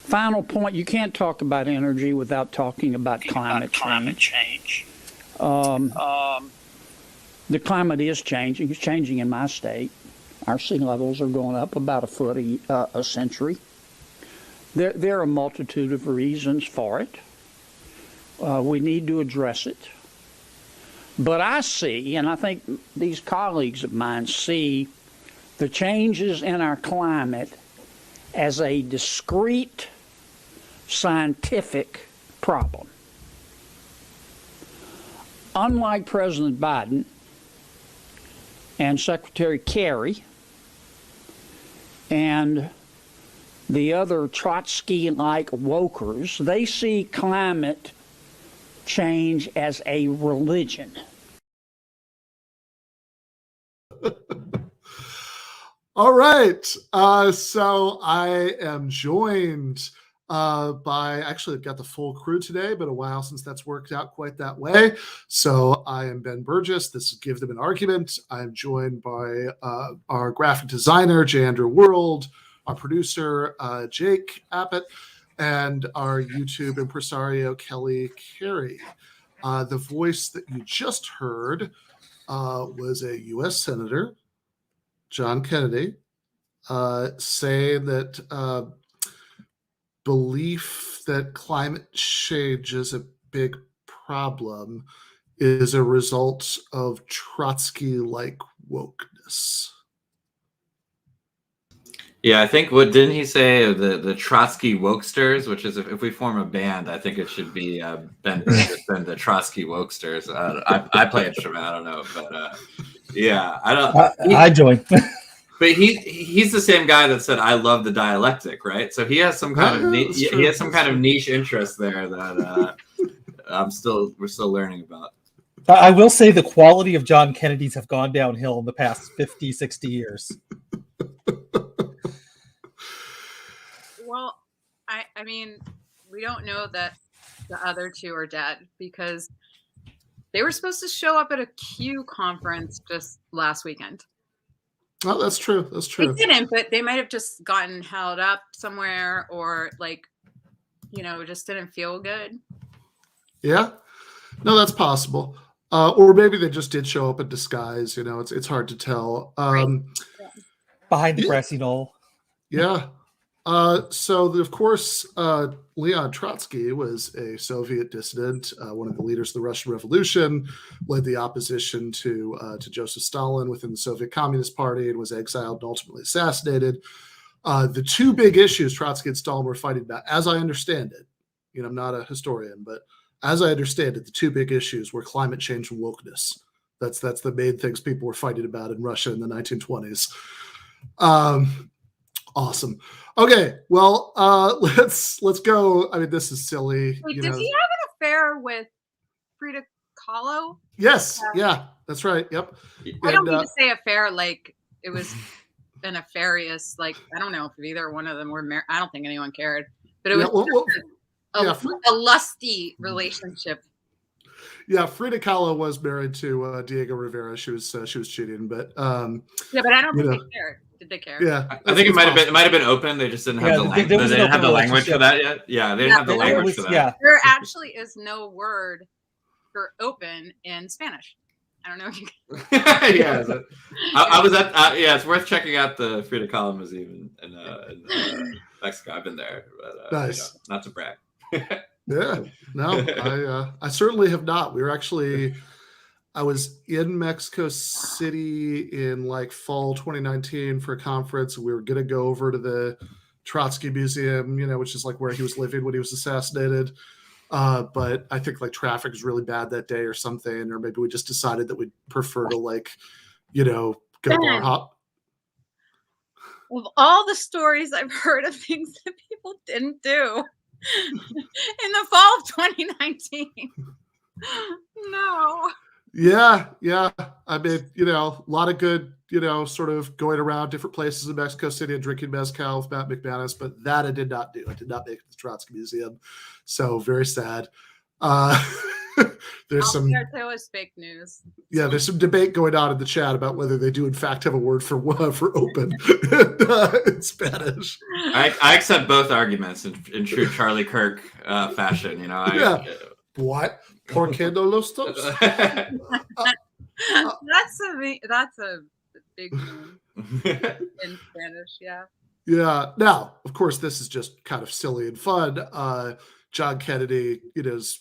Final point, you can't talk about energy without talking about climate change. The climate is changing. It's changing in my state. Our sea levels are going up about a foot a century. There are a multitude of reasons for it. We need to address it. But I see, and I think these colleagues of mine see, the changes in our climate as a discrete scientific problem. Unlike President Biden and Secretary Kerry and the other Trotsky-like wokers, they see climate change as a religion. All right. So I am joined by, actually, I've got the full crew today, but a while since that's worked out quite that way. So I am Ben Burgess. This is Give Them an Argument. I'm joined by our graphic designer, J. Andrew World, our producer, Jake Abbott, and our YouTube impresario, Kelly Carey. The voice that you just heard was a U.S. Senator, John Kennedy, saying that belief that climate change is a big problem is a result of Trotsky-like wokeness. Yeah, I think didn't he say the Trotsky Wokesters, which is if we form a band, I think it should be Ben Burgess and the Trotsky Wokesters. I play instrument, I don't know, but yeah, I don't. I join. But he's the same guy that said I love the dialectic, right? So he has some kind of he has some kind of niche interest there that we're still learning about. I will say the quality of John Kennedy's have gone downhill in the past 50, 60 years. Well, I mean, we don't know that the other two are dead because they were supposed to show up at a Q conference just last weekend. Oh, that's true. That's true. They didn't, but they might have just gotten held up somewhere or just didn't feel good. Yeah. No, that's possible. Or maybe they just did show up in disguise. It's hard to tell. Right. Behind the grassy knoll. Yeah. So, of course, Leon Trotsky was a Soviet dissident, one of the leaders of the Russian Revolution, led the opposition to Joseph Stalin within the Soviet Communist Party, and was exiled and ultimately assassinated. The two big issues Trotsky and Stalin were fighting about, as I understand it, I'm not a historian, but as I understand it, the two big issues were climate change and wokeness. That's the main things people were fighting about in Russia in the 1920s. Awesome. Okay, well, let's go. I mean, this is silly. Wait, did he have an affair with Frida Kahlo? Yes. Yeah, that's right. Yep. I don't mean to say affair like it was a nefarious. Like I don't know if either one of them were married. I don't think anyone cared, but it was a lusty relationship. Yeah, Frida Kahlo was married to Diego Rivera. She was cheating, but yeah, but I don't think they cared. Did they care? Yeah, I think it might have been open. They just didn't have the language. They didn't have the language for that yet. Yeah, they didn't have the language for that. Yeah. There actually is no word for open in Spanish. I don't know if you can. Yeah, I was at. Yeah, it's worth checking out the Frida Kahlo Museum in Mexico. I've been there, but nice. Not to brag. Yeah, no, I certainly have not. I was in Mexico City in fall 2019 for a conference. We were going to go over to the Trotsky Museum, which is where he was living when he was assassinated. But I think traffic was really bad that day or something, or maybe we just decided that we'd prefer to go bar hop. Of all the stories I've heard of things that people didn't do in the fall of 2019. No. Yeah. I mean, a lot of good, sort of going around different places in Mexico City and drinking mezcal with Matt McManus, but that I did not do. I did not make it to the Trotsky Museum. So very sad. There's some There was fake news. there's some debate going on in the chat about whether they do in fact have a word for open in Spanish. I accept both arguments in true Charlie Kirk fashion. You know, What? ¿Por qué no los dos? That's a big name in Spanish. Yeah. Yeah. Now, of course, this is just kind of silly and fun. John Kennedy, is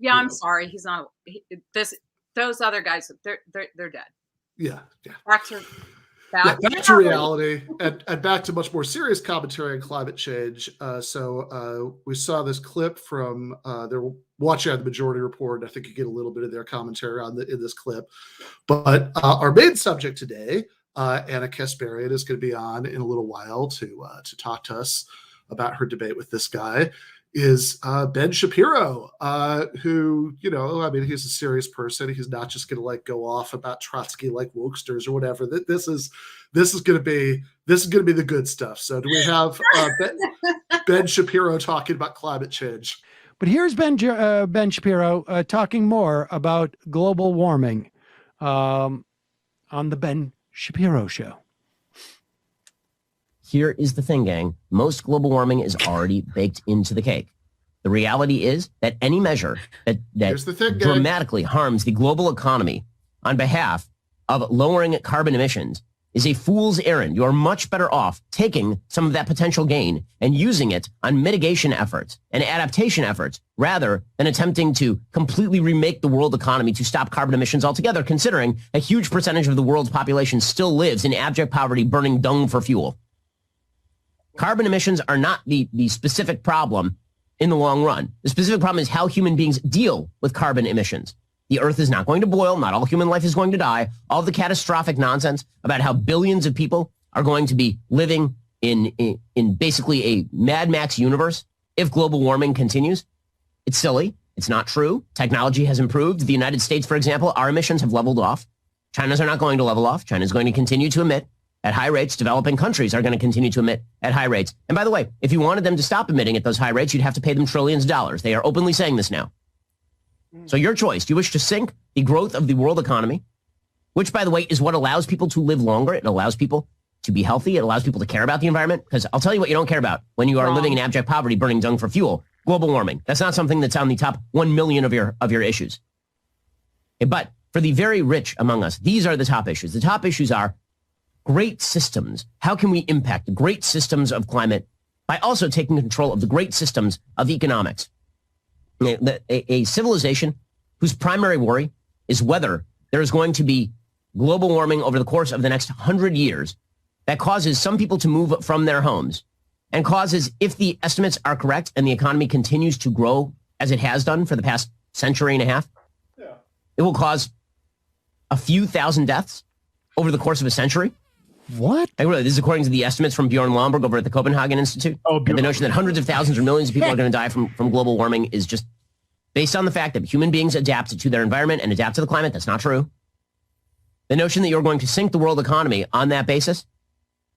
I'm sorry, he's not. Those other guys, they're dead. Yeah. Back to reality and back to much more serious commentary on climate change. So we saw this clip from they're watching on the Majority Report. I think you get a little bit of their commentary in this clip. But our main subject today, Anna Kasparian, is going to be on in a little while to talk to us about her debate with this guy, is Ben Shapiro, who, he's a serious person. He's not just going to go off about Trotsky like wokesters or whatever. This is going to be the good stuff. So do we have Ben Shapiro talking about climate change? But here's Ben Shapiro talking more about global warming on the Ben Shapiro Show. Here is the thing, gang. Most global warming is already baked into the cake. The reality is that any measure that dramatically harms the global economy on behalf of lowering carbon emissions is a fool's errand. You are much better off taking some of that potential gain and using it on mitigation efforts and adaptation efforts rather than attempting to completely remake the world economy to stop carbon emissions altogether, considering a huge percentage of the world's population still lives in abject poverty burning dung for fuel. Carbon emissions are not the specific problem in the long run. The specific problem is how human beings deal with carbon emissions. The earth is not going to boil. Not all human life is going to die. All the catastrophic nonsense about how billions of people are going to be living in basically a Mad Max universe if global warming continues. It's silly. It's not true. Technology has improved. The United States, for example, our emissions have leveled off. China's are not going to level off. China's going to continue to emit at high rates. Developing countries are going to continue to emit at high rates. And by the way, if you wanted them to stop emitting at those high rates, you'd have to pay them trillions of dollars. They are openly saying this now. So your choice. Do you wish to sink the growth of the world economy, which, by the way, is what allows people to live longer? It allows people to be healthy. It allows people to care about the environment. Because I'll tell you what you don't care about when you are living in abject poverty, burning dung for fuel. Global warming. That's not something that's on the top 1 million of your issues. But for the very rich among us, these are the top issues. The top issues are great systems. How can we impact the great systems of climate by also taking control of the great systems of economics? A civilization whose primary worry is whether there is going to be global warming over the course of the next 100 years that causes some people to move from their homes and causes, if the estimates are correct and the economy continues to grow as it has done for the past century and a half, it will cause a few thousand deaths over the course of a century. What? This is according to the estimates from Bjorn Lomborg over at the Copenhagen Institute. And the notion that hundreds of thousands or millions of people are going to die from global warming is just based on the fact that human beings adapt to their environment and adapt to the climate. That's not true. The notion that you're going to sink the world economy on that basis,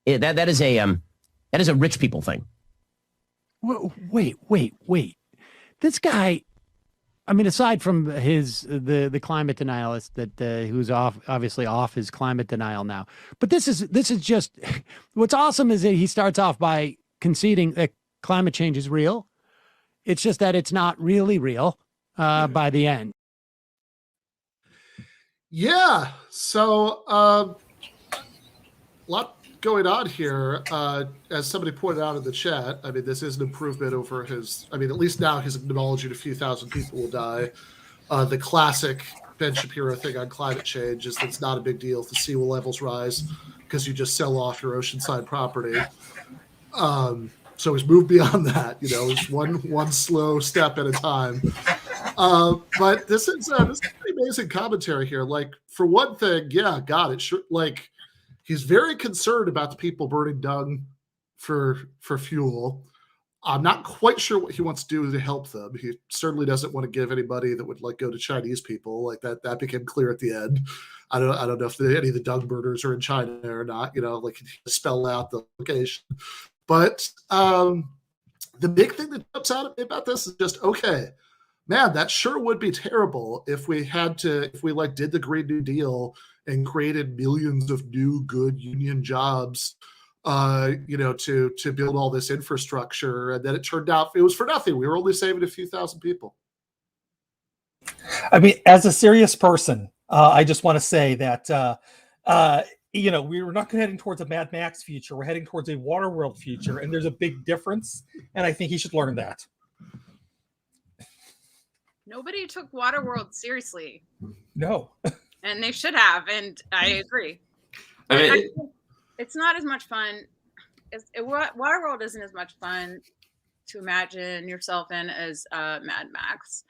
that is a rich people thing. Wait. This guy, I mean, aside from the climate denialist that who's obviously off his climate denial now, but this is just what's awesome is that he starts off by conceding that climate change is real. It's just that it's not really real by the end. Yeah. So a lot going on here. As somebody pointed out in the chat, I mean, this is an improvement over his, at least now he's acknowledging a few thousand people will die. The classic Ben Shapiro thing on climate change is that it's not a big deal if the sea levels rise because you just sell off your oceanside property. So he's moved beyond that, it's one slow step at a time. But this is pretty amazing commentary here. Like, for one thing, God, it sure, he's very concerned about the people burning dung for fuel. I'm not quite sure what he wants to do to help them. He certainly doesn't want to give anybody that would go to Chinese people. That became clear at the end. I don't know if any of the dung burners are in China or not, spell out the location. But the big thing that jumps out at me about this is just, okay, man, that sure would be terrible if we like did the Green New Deal and created millions of new good union jobs, to build all this infrastructure, and then it turned out it was for nothing. We were only saving a few thousand people. I mean, as a serious person, I just want to say that we're not heading towards a Mad Max future. We're heading towards a Waterworld future, and there's a big difference. And I think he should learn that. Nobody took Waterworld seriously. No. And they should have, and I agree. I mean, it's not as much fun. Waterworld isn't as much fun to imagine yourself in as Mad Max.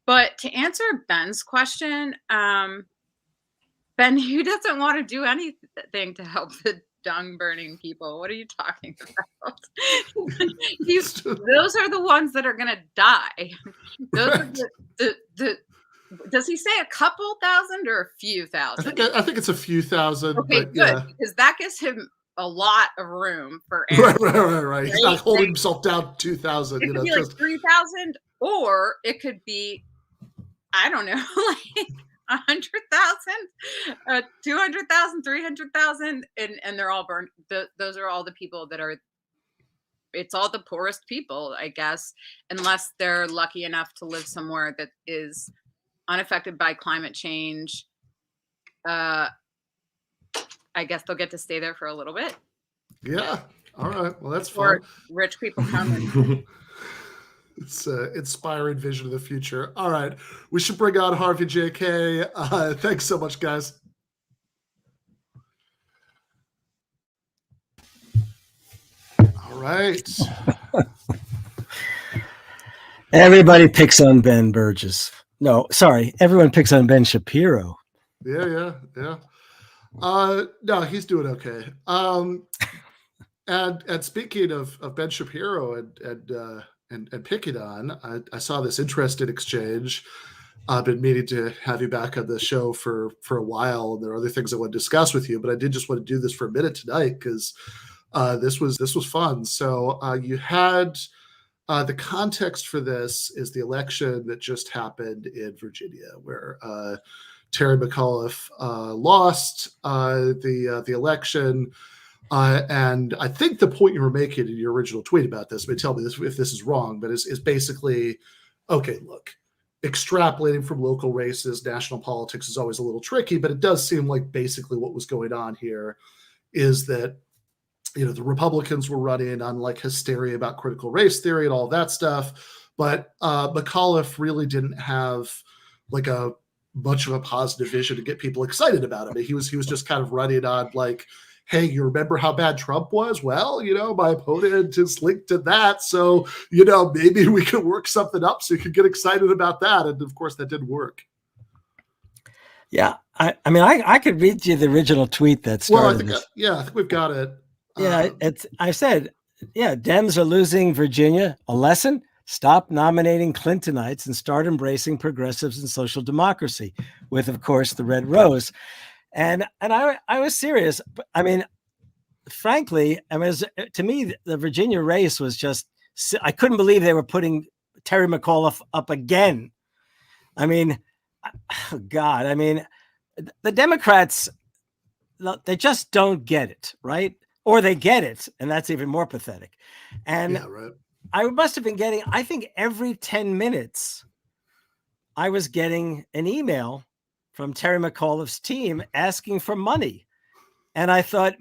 But to answer Ben's question, Ben, he doesn't want to do anything to help the dung burning people. What are you talking about? Those are the ones that are going to die. Those Right. are does he say a couple thousand or a few thousand? I think it's a few thousand. Okay, but good, yeah. because that gives him a lot of room for error. Right. He's not holding himself down 2,000. It could be like 3,000, or it could be, I don't know, like 100,000, 200,000, 300,000, and they're all burned. Those are all the people that are. It's all the poorest people, I guess, unless they're lucky enough to live somewhere that is unaffected by climate change. I guess they'll get to stay there for a little bit. Yeah. All right. Well, that's Or fun. rich people come and It's an inspiring vision of the future. All right. We should bring on Harvey JK. Thanks so much, guys. All right. Everybody picks on Ben Burgess. No, sorry. Everyone picks on Ben Shapiro. Yeah. No, he's doing okay. And speaking of Ben Shapiro and picking on, I saw this interesting exchange. I've been meaning to have you back on the show for a while. And there are other things I want to discuss with you, but I did just want to do this for a minute tonight because this was fun. So you had the context for this is the election that just happened in Virginia, where Terry McAuliffe lost the election. And I think the point you were making in your original tweet about this, tell me if this is wrong, but is basically, okay, look, extrapolating from local races, national politics is always a little tricky, but it does seem like basically what was going on here is that, the Republicans were running on like hysteria about critical race theory and all that stuff, but McAuliffe really didn't have like a much of a positive vision to get people excited about him. He was just kind of running on like, hey, you remember how bad Trump was? Well, my opponent is linked to that. So, maybe we could work something up so you could get excited about that. And of course that didn't work. Yeah. I mean, I could read you the original tweet that started I think we've got it. Yeah, I said, Dems are losing Virginia. A lesson? Stop nominating Clintonites and start embracing progressives and social democracy with, of course, the red rose. And I was serious. I mean, frankly, to me, the Virginia race was just, I couldn't believe they were putting Terry McAuliffe up again. I mean, oh God, the Democrats, they just don't get it, right? Or they get it, and that's even more pathetic. And yeah, right. I must have been getting, I think every 10 minutes, I was getting an email from Terry McAuliffe's team asking for money. And I thought,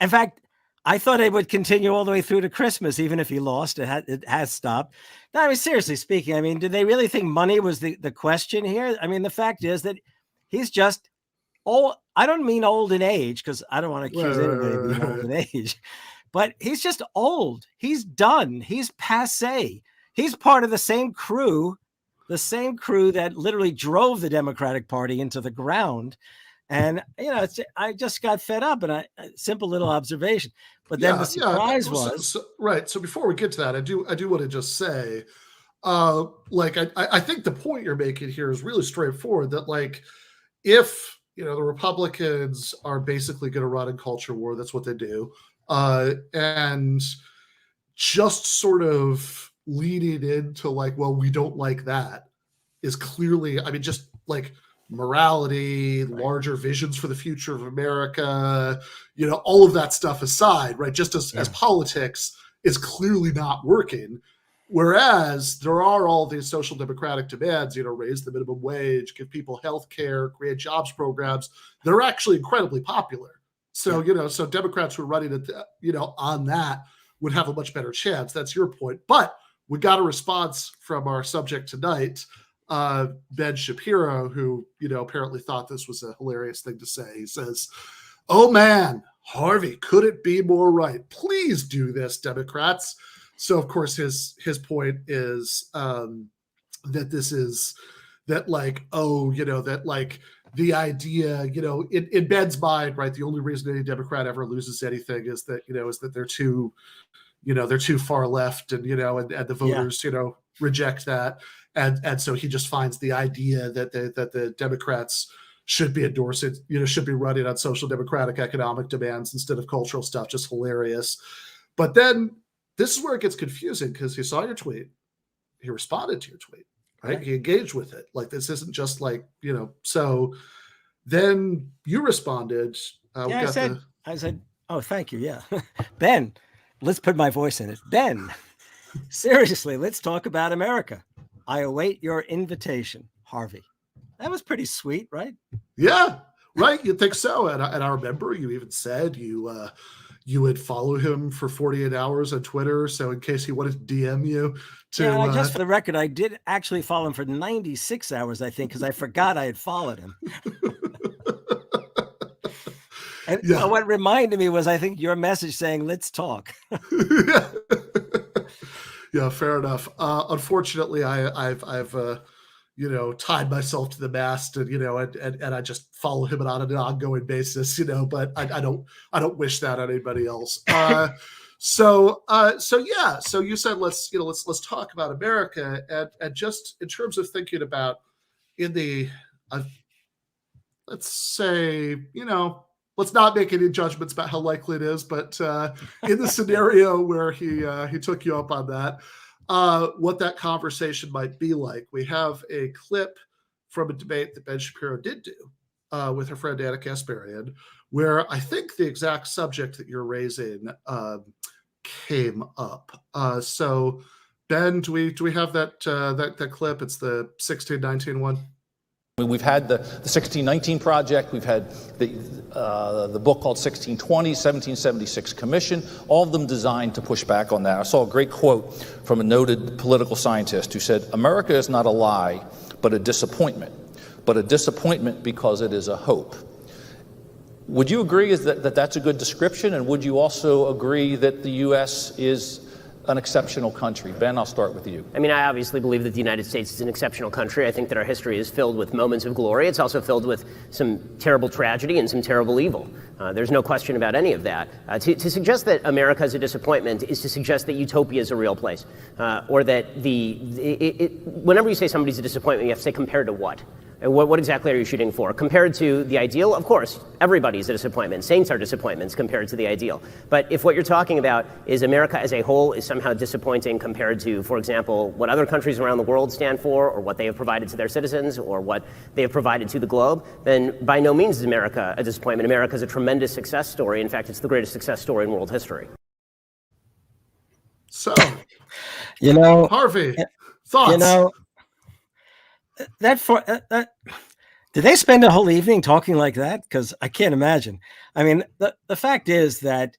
in fact, I thought it would continue all the way through to Christmas, even if he lost. It has stopped. No, seriously speaking, do they really think money was the question here? The fact is that he's just old. I don't mean old in age, because I don't want to accuse anybody of being old in age. But he's just old. He's done. He's passé. He's part of the same crew that literally drove the Democratic Party into the ground. And, I just got fed up, and a simple little observation. But then the surprise was... right. So before we get to that, I do want to just say, I think the point you're making here is really straightforward, that if, the Republicans are basically going to run a culture war, that's what they do. And just sort of leading into well, we don't like that. is clearly, I mean, just like morality, larger visions for the future of America, you know, all of that stuff aside, right? Just as politics is clearly not working. Whereas there are all these social democratic demands, you know, raise the minimum wage, give people health care, create jobs programs. They're actually incredibly popular. So, you know, so Democrats who are running it, you know, on that would have a much better chance. That's your point. But we got a response from our subject tonight, Ben Shapiro, who, you know, apparently thought this was a hilarious thing to say. He says, "Oh man, Harvey, could it be more right? Please do this, Democrats." So, of course, his point is that this is that, like, oh, you know, that like the idea, you know, in Ben's mind, right, the only reason any Democrat ever loses anything is that, you know, is that they're too, you know, they're too far left, and, you know, and the voters, you know, reject that. And so he just finds the idea that the Democrats should be endorsing, you know, should be running on social democratic economic demands instead of cultural stuff, just hilarious. But then this is where it gets confusing, because he saw your tweet, he responded to your tweet, right? He engaged with it. Like, this isn't just like, you know, so then you responded. I said, oh, thank you. Yeah. Ben, let's put my voice in it. Ben, seriously, let's talk about America. I await your invitation, Harvey. That was pretty sweet, right? Yeah, right. You'd think so. And I remember you even said you would follow him for 48 hours on Twitter. So in case he wanted to DM you to... Yeah, just for the record, I did actually follow him for 96 hours, I think, because I forgot I had followed him. And what reminded me was, I think, your message saying, let's talk. Yeah, fair enough. Unfortunately, I've you know, tied myself to the mast, and, you know, and I just follow him on an ongoing basis, you know, but I don't wish that on anybody else. So you said, let's talk about America, and just in terms of thinking about in the, let's say, you know, let's not make any judgments about how likely it is, but in the scenario where he took you up on that, what that conversation might be like. We have a clip from a debate that Ben Shapiro did do with her friend Anna Kasparian, where I think the exact subject that you're raising came up. So Ben, do we have that clip? It's the 1619 one. We've had the 1619 project, we've had the book called 1620, 1776 Commission, all of them designed to push back on that. I saw a great quote from a noted political scientist who said, "America is not a lie, but a disappointment because it is a hope." Would you agree that's a good description? And would you also agree that the U.S. is an exceptional country? Ben, I'll start with you. I mean, I obviously believe that the United States is an exceptional country. I think that our history is filled with moments of glory. It's also filled with some terrible tragedy and some terrible evil. There's no question about any of that. To suggest that America is a disappointment is to suggest that utopia is a real place, or that whenever you say somebody's a disappointment, you have to say compared to what? What exactly are you shooting for? Compared to the ideal, of course, everybody's a disappointment. Saints are disappointments compared to the ideal. But if what you're talking about is America as a whole is somehow disappointing compared to, for example, what other countries around the world stand for, or what they have provided to their citizens, or what they have provided to the globe, then by no means is America a disappointment. America is a tremendous success story. In fact, it's the greatest success story in world history. So, you know, Harvey, thoughts? You know, did they spend a whole evening talking like that? Because I can't imagine. I mean, the fact is that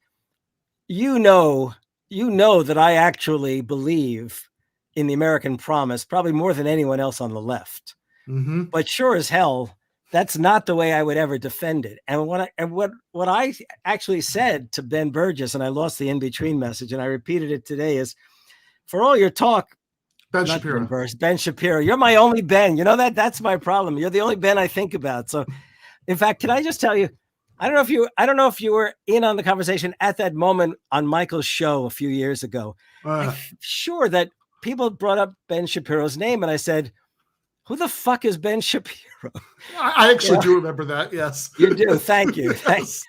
you know that I actually believe in the American promise, probably more than anyone else on the left. Mm-hmm. But sure as hell, that's not the way I would ever defend it. And what I actually said to Ben Burgess, and I lost the in-between message, and I repeated it today, is, for all your talk, Ben Shapiro. Ben Shapiro. You're my only Ben. You know that's my problem. You're the only Ben I think about. So, in fact, can I just tell you, I don't know if you were in on the conversation at that moment on Michael's show a few years ago. I'm sure that people brought up Ben Shapiro's name, and I said, "Who the fuck is Ben Shapiro?" I actually do remember that. Yes, you do. Thank you. Yes.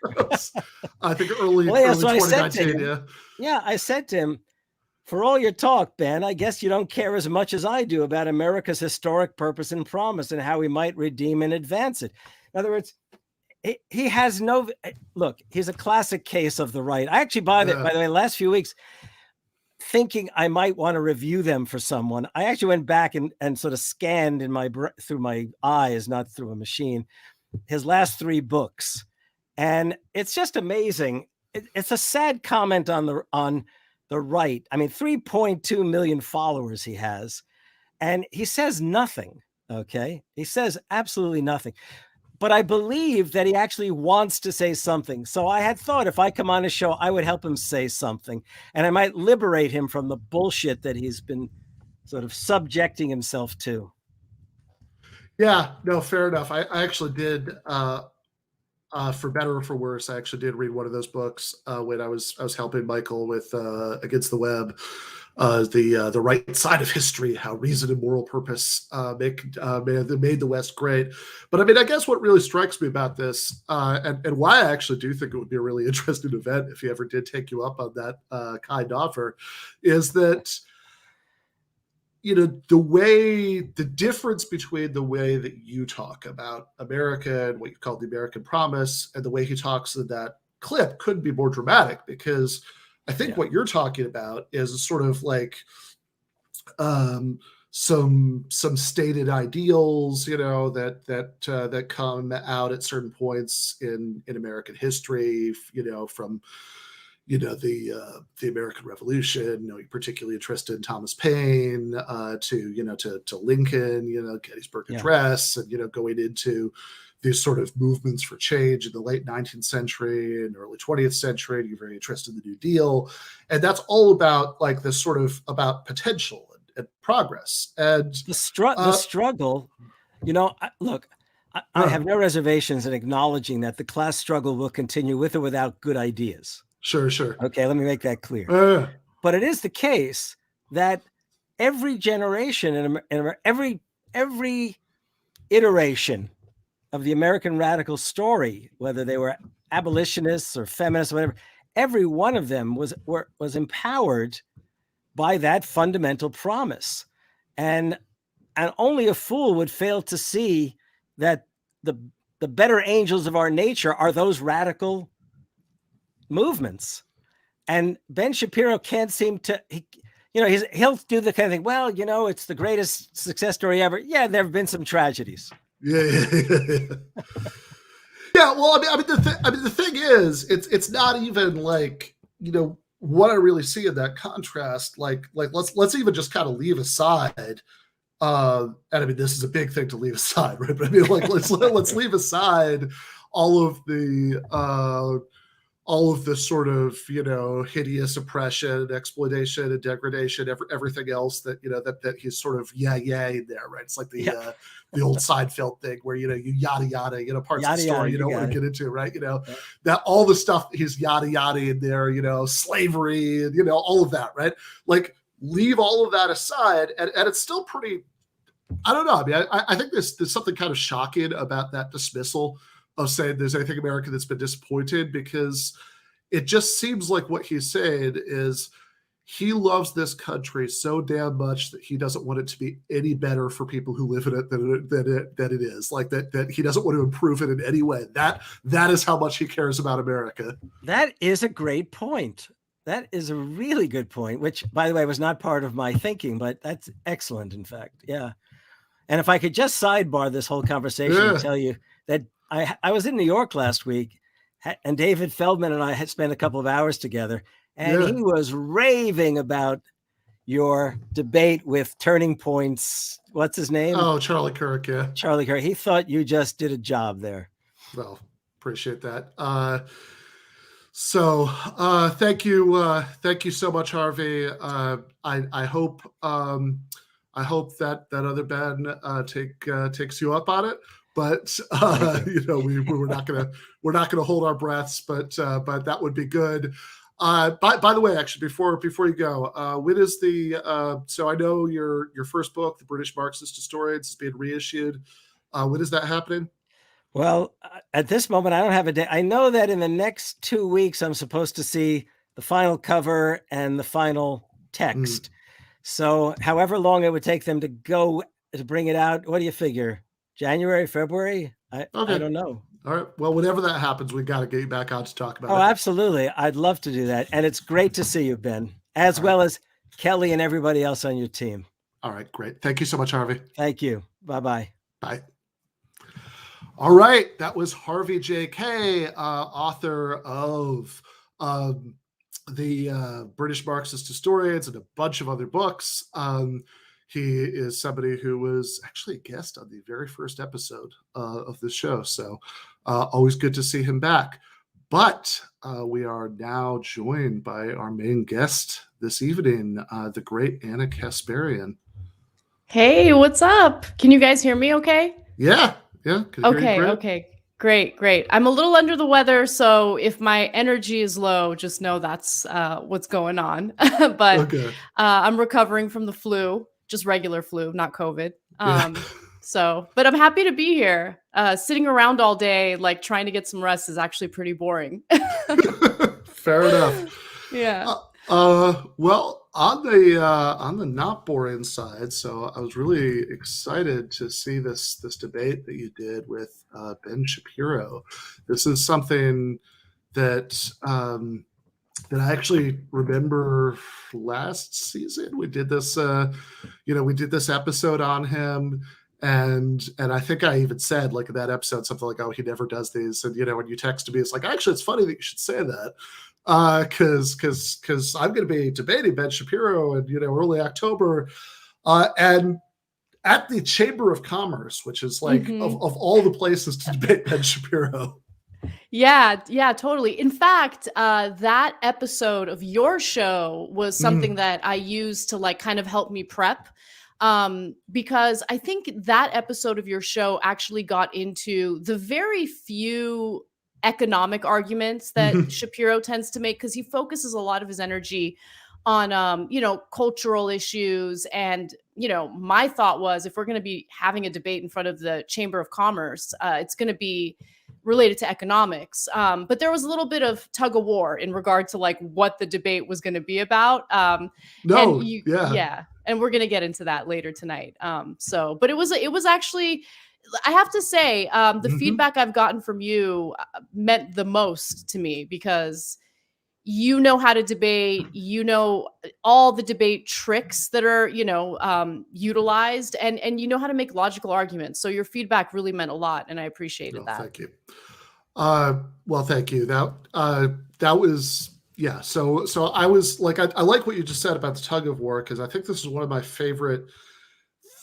I think early so 2019. I said to him, For all your talk, Ben, I guess you don't care as much as I do about America's historic purpose and promise and how we might redeem and advance it. In other words, he has no look. He's a classic case of the right. I actually, by the way, last few weeks, thinking I might want to review them for someone, I actually went back and sort of scanned through my eyes, not through a machine, his last 3 books, and it's just amazing. It's a sad comment on the right. I mean, 3.2 million followers he has, and he says nothing. Okay, he says absolutely nothing. But I believe that he actually wants to say something. So I had thought if I come on a show, I would help him say something, and I might liberate him from the bullshit that he's been sort of subjecting himself to. Yeah, no, fair enough. I actually did, for better or for worse, I actually did read one of those books when I was helping Michael with Against the Web. The right side of history, how reason and moral purpose made the West great. But I mean, I guess what really strikes me about this, and why I actually do think it would be a really interesting event if he ever did take you up on that kind offer, is that, you know, the difference between the way that you talk about America and what you call the American promise and the way he talks in that clip couldn't be more dramatic, because I think what you're talking about is sort of like some stated ideals, you know, that come out at certain points in American history, you know, from, you know, the American Revolution, you know, you're particularly interested in Thomas Paine, to Lincoln, you know, Gettysburg Address, and, you know, going into these sort of movements for change in the late 19th century and early 20th century. And you're very interested in the New Deal. And that's all about like this sort of about potential and progress. And the struggle, you know, look, I have no reservations in acknowledging that the class struggle will continue with or without good ideas. Sure. Okay, let me make that clear. But it is the case that every generation and every iteration of the American radical story, whether they were abolitionists or feminists, or whatever, every one of them was empowered by that fundamental promise. And only a fool would fail to see that the better angels of our nature are those radical movements. And Ben Shapiro can't seem to, he'll do the kind of thing, well, you know, it's the greatest success story ever. Yeah, there have been some tragedies. Yeah. Well, I mean, the thing is, it's not even like, you know, what I really see in that contrast. Like let's even just kind of leave aside. And I mean, this is a big thing to leave aside, right? But I mean, like let's leave aside all of the sort of, you know, hideous oppression, exploitation, and degradation, everything else that, you know, that he's sort of in there, right? It's like the old Seinfeld thing where, you know, you yada, you know, parts of the story you don't want to get into, right? You know, that all the stuff he's yada in there, you know, slavery and, you know, all of that, right? Like leave all of that aside, and it's still pretty, I don't know. I mean, I think there's something kind of shocking about that dismissal of saying there's anything American that's been disappointed, because it just seems like what he's saying is he loves this country so damn much that he doesn't want it to be any better for people who live in it than it is. Like that he doesn't want to improve it in any way. That is how much he cares about America. That is a great point. That is a really good point, which, by the way, was not part of my thinking, but that's excellent, in fact. Yeah. And if I could just sidebar this whole conversation and tell you that I was in New York last week, and David Feldman and I had spent a couple of hours together, and he was raving about your debate with Turning Point's, what's his name? Oh, Charlie Kirk, yeah. Charlie Kirk. He thought you just did a job there. Well, appreciate that. So thank you so much, Harvey. I hope that other Ben takes you up on it. But you know, we're not gonna hold our breaths. But that would be good. By the way, actually, before you go, when is the? So I know your first book, The British Marxist Historians, is being reissued. When is that happening? Well, at this moment, I don't have a day. I know that in the next 2 weeks, I'm supposed to see the final cover and the final text. So however long it would take them to go to bring it out, what do you figure? January, February? I don't know. All right. Well, whenever that happens, we got to get you back on to talk about it. Oh, absolutely. I'd love to do that. And it's great to see you, Ben, as well as Kelly and everybody else on your team. All right. Great. Thank you so much, Harvey. Thank you. Bye-bye. Bye. All right. That was Harvey J.K., author of the British Marxist Historians and a bunch of other books. He is somebody who was actually a guest on the very first episode of this show. So always good to see him back. But we are now joined by our main guest this evening, the great Anna Kasparian. Hey, what's up? Can you guys hear me okay? Yeah. Okay. Great. I'm a little under the weather, so if my energy is low, just know that's what's going on. But I'm recovering from the flu. Just regular flu, not COVID. But I'm happy to be here. Sitting around all day, like trying to get some rest is actually pretty boring. Fair enough. Yeah. Well, on the not boring side, so I was really excited to see this debate that you did with Ben Shapiro. This is something that I actually remember last season. We did this, we did this episode on him, and I think I even said, like, in that episode, something like, "Oh, he never does these." And when you texted me, it's like, actually, it's funny that you should say that, because I'm going to be debating Ben Shapiro in early October, and at the Chamber of Commerce, which is like of all the places to debate Ben Shapiro. Yeah, totally. In fact, that episode of your show was something that I used to like kind of help me prep, because I think that episode of your show actually got into the very few economic arguments that Shapiro tends to make, because he focuses a lot of his energy on, cultural issues. And, my thought was, if we're going to be having a debate in front of the Chamber of Commerce, it's going to be related to economics. But there was a little bit of tug of war in regard to like what the debate was going to be about. And we're going to get into that later tonight. But it was actually, I have to say, the feedback I've gotten from you meant the most to me, because you know how to debate, all the debate tricks that are, utilized, and you know how to make logical arguments. So your feedback really meant a lot, and I appreciated that. Thank you. Well, thank you. That was, yeah. So I was like, I like what you just said about the tug of war, because I think this is one of my favorite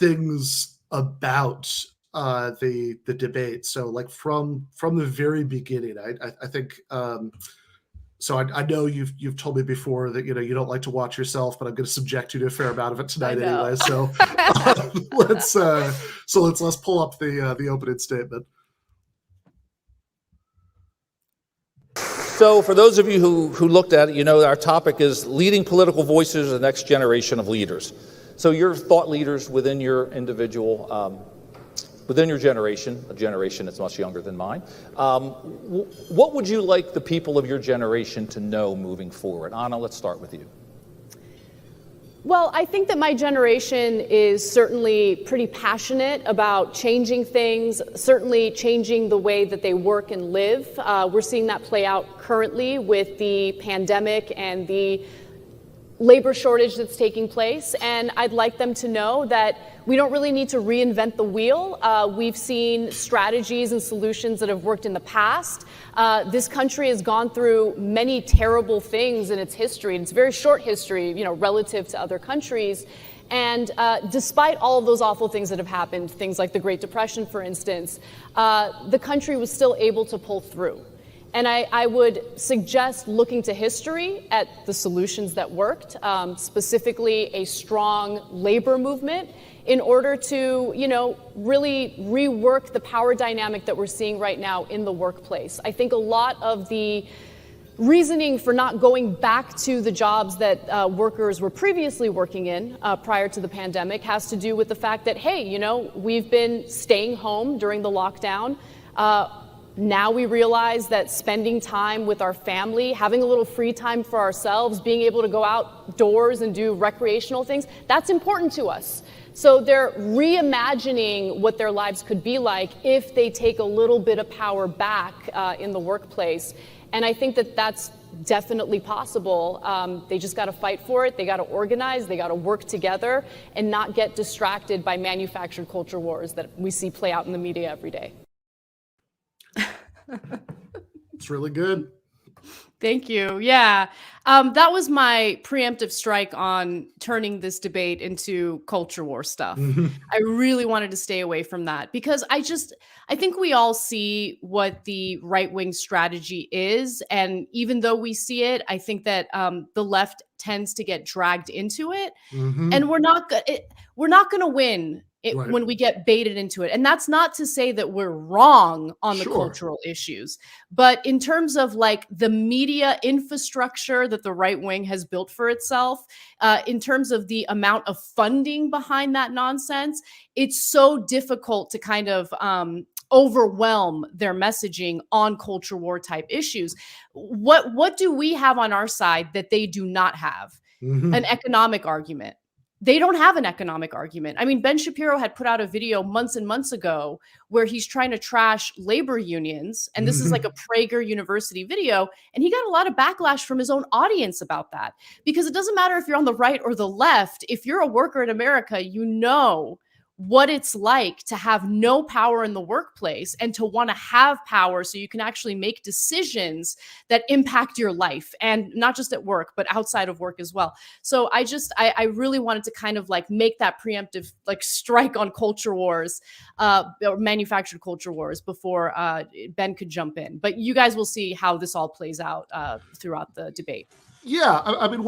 things about the debate. So like from the very beginning, I think, so I know you've told me before that you don't like to watch yourself, but I'm going to subject you to a fair amount of it tonight anyway. So let's pull up the opening statement. So for those of you who looked at it, our topic is leading political voices of the next generation of leaders. So you're thought leaders within your individual, within your generation, a generation that's much younger than mine. What would you like the people of your generation to know moving forward? Anna, let's start with you. Well, I think that my generation is certainly pretty passionate about changing things, certainly changing the way that they work and live. We're seeing that play out currently with the pandemic and the labor shortage that's taking place. And I'd like them to know that we don't really need to reinvent the wheel. We've seen strategies and solutions that have worked in the past. This country has gone through many terrible things in its history. It's a very short history, relative to other countries. And despite all of those awful things that have happened, things like the Great Depression, for instance, the country was still able to pull through. And I would suggest looking to history at the solutions that worked, specifically a strong labor movement, in order to, really rework the power dynamic that we're seeing right now in the workplace. I think a lot of the reasoning for not going back to the jobs that workers were previously working in prior to the pandemic has to do with the fact that, hey, we've been staying home during the lockdown. Now we realize that spending time with our family, having a little free time for ourselves, being able to go outdoors and do recreational things, that's important to us. So they're reimagining what their lives could be like if they take a little bit of power back in the workplace. And I think that that's definitely possible. They just got to fight for it. They got to organize. They got to work together and not get distracted by manufactured culture wars that we see play out in the media every day. It's really good. Thank you. Yeah. That was my preemptive strike on turning this debate into culture war stuff. I really wanted to stay away from that because I think we all see what the right-wing strategy is. And even though we see it, I think that the left tends to get dragged into it. And we're not going to win when we get baited into it. And that's not to say that we're wrong on the cultural issues, but in terms of like the media infrastructure that the right wing has built for itself, in terms of the amount of funding behind that nonsense, it's so difficult to kind of overwhelm their messaging on culture war type issues. What do we have on our side that they do not have? An economic argument. They don't have an economic argument. I mean, Ben Shapiro had put out a video months and months ago where he's trying to trash labor unions. And this is like a Prager University video. And he got a lot of backlash from his own audience about that, because it doesn't matter if you're on the right or the left. If you're a worker in America, you know what it's like to have no power in the workplace and to want to have power so you can actually make decisions that impact your life, and not just at work, but outside of work as well. So I really wanted to kind of like make that preemptive like strike on culture wars, or manufactured culture wars before Ben could jump in. But you guys will see how this all plays out throughout the debate. Yeah, I mean,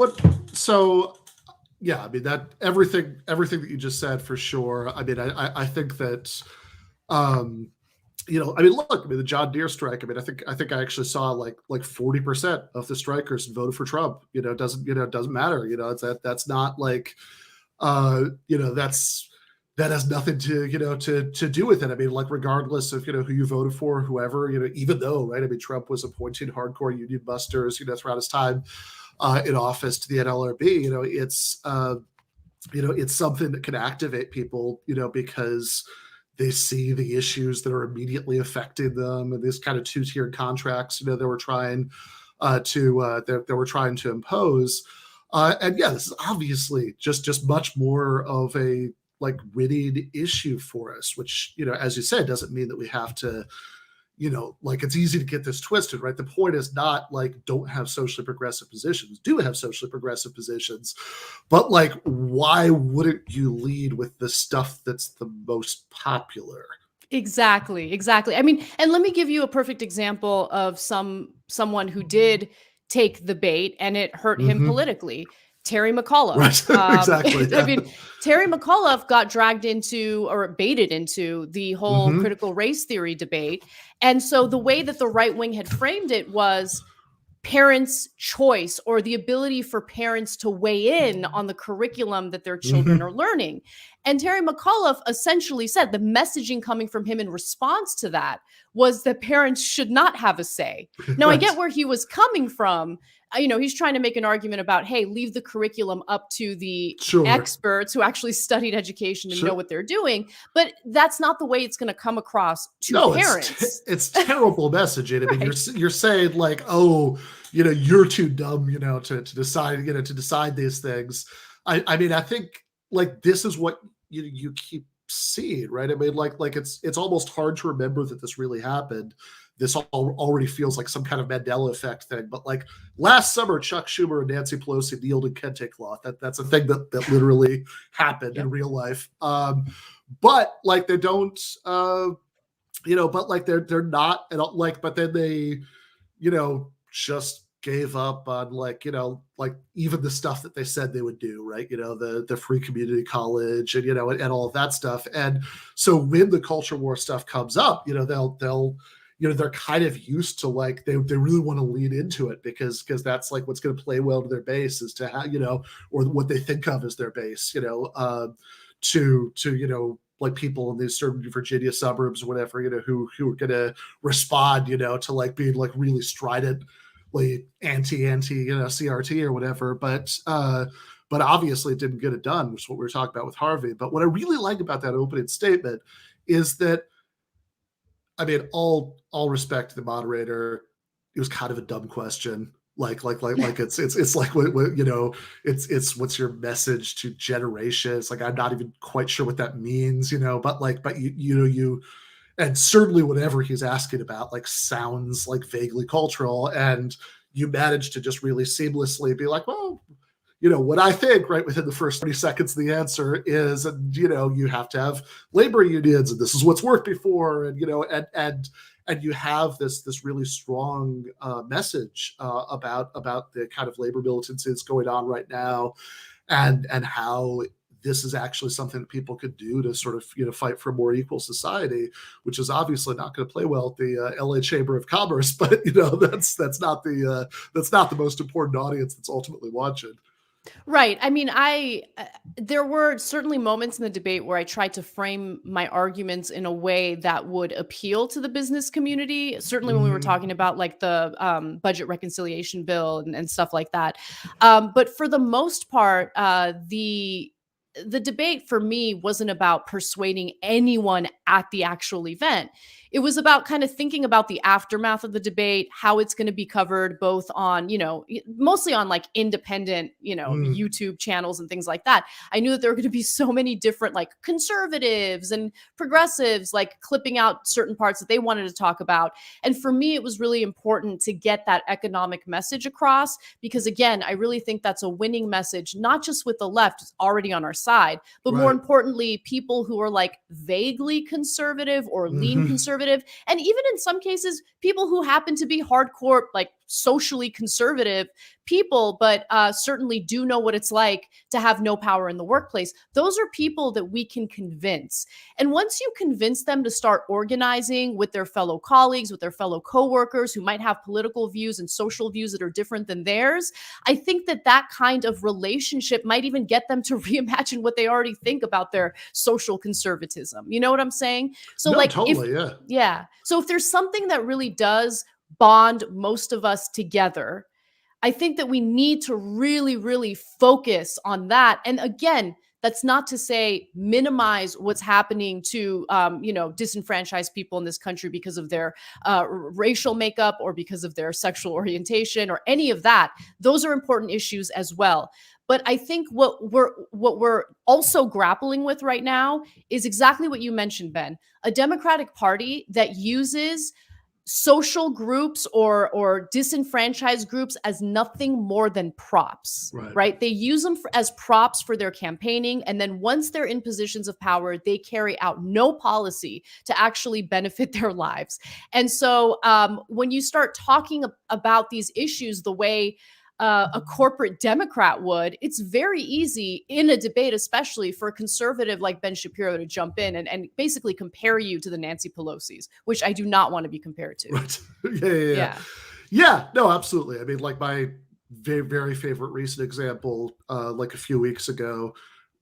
yeah, I mean that everything that you just said for sure. I mean, I think that, I mean, look, I mean, the John Deere strike. I mean, I think I actually saw like 40% of the strikers voted for Trump. It doesn't matter. That's not like, that has nothing to do with it. I mean, like regardless of who you voted for, whoever, even though, right? I mean, Trump was appointing hardcore union busters, throughout his time in office to the NLRB. It's something that can activate people, because they see the issues that are immediately affecting them, and these kind of two-tiered contracts, they were trying to impose. And yeah, this is obviously just much more of a like winning issue for us, which, as you said, doesn't mean that we have to, like it's easy to get this twisted, right? The point is not like don't have socially progressive positions, do have socially progressive positions, but like why wouldn't you lead with the stuff that's the most popular? Exactly. I mean, and let me give you a perfect example of someone who did take the bait and it hurt him politically. Terry McAuliffe. Right. Exactly. Yeah. I mean, Terry McAuliffe got dragged into or baited into the whole critical race theory debate. And so the way that the right wing had framed it was parents' choice, or the ability for parents to weigh in on the curriculum that their children are learning. And Terry McAuliffe essentially said the messaging coming from him in response to that was that parents should not have a say. Now, I get where he was coming from. He's trying to make an argument about, hey, leave the curriculum up to the experts who actually studied education and know what they're doing. But that's not the way it's going to come across to parents. It's terrible messaging. I mean, you're saying like, oh, you're too dumb, to decide these things. I mean, I think like this is what you keep seeing, right? I mean, like it's almost hard to remember that this really happened. This already feels like some kind of Mandela effect thing. But like last summer, Chuck Schumer and Nancy Pelosi kneeled in kente cloth. That's a thing that literally happened in real life. But like they don't, but like they're not at all, like, but then they, just gave up on like even the stuff that they said they would do, right? The free community college and, and all of that stuff. And so when the culture war stuff comes up, they'll they're kind of used to like, they really want to lean into it because that's like what's going to play well to their base is to have, or what they think of as their base, to like people in these certain Virginia suburbs or whatever, who are going to respond, to like being like really stridently anti, CRT or whatever. But obviously it didn't get it done, which is what we were talking about with Harvey. But what I really like about that opening statement is that, I mean, all respect to the moderator, it was kind of a dumb question. Like it's like what it's what's your message to generations? Like, I'm not even quite sure what that means, but you and certainly whatever he's asking about like sounds like vaguely cultural, and you manage to just really seamlessly be like, well, what I think right within the first 30 seconds of the answer is, and you have to have labor unions, and this is what's worked before, and and you have this really strong message about the kind of labor militancy that's going on right now, and how this is actually something that people could do to sort of fight for a more equal society, which is obviously not going to play well at the LA Chamber of Commerce, but that's not the most important audience that's ultimately watching. Right. I mean, there were certainly moments in the debate where I tried to frame my arguments in a way that would appeal to the business community. Certainly when we were talking about like the budget reconciliation bill and stuff like that. But for the most part, the debate for me wasn't about persuading anyone at the actual event. It was about kind of thinking about the aftermath of the debate, how it's going to be covered both on, mostly on like independent, YouTube channels and things like that. I knew that there were going to be so many different like conservatives and progressives like clipping out certain parts that they wanted to talk about. And for me, it was really important to get that economic message across, because again, I really think that's a winning message, not just with the left, it's already on our side, but more importantly, people who are like vaguely conservative or lean conservative. And even in some cases, people who happen to be hardcore, like socially conservative people, but certainly do know what it's like to have no power in the workplace. Those are people that we can convince. And once you convince them to start organizing with their fellow colleagues, with their fellow coworkers who might have political views and social views that are different than theirs, I think that kind of relationship might even get them to reimagine what they already think about their social conservatism. You know what I'm saying? So no, like, totally, yeah. So if there's something that really does bond most of us together, I think that we need to really, really focus on that. And again, that's not to say minimize what's happening to, disenfranchised people in this country because of their racial makeup or because of their sexual orientation or any of that. Those are important issues as well. But I think what we're also grappling with right now is exactly what you mentioned, Ben, a Democratic Party that uses social groups or disenfranchised groups as nothing more than props, right? They use them as props for their campaigning. And then once they're in positions of power, they carry out no policy to actually benefit their lives. And so when you start talking about these issues the way a corporate Democrat would, it's very easy in a debate, especially for a conservative like Ben Shapiro to jump in and basically compare you to the Nancy Pelosi's, which I do not want to be compared to. Right. Yeah, no, absolutely. I mean, like my very, very favorite recent example, like a few weeks ago,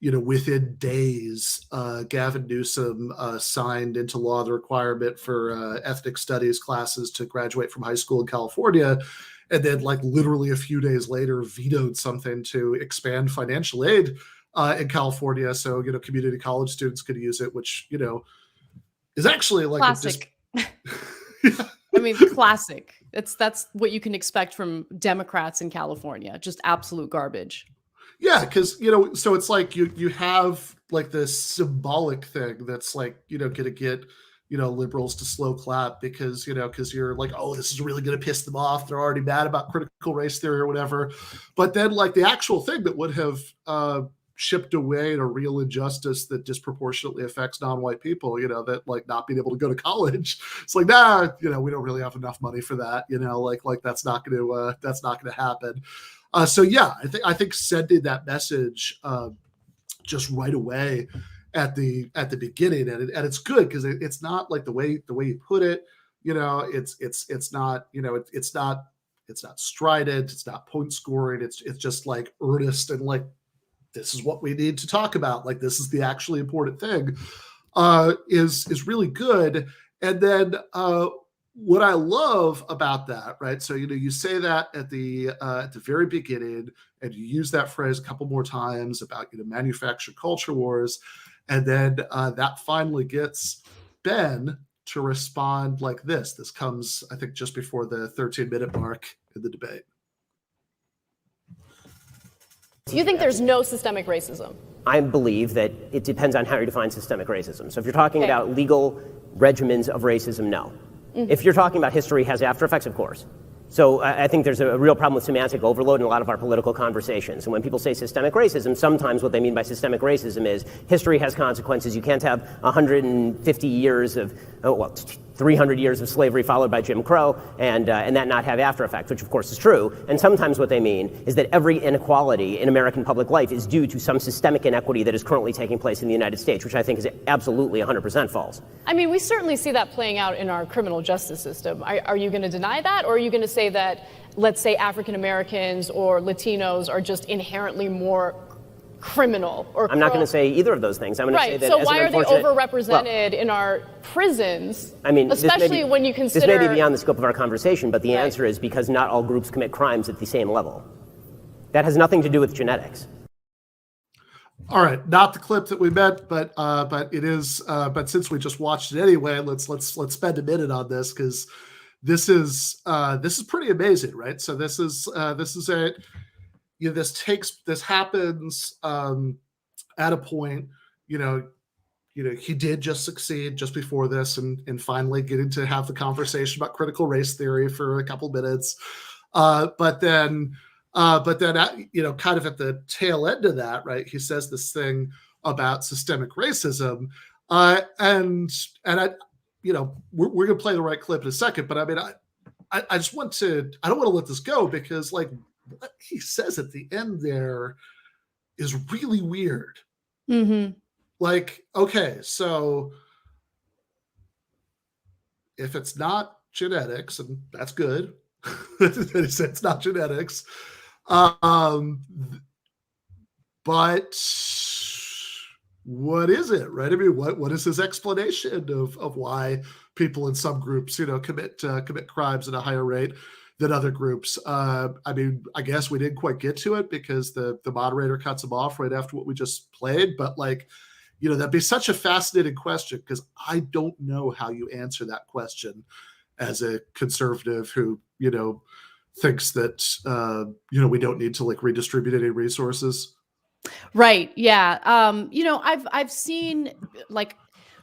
within days, Gavin Newsom signed into law the requirement for ethnic studies classes to graduate from high school in California. And then like literally a few days later vetoed something to expand financial aid in California. So, community college students could use it, which, is actually like classic. I mean, classic. That's what you can expect from Democrats in California. Just absolute garbage. Yeah, because, so it's like you have like this symbolic thing that's like, going to get liberals to slow clap because you're like, oh, this is really going to piss them off. They're already mad about critical race theory or whatever. But then like the actual thing that would have chipped away at a real injustice that disproportionately affects non-white people, that like not being able to go to college. It's like, nah, we don't really have enough money for that. Like that's not going to happen. So yeah, I think sending that message just right away at the beginning, and it's good because it's not like the way you put it, it's not, it's not strident, it's not point scoring, it's just like earnest and like, this is what we need to talk about, like this is the actually important thing. is really good. And then what I love about that, right? So you say that at the very beginning, and you use that phrase a couple more times about manufactured culture wars, and then that finally gets Ben to respond like this. This comes, I think, just before the 13-minute mark in the debate. Do you think there's no systemic racism? I believe that it depends on how you define systemic racism. So if you're talking about legal regimens of racism, no. If you're talking about history has after effects, of course. So I think there's a real problem with semantic overload in a lot of our political conversations. And when people say systemic racism, sometimes what they mean by systemic racism is history has consequences. You can't have 150 years of, 300 years of slavery followed by Jim Crow and that not have after effects, which of course is true. And sometimes what they mean is that every inequality in American public life is due to some systemic inequity that is currently taking place in the United States, which I think is absolutely 100% false. I mean, we certainly see that playing out in our criminal justice system. Are you going to deny that, or are you going to say that, let's say, African Americans or Latinos are just inherently more criminal? Or I'm not going to say either of those things. I'm going to say that. So why are they overrepresented in our prisons? I mean, especially when you consider. This may be beyond the scope of our conversation, but the answer is because not all groups commit crimes at the same level. That has nothing to do with genetics. All right, not the clip that we meant, but it is. But since we just watched it anyway, let's spend a minute on this, because this is pretty amazing, right? So this is a. This happens at a point, he did just succeed just before this and finally getting to have the conversation about critical race theory for a couple minutes. But then, kind of at the tail end of that, right, he says this thing about systemic racism. And I, we're going to play the right clip in a second, but I mean, I don't want to let this go, because like, what he says at the end there is really weird. Mm-hmm. Like, okay, so if it's not genetics, and that's good, it's not genetics, but what is it, right? I mean, what is his explanation of why people in some groups, commit crimes at a higher rate than other groups? I mean, I guess we didn't quite get to it because the moderator cuts him off right after what we just played. But like, that'd be such a fascinating question, because I don't know how you answer that question as a conservative who, thinks that, we don't need to like redistribute any resources. Right. Yeah. I've seen, like,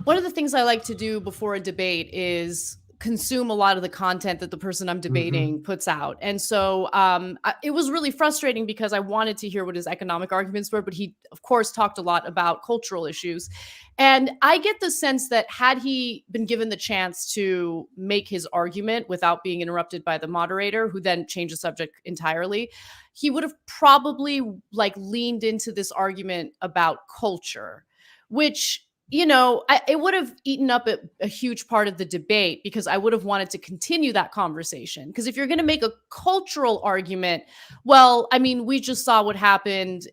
one of the things I like to do before a debate is consume a lot of the content that the person I'm debating puts out. And so it was really frustrating because I wanted to hear what his economic arguments were, but he, of course, talked a lot about cultural issues. And I get the sense that had he been given the chance to make his argument without being interrupted by the moderator, who then changed the subject entirely, he would have probably like leaned into this argument about culture, which, it would have eaten up a huge part of the debate, because I would have wanted to continue that conversation. Because if you're going to make a cultural argument, well, I mean, we just saw what happened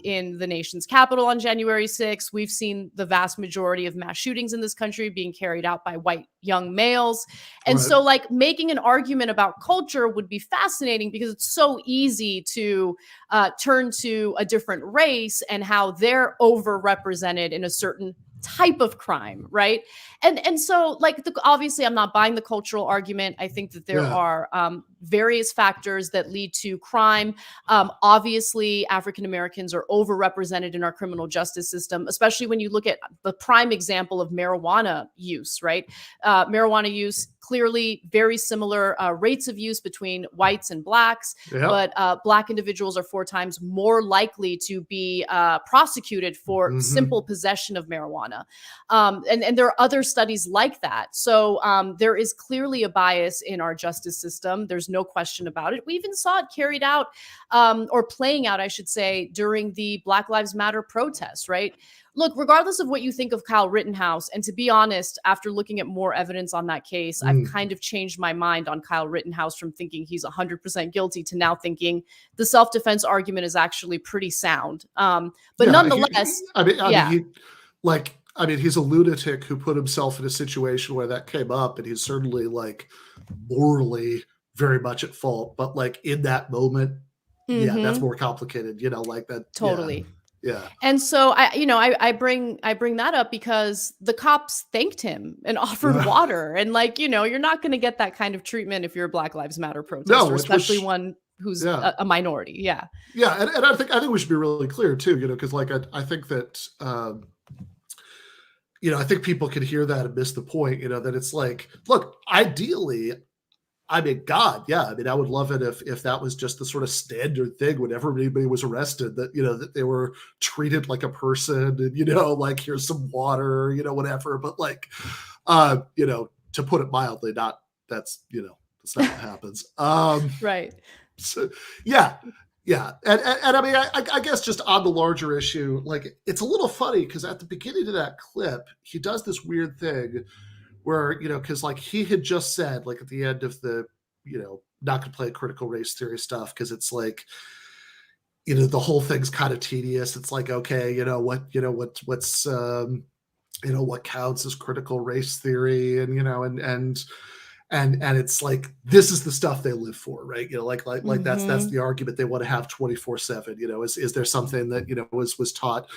in the nation's capital on January 6th. We've seen the vast majority of mass shootings in this country being carried out by white young males. And so like making an argument about culture would be fascinating, because it's so easy to turn to a different race and how they're overrepresented in a certain type of crime, right? And so like obviously I'm not buying the cultural argument. I think that there are various factors that lead to crime. Obviously African Americans are overrepresented in our criminal justice system, especially when you look at the prime example of marijuana use, right? Marijuana use, clearly very similar rates of use between whites and blacks, but black individuals are 4 times more likely to be prosecuted for simple possession of marijuana. And there are other studies like that. So there is clearly a bias in our justice system. There's no question about it. We even saw it carried out or playing out, I should say, during the Black Lives Matter protests, right? Look, regardless of what you think of Kyle Rittenhouse, and to be honest, after looking at more evidence on that case, I've kind of changed my mind on Kyle Rittenhouse from thinking he's 100% guilty to now thinking the self-defense argument is actually pretty sound. But nonetheless, I mean, he's a lunatic who put himself in a situation where that came up, and he's certainly like morally very much at fault. But like in that moment, yeah, that's more complicated, like that. Totally. Yeah. And so I bring that up because the cops thanked him and offered water, and you're not going to get that kind of treatment if you're a Black Lives Matter protester, especially one who's a minority. Yeah. Yeah. And I think we should be really clear too, because like, I think that, I think people can hear that and miss the point, that it's like, look, ideally, I mean, God, yeah. I mean, I would love it if that was just the sort of standard thing whenever anybody was arrested, that, that they were treated like a person and, like, here's some water, whatever. But like, to put it mildly, that's not what happens. Right. So, yeah. Yeah. And I mean, I guess just on the larger issue, like, it's a little funny because at the beginning of that clip, he does this weird thing where, because like he had just said, like at the end of the, not gonna play critical race theory stuff because it's like, the whole thing's kind of tedious. It's like, okay, what's what counts as critical race theory, and it's like, this is the stuff they live for, right? Like that's the argument they want to have 24/7. Is there something that was taught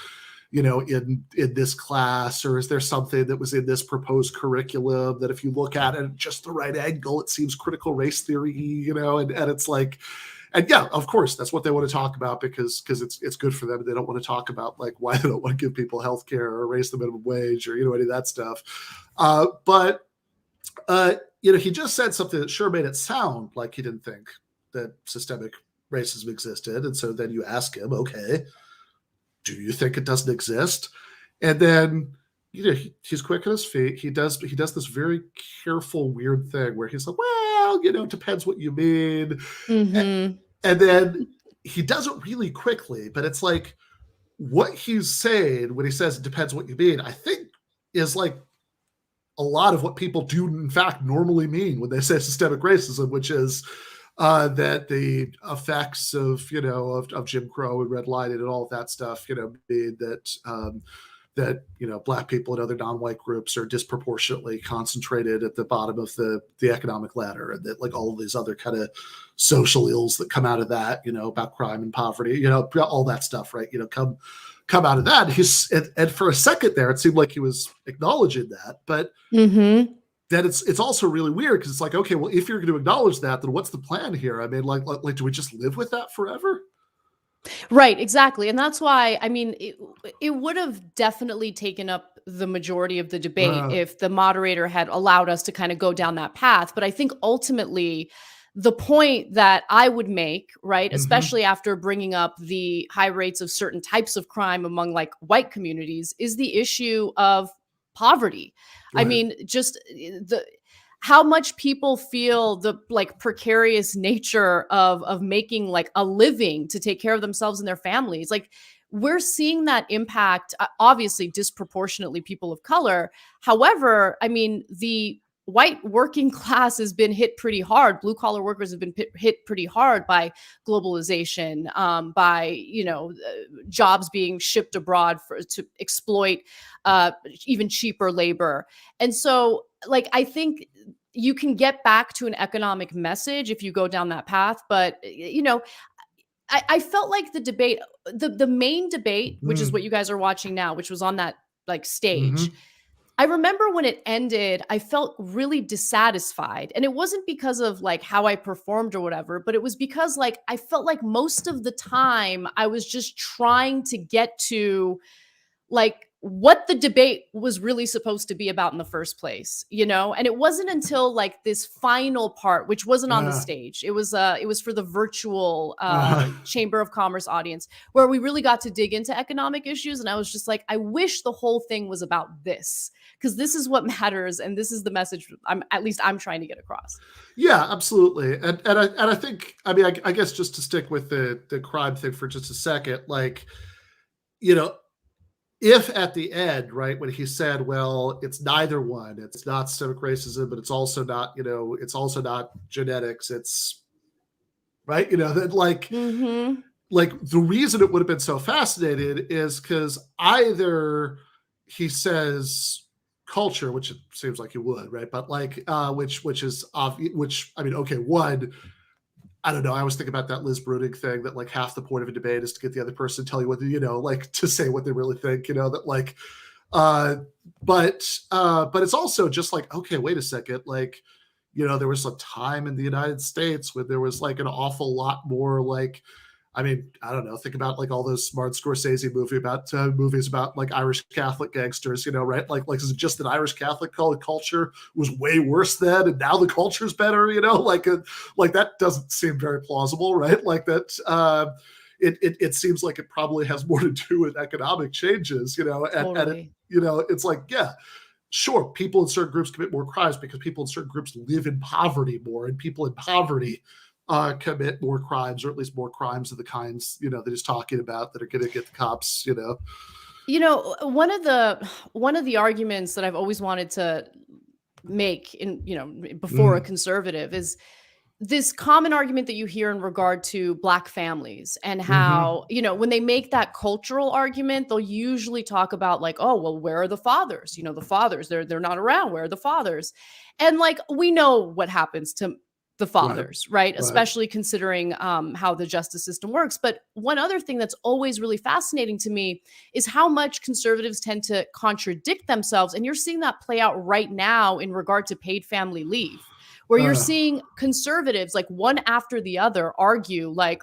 in this class, or is there something that was in this proposed curriculum that if you look at it at just the right angle, it seems critical race theory, and it's like, and yeah, of course, that's what they want to talk about because it's good for them. They don't want to talk about like why they don't want to give people health care or raise the minimum wage or, any of that stuff. But he just said something that sure made it sound like he didn't think that systemic racism existed. And so then you ask him, okay, do you think it doesn't exist? And then, he's quick on his feet. He does this very careful, weird thing where he's like, well, it depends what you mean. And then he does it really quickly, but it's like what he's saying when he says it depends what you mean, I think is like a lot of what people do in fact normally mean when they say systemic racism, which is that the effects of Jim Crow and redlining and all of that stuff, mean that Black people and other non-white groups are disproportionately concentrated at the bottom of the economic ladder, and that like all of these other kind of social ills that come out of that, about crime and poverty, all that stuff, right? Come out of that. And for a second there, it seemed like he was acknowledging that, but then it's also really weird because it's like, okay, well, if you're going to acknowledge that, then what's the plan here? I mean, like, do we just live with that forever? Right, exactly. And that's why, I mean, it would have definitely taken up the majority of the debate if the moderator had allowed us to kind of go down that path. But I think ultimately, the point that I would make, right, especially after bringing up the high rates of certain types of crime among like white communities, is the issue of poverty. Right. I mean, just how much people feel the like precarious nature of making like a living to take care of themselves and their families. Like, we're seeing that impact, obviously disproportionately people of color. However, I mean, the white working class has been hit pretty hard. Blue collar workers have been hit pretty hard by globalization, by, jobs being shipped abroad to exploit even cheaper labor. And so, like, I think you can get back to an economic message if you go down that path. But, I felt like the debate, the main debate, which is what you guys are watching now, which was on that like stage, I remember when it ended, I felt really dissatisfied. And it wasn't because of like how I performed or whatever, but it was because like I felt like most of the time I was just trying to get to like what the debate was really supposed to be about in the first place, And it wasn't until like this final part, which wasn't on the stage. It was for the virtual Chamber of Commerce audience, where we really got to dig into economic issues. And I was just like, I wish the whole thing was about this, because this is what matters, and this is the message I'm trying to get across. Yeah, absolutely. And I think, I mean, I guess just to stick with the crime thing for just a second, like, if at the end, right, when he said, well, it's neither one, it's not systemic racism, but it's also not, it's also not genetics, it's right, that like, like the reason it would have been so fascinating is because either he says culture, which it seems like he would, right? But like, which is which I mean, okay, one, I don't know. I always think about that Liz Bruning thing that like half the point of a debate is to get the other person to tell you what, like to say what they really think, that like, but it's also just like, okay, wait a second. Like, there was a time in the United States when there was like an awful lot more like, I mean, I don't know. Think about like all those Martin Scorsese movies about like Irish Catholic gangsters, right? Like is it just that Irish Catholic culture was way worse then, and now the culture's better, like that doesn't seem very plausible, right? Like that. It seems like it probably has more to do with economic changes, Totally. and it's like, yeah. Sure, people in certain groups commit more crimes because people in certain groups live in poverty more, and people in poverty commit more crimes, or at least more crimes of the kinds that he's talking about that are going to get the cops. One of the arguments that I've always wanted to make before a conservative is this common argument that you hear in regard to Black families and how, when they make that cultural argument, they'll usually talk about like, oh, well, where are the fathers? The fathers, they're not around. Where are the fathers? And like, we know what happens to the fathers, right? Especially considering how the justice system works. But one other thing that's always really fascinating to me is how much conservatives tend to contradict themselves. And you're seeing that play out right now in regard to paid family leave, where you're seeing conservatives, like one after the other, argue like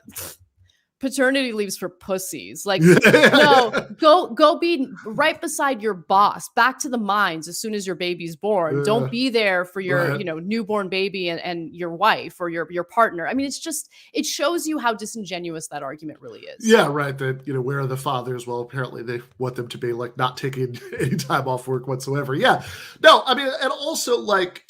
paternity leaves for pussies. Like, no, go be right beside your boss, back to the mines as soon as your baby's born. Don't be there for your, newborn baby and your wife or your partner. I mean, it shows you how disingenuous that argument really is. Yeah, right. That, where are the fathers? Well, apparently they want them to be like not taking any time off work whatsoever. Yeah. No, I mean, and also like,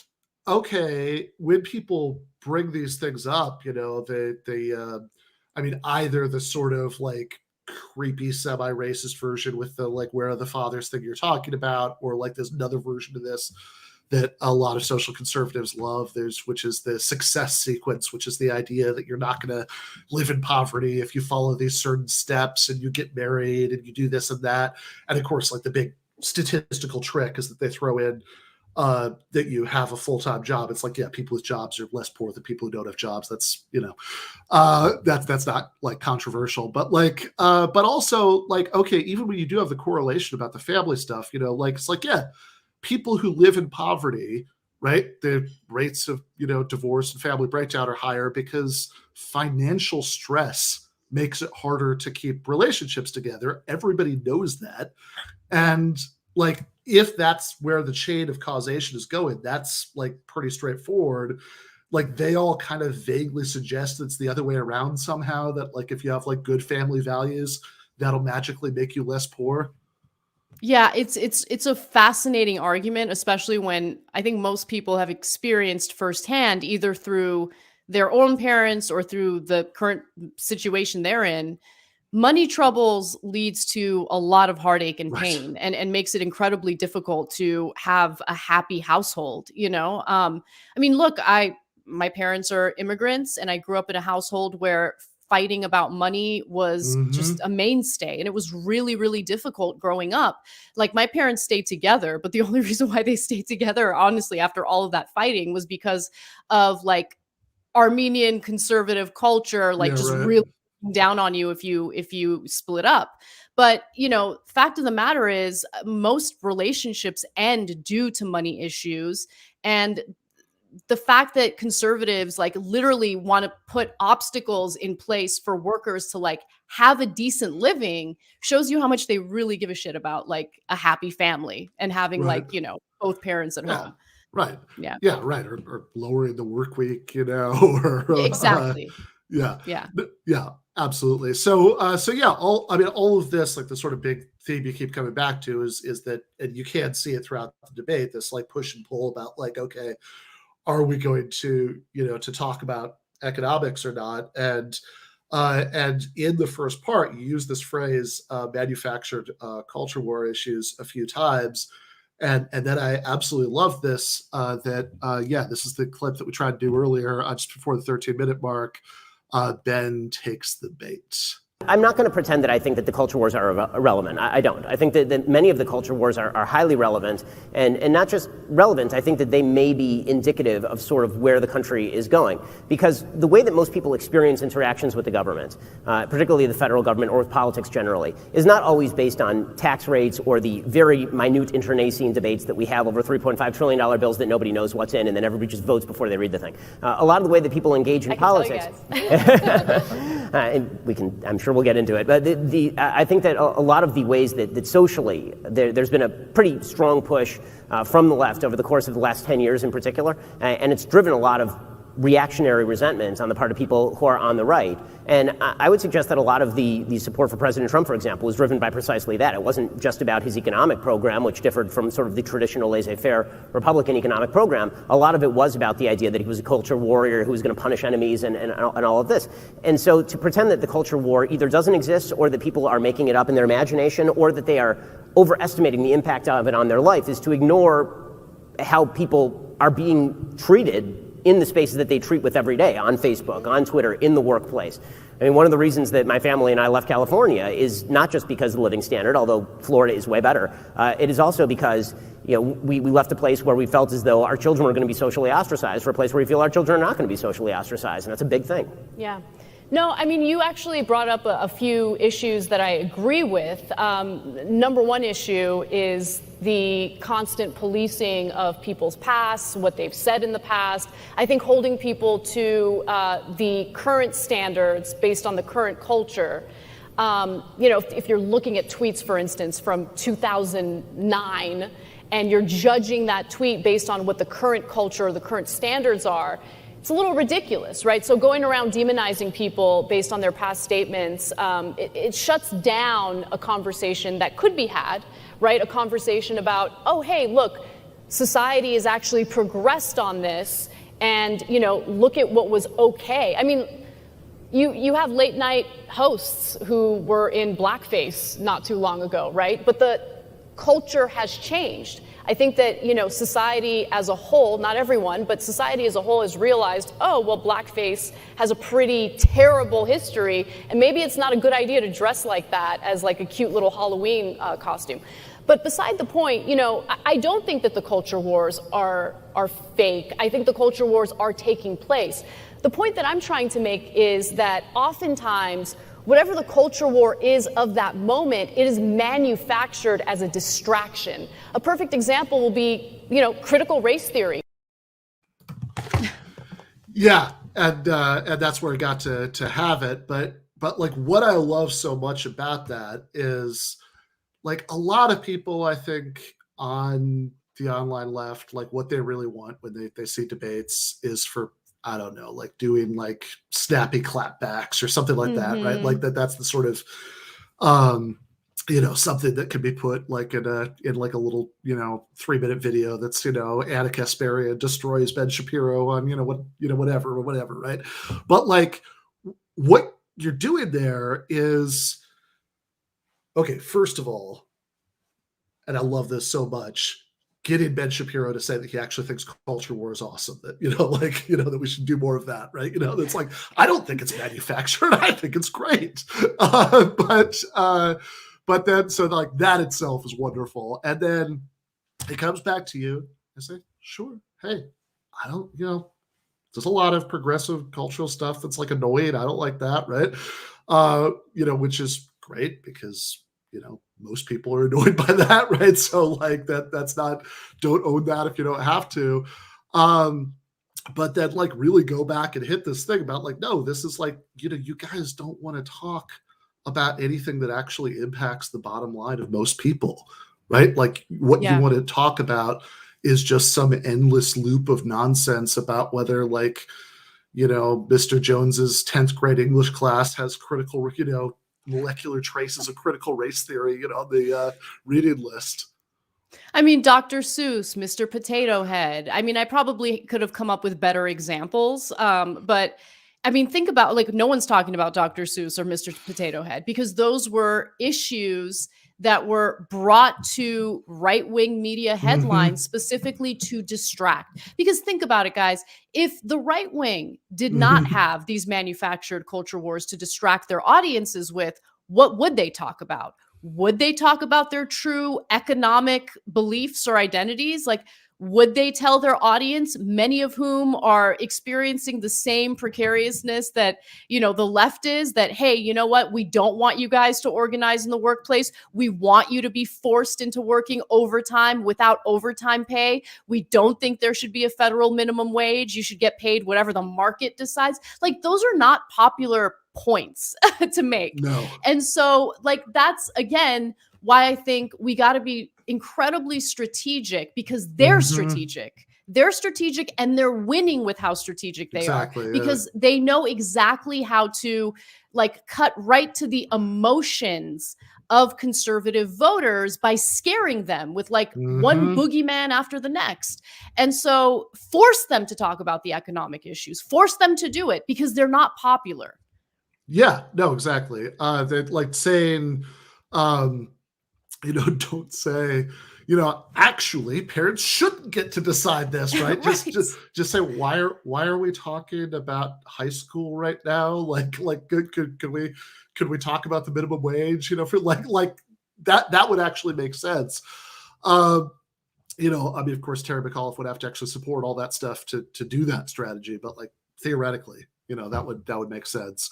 okay, when people bring these things up, I mean, either the sort of like creepy semi-racist version with the like where are the fathers thing you're talking about, or like there's another version of this that a lot of social conservatives love, which is the success sequence, which is the idea that you're not going to live in poverty if you follow these certain steps and you get married and you do this and that. And of course, like the big statistical trick is that they throw in that you have a full-time job. It's like, yeah, people with jobs are less poor than people who don't have jobs. That's, that's not like controversial, but like, but also like, okay, even when you do have the correlation about the family stuff, like, it's like, yeah, people who live in poverty, right? The rates of, divorce and family breakdown are higher because financial stress makes it harder to keep relationships together. Everybody knows that. And like, if that's where the chain of causation is going, that's like pretty straightforward. Like they all kind of vaguely suggest it's the other way around somehow, that like if you have like good family values, that'll magically make you less poor. Yeah, it's a fascinating argument, especially when I think most people have experienced firsthand, either through their own parents or through the current situation they're in. Money troubles leads to a lot of heartache and pain, and makes it incredibly difficult to have a happy household. I mean, look, my parents are immigrants, and I grew up in a household where fighting about money was just a mainstay, and it was really, really difficult growing up. Like my parents stayed together, but the only reason why they stayed together, honestly, after all of that fighting, was because of like Armenian conservative culture, like really down on you if you split up. But fact of the matter is most relationships end due to money issues, and the fact that conservatives like literally want to put obstacles in place for workers to like have a decent living shows you how much they really give a shit about like a happy family and having like both parents at home. Right. Yeah. Right. Or lowering the work week, or exactly. Yeah, absolutely. So yeah, all of this, like the sort of big theme you keep coming back to is that, and you can see it throughout the debate, this like push and pull about like, okay, are we going to, to talk about economics or not? And in the first part, you use this phrase, manufactured culture war issues a few times. And then I absolutely love this, this is the clip that we tried to do earlier, just before the 13-minute mark. Ben takes the bait. I'm not going to pretend that I think that the culture wars are irrelevant. I don't. I think that many of the culture wars are highly relevant, and not just relevant. I think that they may be indicative of sort of where the country is going. Because the way that most people experience interactions with the government, particularly the federal government or with politics generally, is not always based on tax rates or the very minute internecine debates that we have over $3.5 trillion bills that nobody knows what's in, and then everybody just votes before they read the thing. A lot of the way that people engage in politics, and I'm sure we'll get into it, but I think that a lot of the ways that socially there's been a pretty strong push from the left over the course of the last 10 years in particular, and it's driven a lot of reactionary resentment on the part of people who are on the right. And I would suggest that a lot of the support for President Trump, for example, was driven by precisely that. It wasn't just about his economic program, which differed from sort of the traditional laissez-faire Republican economic program. A lot of it was about the idea that he was a culture warrior who was going to punish enemies and all of this. And so to pretend that the culture war either doesn't exist or that people are making it up in their imagination or that they are overestimating the impact of it on their life is to ignore how people are being treated in the spaces that they treat with every day, on Facebook, on Twitter, in the workplace. I mean, one of the reasons that my family and I left California is not just because of the living standard, although Florida is way better. It is also because we left a place where we felt as though our children were going to be socially ostracized for a place where we feel our children are not going to be socially ostracized, and that's a big thing. Yeah. No, I mean, you actually brought up a few issues that I agree with. Number one issue is the constant policing of people's pasts, what they've said in the past. I think holding people to the current standards based on the current culture. If you're looking at tweets, for instance, from 2009, and you're judging that tweet based on what the current culture or the current standards are, it's a little ridiculous, right? So going around demonizing people based on their past statements, it shuts down a conversation that could be had, right? A conversation about, oh, hey, look, society has actually progressed on this, and, look at what was okay. I mean, you have late night hosts who were in blackface not too long ago, right? But the culture has changed. I think that, society as a whole, not everyone, but society as a whole has realized, oh, well, blackface has a pretty terrible history, and maybe it's not a good idea to dress like that as like a cute little Halloween costume. But beside the point, I don't think that the culture wars are fake. I think the culture wars are taking place. The point that I'm trying to make is that oftentimes, whatever the culture war is of that moment, it is manufactured as a distraction. A perfect example will be, critical race theory. Yeah, and that's where I got to have it. But like what I love so much about that is like a lot of people, I think, on the online left, like what they really want when they see debates is for, I don't know, like doing like snappy clapbacks or something like that, right? Like that's the sort of, something that can be put like in like a little, 3-minute video that's, Anna Kasparian destroys Ben Shapiro on, whatever, right? But like what you're doing there is, okay, first of all, and I love this so much, getting Ben Shapiro to say that he actually thinks culture war is awesome, that, that we should do more of that, right? It's like, I don't think it's manufactured. I think it's great. But then, so like that itself is wonderful. And then it comes back to you. I say, sure. Hey, I don't, there's a lot of progressive cultural stuff that's like annoying. I don't like that, right? Which is great because, most people are annoyed by that, right? So like that's not, don't own that if you don't have to. But then like really go back and hit this thing about like, no, this is like, you guys don't want to talk about anything that actually impacts the bottom line of most people, right? Like what you want to talk about is just some endless loop of nonsense about whether like, Mr. Jones's 10th grade English class has critical, molecular traces of critical race theory, on the reading list. I mean, Dr. Seuss, Mr. Potato Head. I mean, I probably could have come up with better examples, but I mean, think about like no one's talking about Dr. Seuss or Mr. Potato Head because those were issues that were brought to right-wing media headlines specifically to distract. Because think about it, guys. If the right wing did not have these manufactured culture wars to distract their audiences with, what would they talk about? Would they talk about their true economic beliefs or identities? Like, would they tell their audience, many of whom are experiencing the same precariousness that, the left is, that, hey, you know what? We don't want you guys to organize in the workplace. We want you to be forced into working overtime without overtime pay. We don't think there should be a federal minimum wage. You should get paid whatever the market decides. Like, those are not popular points to make. No. And so, like, that's, again, why I think we got to be incredibly strategic, because they're strategic. They're strategic, and they're winning with how strategic they are, because they know exactly how to, like, cut right to the emotions of conservative voters by scaring them with, like, one boogeyman after the next. And so force them to talk about the economic issues, force them to do it, because they're not popular. Yeah, no, exactly. That, like, saying, don't say, actually parents shouldn't get to decide this, right? Right. Just say, why are we talking about high school right now? Like could we talk about the minimum wage? For like that would actually make sense. I mean, of course, Terry McAuliffe would have to actually support all that stuff to do that strategy, but, like, theoretically, that would make sense.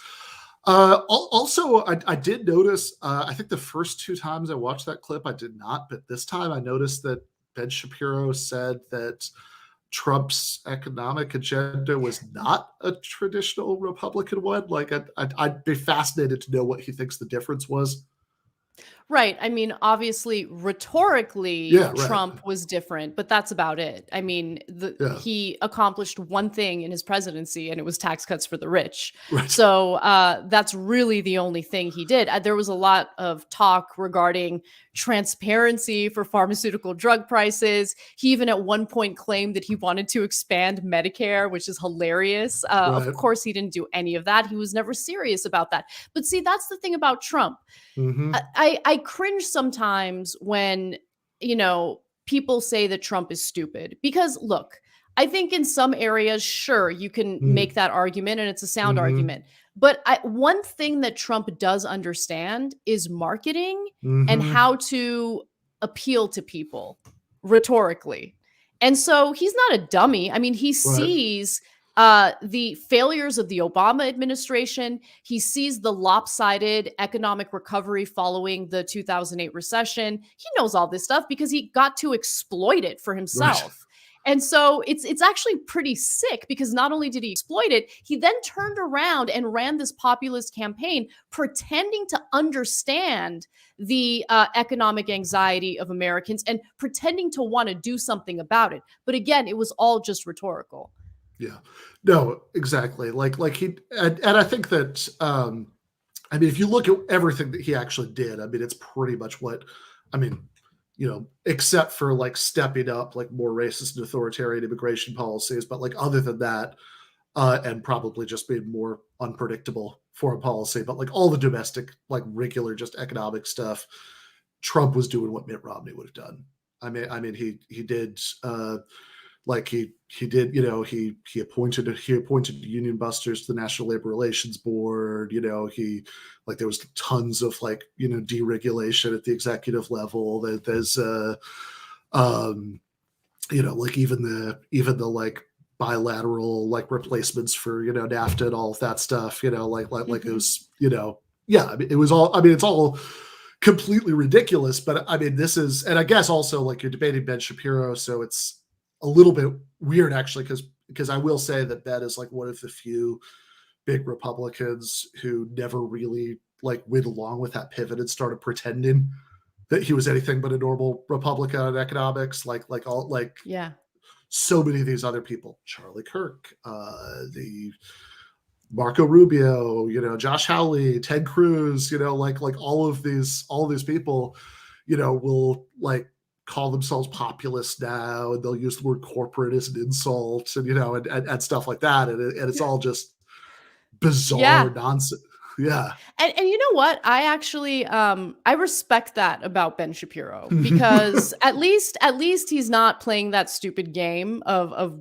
Also, I did notice, I think the first 2 times I watched that clip, I did not, but this time I noticed that Ben Shapiro said that Trump's economic agenda was not a traditional Republican one. Like, I'd be fascinated to know what he thinks the difference was. Right. I mean, obviously, rhetorically, Yeah, right. Trump was different, but that's about it. I mean, he accomplished one thing in his presidency, and it was tax cuts for the rich. Right. So that's really the only thing he did. There was a lot of talk regarding transparency for pharmaceutical drug prices. He even at one point claimed that he wanted to expand Medicare, which is hilarious. Of course, he didn't do any of that. He was never serious about that. But see, that's the thing about Trump. I cringe sometimes when, people say that Trump is stupid, because, look, I think in some areas, sure, you can make that argument, and it's a sound argument. But one thing that Trump does understand is marketing and how to appeal to people rhetorically. And so he's not a dummy. I mean, he sees the failures of the Obama administration. He sees the lopsided economic recovery following the 2008 recession. He knows all this stuff because he got to exploit it for himself. Right. And so it's actually pretty sick, because not only did he exploit it, he then turned around and ran this populist campaign pretending to understand the economic anxiety of Americans and pretending to want to do something about it. But again, it was all just rhetorical. Yeah, no, exactly. Like he, and I think that, I mean, if you look at everything that he actually did, I mean, it's pretty much what, I mean, except for, like, stepping up, like, more racist and authoritarian immigration policies, but, like, other than that, and probably just being more unpredictable foreign policy, but, like, all the domestic, like, regular, just economic stuff, Trump was doing what Mitt Romney would have done. I mean, he did, like he did, he appointed union busters to the National Labor Relations Board. There was tons of, like, deregulation at the executive level. There's like even the like bilateral, like, replacements for NAFTA and all of that stuff. Like it was, I mean, it was all, I mean, it's all completely ridiculous. But I mean, this is, and I guess also, like, you're debating Ben Shapiro, so it's a little bit weird, actually, because I will say that is, like, one of the few big Republicans who never really, like, went along with that pivot and started pretending that he was anything but a normal Republican on economics, yeah. So many of these other people, Charlie Kirk, the Marco Rubio, Josh Hawley, Ted Cruz, like all of these people, will, like, call themselves populists now, and they'll use the word corporate as an insult, and and stuff like that, and it's all just bizarre nonsense. Yeah. And you know what? I actually I respect that about Ben Shapiro, because at least he's not playing that stupid game of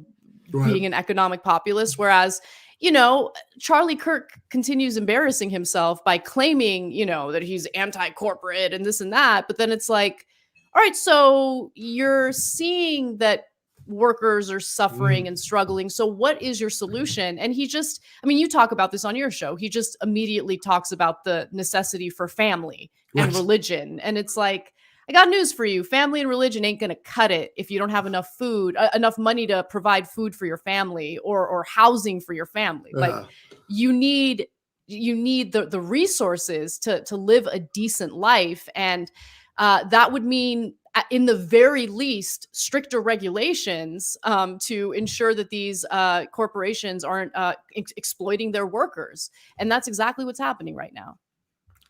being an economic populist, whereas, you know, Charlie Kirk continues embarrassing himself by claiming, you know, that he's anti-corporate and this and that, but then it's like, all right, so you're seeing that workers are suffering and struggling. So what is your solution? And he just, I mean, you talk about this on your show. He just immediately talks about the necessity for family and religion. And it's like, I got news for you. Family and religion ain't going to cut it if you don't have enough food, enough money to provide food for your family or housing for your family. Like you need the resources to live a decent life. And that would mean, in the very least, stricter regulations to ensure that these corporations aren't exploiting their workers. And that's exactly what's happening right now.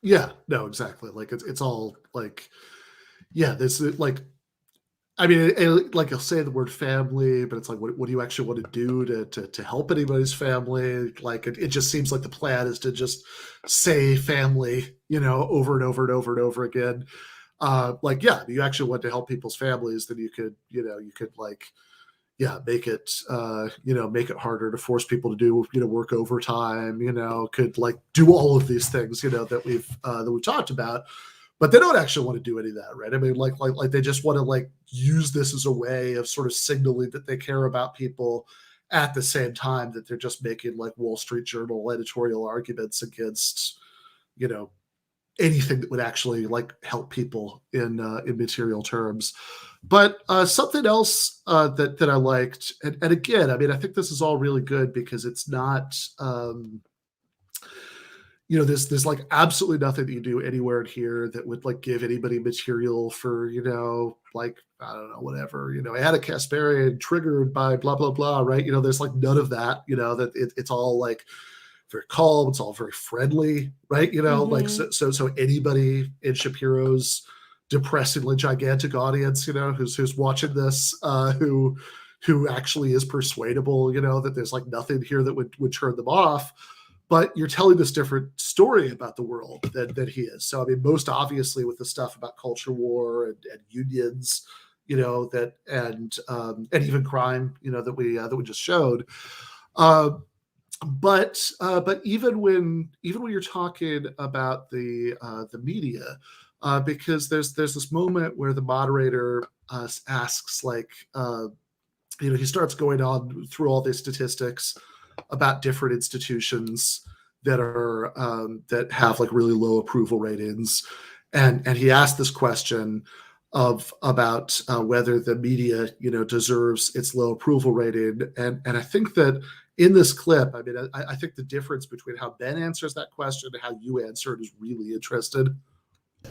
Yeah, no, exactly. Like it's all like, yeah, this is like, I mean, like I'll say the word family, but it's like, what do you actually want to do to help anybody's family? Like it just seems like the plan is to just say family, you know, over and over and over and over again. Like, yeah, you actually want to help people's families, then you could like, yeah, make it, make it harder to force people to do, work overtime, could like do all of these things, that we've talked about, but they don't actually want to do any of that. Right. I mean, like they just want to like use this as a way of sort of signaling that they care about people at the same time that they're just making like Wall Street Journal editorial arguments against, anything that would actually like help people in material terms. But something else that I liked, and again, I mean, I think this is all really good because it's not, there's like absolutely nothing that you do anywhere in here that would like give anybody material for, like, I don't know, whatever, I had a Kasparian triggered by blah, blah, blah, right? There's like none of that, that it's all like very calm. It's all very friendly, right? Like, so anybody in Shapiro's depressingly gigantic audience, who's watching this, who actually is persuadable, that there's like nothing here that would turn them off, but you're telling this different story about the world that he is. So, I mean, most obviously with the stuff about culture war and unions, and even crime, that we just showed. But even when you're talking about the media, because there's this moment where the moderator asks, like, he starts going on through all these statistics about different institutions that are that have like really low approval ratings, and he asked this question about whether the media deserves its low approval rating, and I think that in this clip, I mean, I think the difference between how Ben answers that question and how you answer it is really interesting.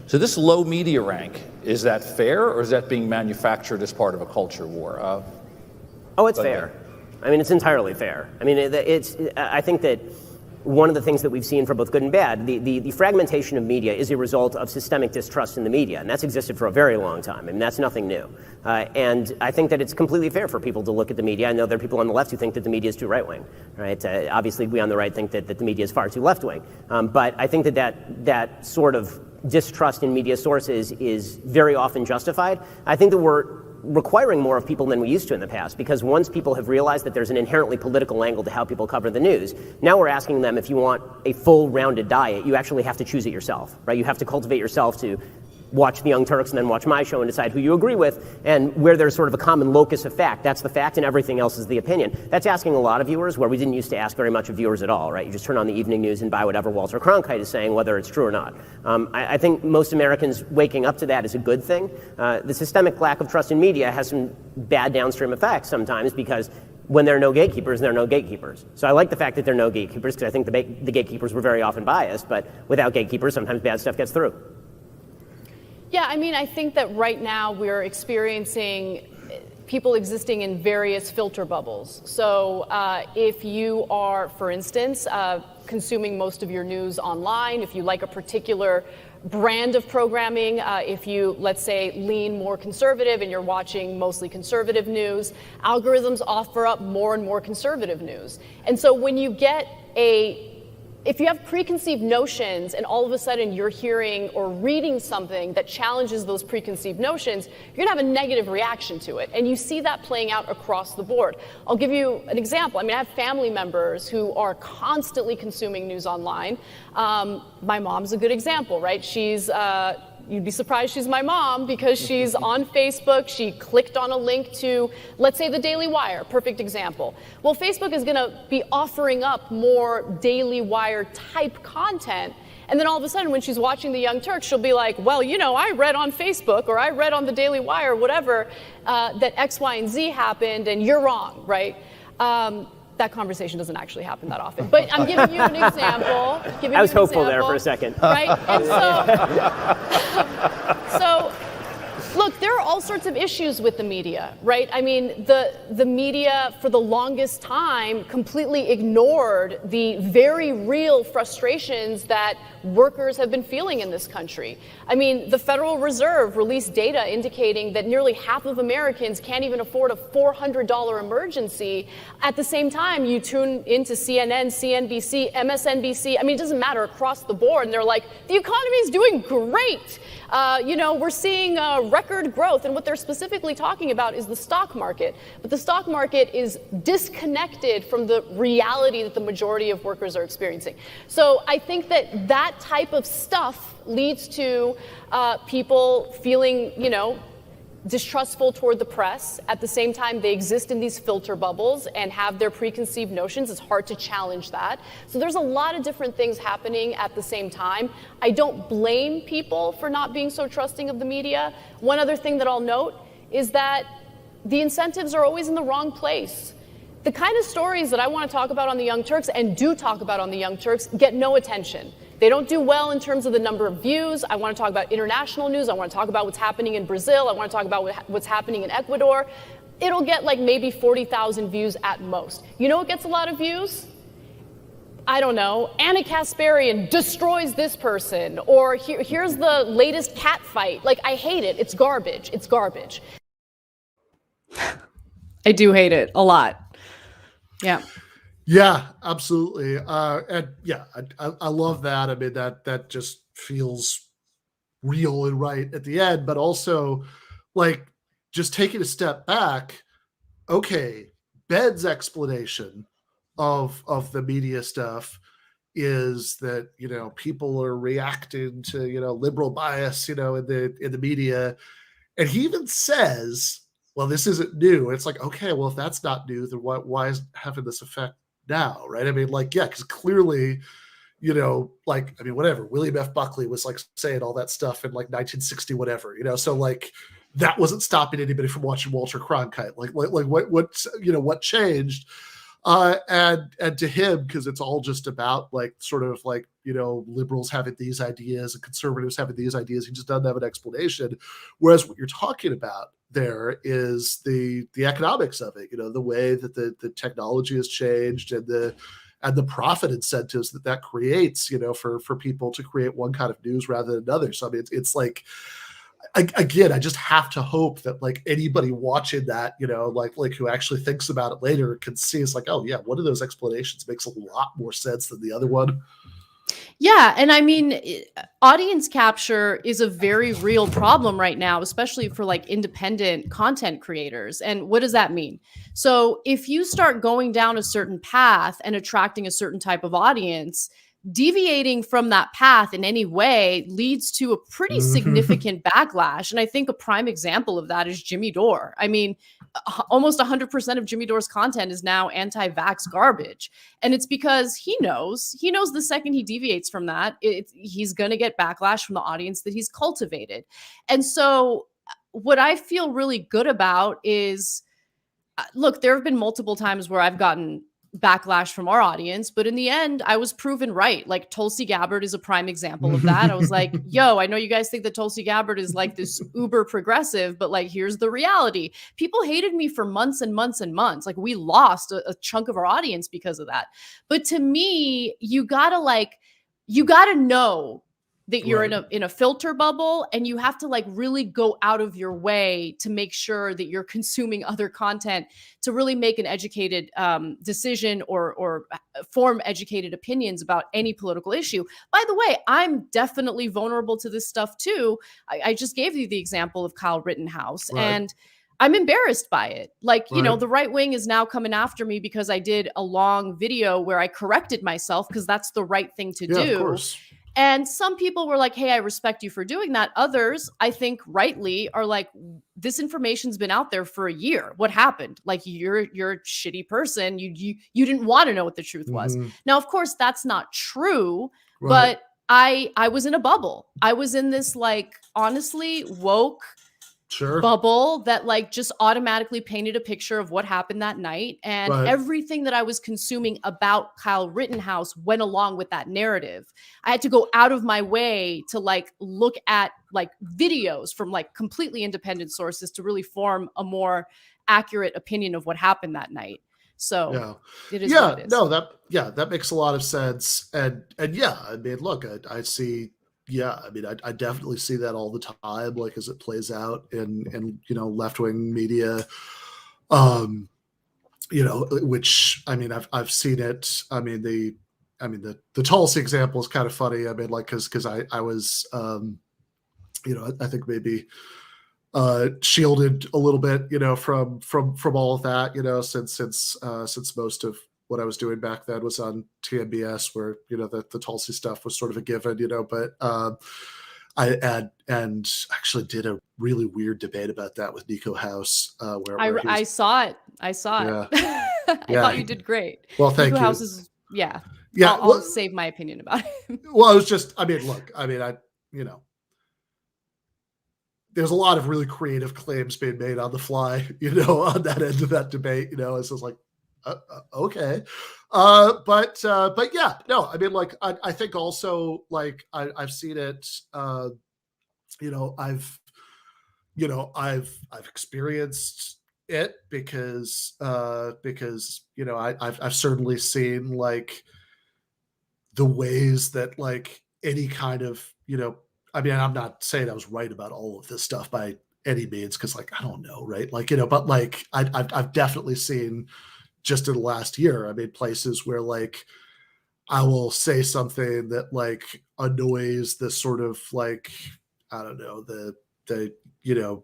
So this low media rank, is that fair, or is that being manufactured as part of a culture war? It's fair. I mean, it's entirely fair. I mean, I think that one of the things that we've seen for both good and bad, the fragmentation of media is a result of systemic distrust in the media, and that's existed for a very long time. I mean, that's nothing new. And I think that it's completely fair for people to look at the media. I know there are people on the left who think that the media is too right-wing, right? Obviously, we on the right think that the media is far too left-wing. But I think that sort of distrust in media sources is very often justified. I think that we're requiring more of people than we used to in the past, because once people have realized that there's an inherently political angle to how people cover the news, now we're asking them, if you want a full rounded diet, you actually have to choose it yourself, right? You have to cultivate yourself to watch the Young Turks and then watch my show and decide who you agree with, and where there's sort of a common locus of fact, that's the fact and everything else is the opinion. That's asking a lot of viewers where we didn't used to ask very much of viewers at all, right? You just turn on the evening news and buy whatever Walter Cronkite is saying, whether it's true or not. I think most Americans waking up to that is a good thing. The systemic lack of trust in media has some bad downstream effects sometimes, because when there are no gatekeepers, there are no gatekeepers. So I like the fact that there are no gatekeepers, because I think the gatekeepers were very often biased, but without gatekeepers, sometimes bad stuff gets through. Yeah, I mean, I think that right now we're experiencing people existing in various filter bubbles. So if you are, for instance, consuming most of your news online, if you like a particular brand of programming, if you, let's say, lean more conservative and you're watching mostly conservative news, algorithms offer up more and more conservative news. And so when you get a if you have preconceived notions and all of a sudden you're hearing or reading something that challenges those preconceived notions, you're going to have a negative reaction to it. And you see that playing out across the board. I'll give you an example. I mean, I have family members who are constantly consuming news online. My mom's a good example, right? She's you'd be surprised she's my mom because she's on Facebook. She clicked on a link to, let's say, the Daily Wire, perfect example. Well, Facebook is going to be offering up more Daily Wire type content. And then all of a sudden, when she's watching the Young Turks, she'll be like, well, you know, I read on Facebook or I read on the Daily Wire, whatever, that X, Y, and Z happened and you're wrong, right? That conversation doesn't actually happen that often. But I'm giving you an example. I was hopeful there for a second. Right? And so look, there are all sorts of issues with the media, right? I mean, the media for the longest time completely ignored the very real frustrations that workers have been feeling in this country. I mean, the Federal Reserve released data indicating that nearly half of Americans can't even afford a $400 emergency. At the same time, you tune into CNN, CNBC, MSNBC. I mean, it doesn't matter, across the board. And they're like, the economy is doing great. You know, we're seeing record growth. And what they're specifically talking about is the stock market. But the stock market is disconnected from the reality that the majority of workers are experiencing. So I think that that type of stuff leads to people feeling, you know, distrustful toward the press. At the same time, they exist in these filter bubbles and have their preconceived notions. It's hard to challenge that. So there's a lot of different things happening at the same time. I don't blame people for not being so trusting of the media. One other thing that I'll note is that the incentives are always in the wrong place. The kind of stories that I want to talk about on the Young Turks and do talk about on the Young Turks get no attention. They don't do well in terms of the number of views. I want to talk about international news. I want to talk about what's happening in Brazil. I want to talk about what's happening in Ecuador. It'll get like maybe 40,000 views at most. You know what gets a lot of views? I don't know. Anna Kasparian destroys this person. Or here's the latest cat fight. Like, I hate it. It's garbage. It's garbage. I do hate it a lot. Yeah. Yeah, absolutely. And yeah, I love that. I mean, that just feels real and right at the end, but also like just taking a step back. Okay, Ben's explanation of the media stuff is that, you know, people are reacting to, you know, liberal bias, you know, in the media. And he even says, well, this isn't new. It's like, okay, well, if that's not new, then why is it having this effect now, right? I mean, like, yeah, because clearly, you know, like, I mean, whatever, William F. Buckley was like saying all that stuff in like 1960, whatever, you know, so like that wasn't stopping anybody from watching Walter Cronkite. Like what you know, what changed? And to him, because it's all just about like sort of like, you know, liberals having these ideas and conservatives having these ideas, he just doesn't have an explanation. Whereas what you're talking about there is the economics of it, you know, the way that the technology has changed and the profit incentives that creates, you know, for people to create one kind of news rather than another. So I mean, it's like, again, I just have to hope that like anybody watching that, you know, like who actually thinks about it later can see it's like, oh yeah, one of those explanations makes a lot more sense than the other one. Yeah. And I mean, audience capture is a very real problem right now, especially for like independent content creators. And what does that mean? So if you start going down a certain path and attracting a certain type of audience, deviating from that path in any way leads to a pretty significant backlash. And I think a prime example of that is Jimmy Dore. I mean, almost 100% of Jimmy Dore's content is now anti-vax garbage. And it's because he knows the second he deviates from that, he's going to get backlash from the audience that he's cultivated. And so what I feel really good about is, look, there have been multiple times where I've gotten backlash from our audience, but in the end, I was proven right. Like Tulsi Gabbard is a prime example of that. I was like, yo, I know you guys think that Tulsi Gabbard is like this uber progressive, but like, here's the reality. People hated me for months and months and months. Like we lost a chunk of our audience because of that. But to me, you gotta know that you're Right. in a filter bubble, and you have to like really go out of your way to make sure that you're consuming other content to really make an educated decision or form educated opinions about any political issue. By the way, I'm definitely vulnerable to this stuff too. I just gave you the example of Kyle Rittenhouse, Right. and I'm embarrassed by it. Like, you know, Right. the right wing is now coming after me because I did a long video where I corrected myself because that's the right thing to Yeah, of do. course. And some people were like, hey, I respect you for doing that. Others, I think rightly, are like, this information's been out there for a year. What happened? Like, you're a shitty person. You didn't want to know what the truth was. Mhm. Now, of course, that's not true, Right. but I was in a bubble. I was in this like honestly woke Sure. bubble that like just automatically painted a picture of what happened that night, and Right. everything that I was consuming about Kyle Rittenhouse went along with that narrative. I had to go out of my way to like look at like videos from like completely independent sources to really form a more accurate opinion of what happened that night. So Yeah. it is Yeah. what it is. No, that makes a lot of sense. And yeah, I mean, look, I see. Yeah, I mean, I definitely see that all the time, like as it plays out in you know, left-wing media, you know, which I mean, I've seen it. I mean, the Tulsi example is kind of funny. I mean, like because I was you know, I think maybe shielded a little bit, you know, from all of that, you know, since most of what I was doing back then was on TMBS, where, you know, the Tulsi stuff was sort of a given, you know, but I actually did a really weird debate about that with Nico House, where he I was, saw it. I saw Yeah. it. I Yeah. thought you did great. Well, thank Nico you. House is, yeah. Yeah, I'll well- save my opinion about him. Well, I was just, I mean, look, I mean, you know, there's a lot of really creative claims being made on the fly, you know, on that end of that debate, you know, it's just like, okay. But yeah, no, I mean, like, I think also, like, I've seen it, you know, I've experienced it because, you know, I've certainly seen, like, the ways that, like, any kind of, you know, I mean, I'm not saying I was right about all of this stuff by any means, because, like, I don't know, right? Like, you know, but like, I've definitely seen just in the last year, I mean, places where, like, I will say something that, like, annoys the sort of, like, I don't know, the you know,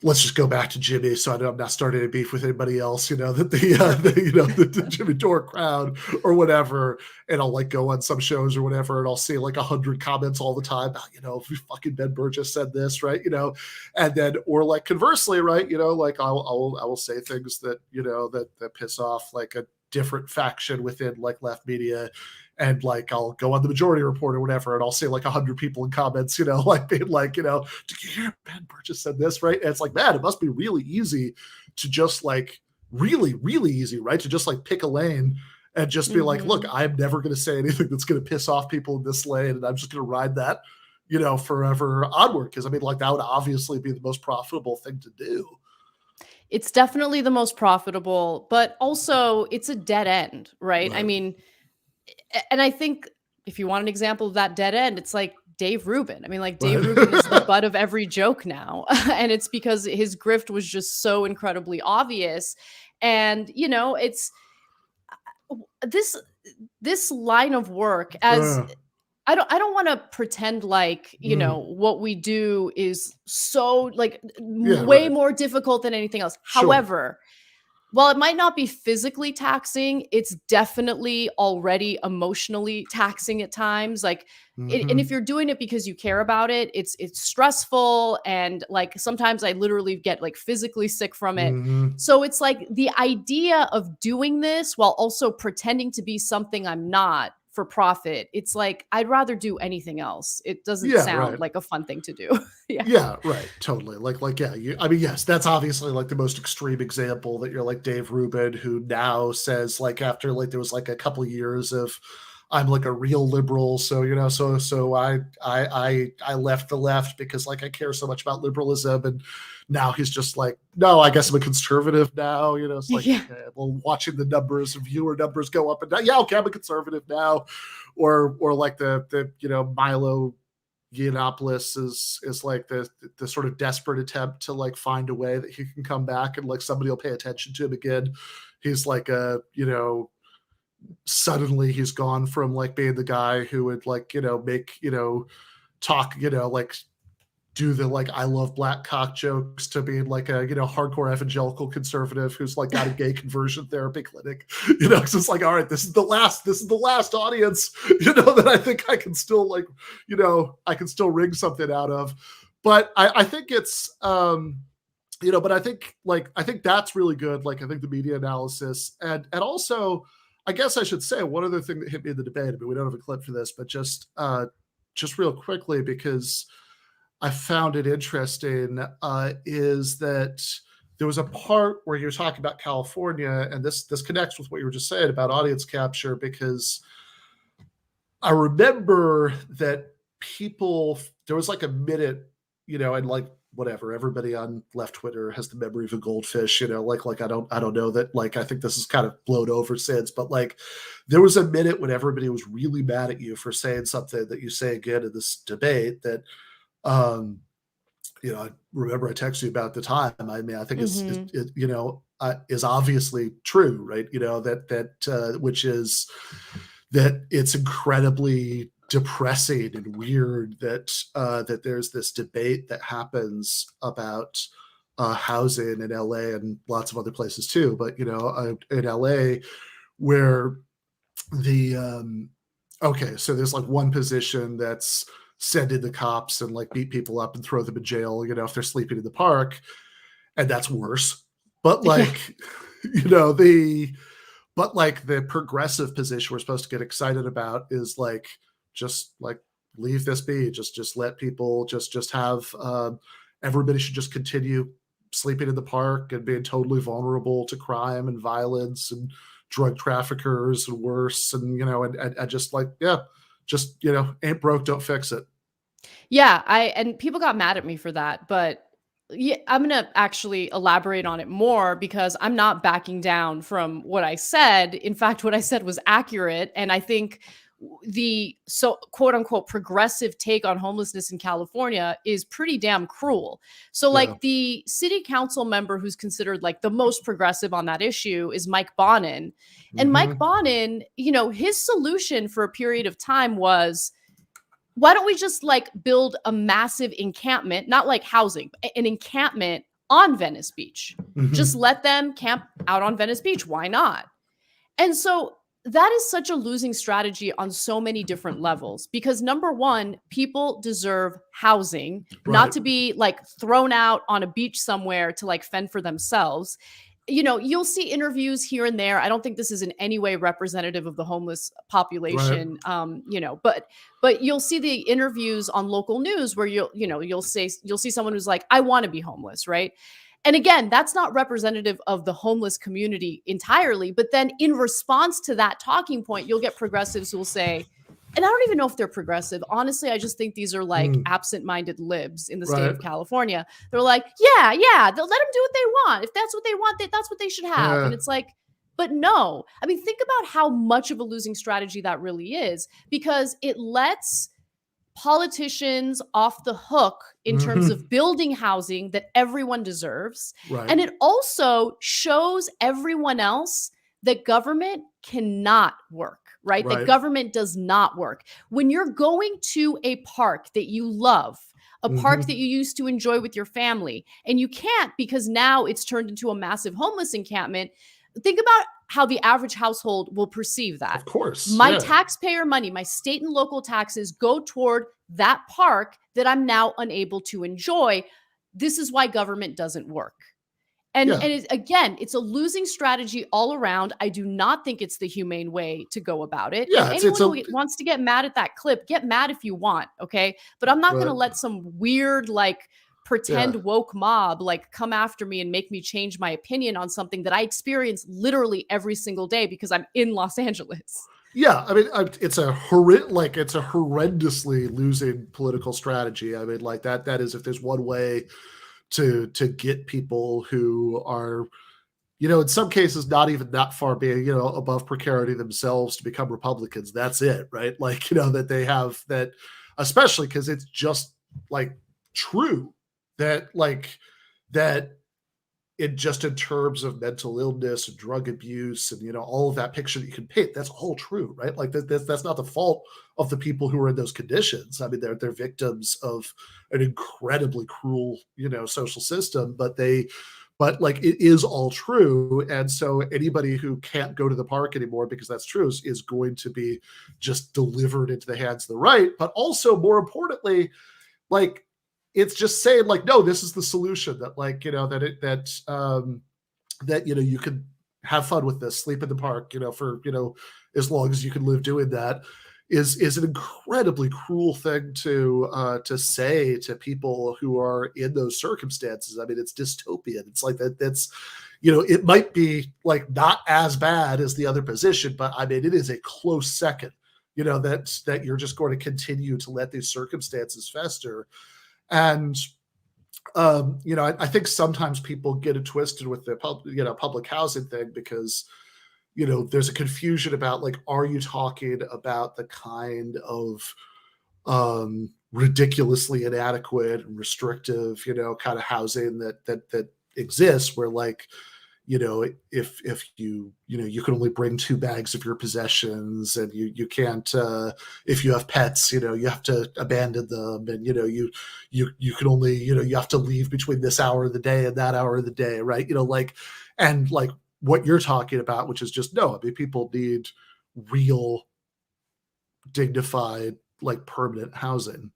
let's just go back to Jimmy, so I'm not starting a beef with anybody else, you know, that the you know, the Jimmy Dore crowd or whatever, and I'll like go on some shows or whatever, and I'll see like 100 comments all the time about, you know, fucking Ben Burgess said this, right, you know, and then, or like conversely, right, you know, like I will say things that, you know, that piss off like a different faction within like left media, and like I'll go on the Majority Report or whatever, and I'll see like 100 people in comments, you know, like being like, you know, did you hear Ben Burgess said this, right? And it's like, man, it must be really easy to just like really easy, right, to just like pick a lane and just be like, look, I'm never going to say anything that's going to piss off people in this lane, and I'm just going to ride that, you know, forever onward. Because I mean, like, that would obviously be the most profitable thing to do. It's definitely the most profitable, but also it's a dead end, right? I mean, and I think if you want an example of that dead end, it's like Dave Rubin. I mean, like, Dave Rubin is the butt of every joke now. And it's because his grift was just so incredibly obvious. And, you know, it's this line of work, as I don't want to pretend like, you know, what we do is so like way more difficult than anything else. Sure. However, while it might not be physically taxing, it's definitely already emotionally taxing at times. Like, and if you're doing it because you care about it, it's stressful. And like, sometimes I literally get like physically sick from it. So it's like the idea of doing this while also pretending to be something I'm not for profit. It's like, I'd rather do anything else. It doesn't sound like a fun thing to do. Yeah, right. Totally. Like, yeah, I mean, yes, that's obviously like the most extreme example, that you're like Dave Rubin, who now says, like, after like there was like a couple of years of I'm like a real liberal. So, so I left the left because like I care so much about liberalism. And now he's just like, no, I guess I'm a conservative now. It's like, okay, well, watching the viewer numbers go up and down. Yeah, okay, I'm a conservative now. Or like the Milo Yiannopoulos is like the sort of desperate attempt to like find a way that he can come back and like somebody will pay attention to him again. He's like suddenly he's gone from like being the guy who would like, make, talk, like do the like I love black cock jokes to being like a hardcore evangelical conservative who's like got a gay conversion therapy clinic. Cause it's like, all right, this is the last audience, that I think I can still like, I can still wring something out of. But I think it's but I think that's really good. Like I think the media analysis and also I guess I should say one other thing that hit me in the debate. I mean, we don't have a clip for this, but just real quickly, because I found it interesting, is that there was a part where you're talking about California, and this connects with what you were just saying about audience capture, because I remember that there was like a minute, and like whatever, everybody on left Twitter has the memory of a goldfish, like I don't know that, like I think this is kind of blown over since, but like there was a minute when everybody was really mad at you for saying something that you say again in this debate that I remember I texted you about at the time. I mean, I think is obviously true, right? Which is that it's incredibly depressing and weird that there's this debate that happens about housing in LA and lots of other places too, but in LA where so there's like one position that's send in the cops and like beat people up and throw them in jail, if they're sleeping in the park, and that's worse. But like, the progressive position we're supposed to get excited about is like, just like leave this be, just let people just have, everybody should just continue sleeping in the park and being totally vulnerable to crime and violence and drug traffickers and worse. And, and just like, yeah, just, ain't broke, don't fix it. Yeah, and people got mad at me for that, but yeah, I'm going to actually elaborate on it more because I'm not backing down from what I said. In fact, what I said was accurate. And I think the quote unquote progressive take on homelessness in California is pretty damn cruel. So like the city council member who's considered like the most progressive on that issue is Mike Bonin. And Mike Bonin, his solution for a period of time was, why don't we just like build a massive encampment, not like housing, an encampment on Venice Beach. Just let them camp out on Venice Beach. Why not? And so that is such a losing strategy on so many different levels, because number one, people deserve housing, not to be like thrown out on a beach somewhere to like fend for themselves. You'll see interviews here and there. I don't think this is in any way representative of the homeless population, but you'll see the interviews on local news where you'll see someone who's like, I want to be homeless, right? And again, that's not representative of the homeless community entirely. But then in response to that talking point, you'll get progressives who will say, and I don't even know if they're progressive. Honestly, I just think these are like absent-minded libs in the state of California. They're like, yeah, they'll let them do what they want. If that's what they want, that's what they should have. And it's like, but no. I mean, think about how much of a losing strategy that really is, because it lets politicians off the hook in terms of building housing that everyone deserves. And it also shows everyone else that government cannot work, right? That government does not work. When you're going to a park that you love, a park that you used to enjoy with your family, and you can't because now it's turned into a massive homeless encampment, think about how the average household will perceive that. Of course. My taxpayer money, my state and local taxes go toward that park that I'm now unable to enjoy. This is why government doesn't work. And again, it's a losing strategy all around. I do not think it's the humane way to go about it. Yeah, and anyone who wants to get mad at that clip, get mad if you want, okay? But I'm not going to let some weird, like, pretend woke mob like come after me and make me change my opinion on something that I experience literally every single day because I'm in Los Angeles. Yeah, I mean, it's a horrendously losing political strategy. I mean, like that is, if there's one way to get people who are, in some cases not even that far being, above precarity themselves to become Republicans, that's it, right? Like, that they have that, especially because it's just like true that in terms of mental illness and drug abuse and all of that picture that you can paint, that's all true, right? Like that's not the fault of the people who are in those conditions. I mean, they're victims of an incredibly cruel social system, but like it is all true. And so anybody who can't go to the park anymore because that's true is going to be just delivered into the hands of the right. But also, more importantly, like, it's just saying like, no, this is the solution, that like, that you can have fun with this, sleep in the park, for, as long as you can live doing that, is an incredibly cruel thing to say to people who are in those circumstances. I mean, it's dystopian. It's like that's, it might be like not as bad as the other position, but I mean, it is a close second, that you're just going to continue to let these circumstances fester. And, I think sometimes people get it twisted with the public housing thing because, there's a confusion about like, are you talking about the kind of ridiculously inadequate and restrictive, kind of housing that exists where like, if you can only bring 2 bags of your possessions, and you can't, if you have pets, you have to abandon them, and you can only, you have to leave between this hour of the day and that hour of the day, right? And like what you're talking about, which is just, no, I mean, people need real, dignified, like permanent housing.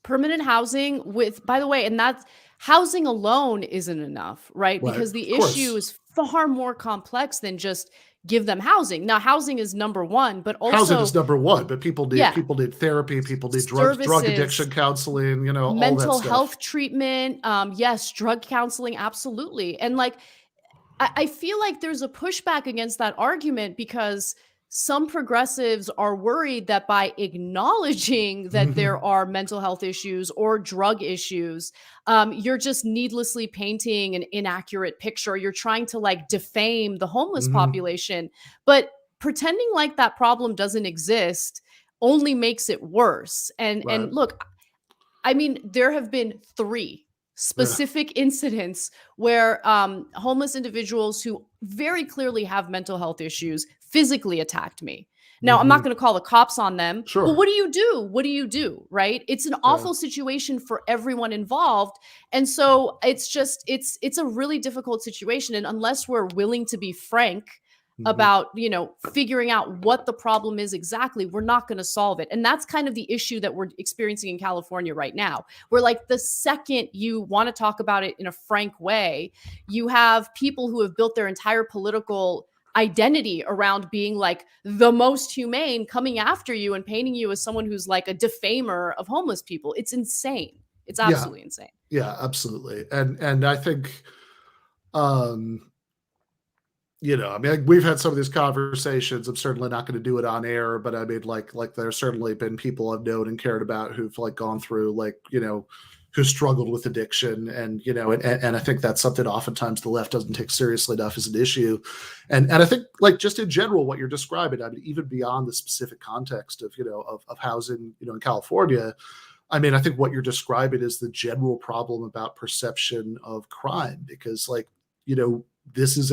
Permanent housing with, by the way, and that's, housing alone isn't enough, right? Because the issue is far more complex than just give them housing. Now, housing is number one, but also housing is number one, but people need therapy, people need drug addiction counseling, all mental that stuff. Health treatment. Yes, drug counseling, absolutely. And like, I feel like there's a pushback against that argument because some progressives are worried that by acknowledging that there are mental health issues or drug issues, you're just needlessly painting an inaccurate picture. You're trying to like defame the homeless population, but pretending like that problem doesn't exist only makes it worse. And look, I mean, there have been 3 specific incidents where homeless individuals who very clearly have mental health issues physically attacked me. Now, I'm not going to call the cops on them, but what do you do? What do you do? Right? It's an awful situation for everyone involved. And so it's just, it's a really difficult situation. And unless we're willing to be frank about, figuring out what the problem is exactly, we're not going to solve it. And that's kind of the issue that we're experiencing in California right now. Where like the second you want to talk about it in a frank way, you have people who have built their entire political identity around being like the most humane coming after you and painting you as someone who's like a defamer of homeless people. It's insane. It's absolutely insane. Yeah, absolutely. And I think, I mean, we've had some of these conversations. I'm certainly not going to do it on air, but I mean, like there's certainly been people I've known and cared about who've like gone through like, who struggled with addiction, and and I think that's something oftentimes the left doesn't take seriously enough as an issue, and I think like just in general what you're describing, I mean, even beyond the specific context of of housing in California, I mean, I think what you're describing is the general problem about perception of crime, because like this is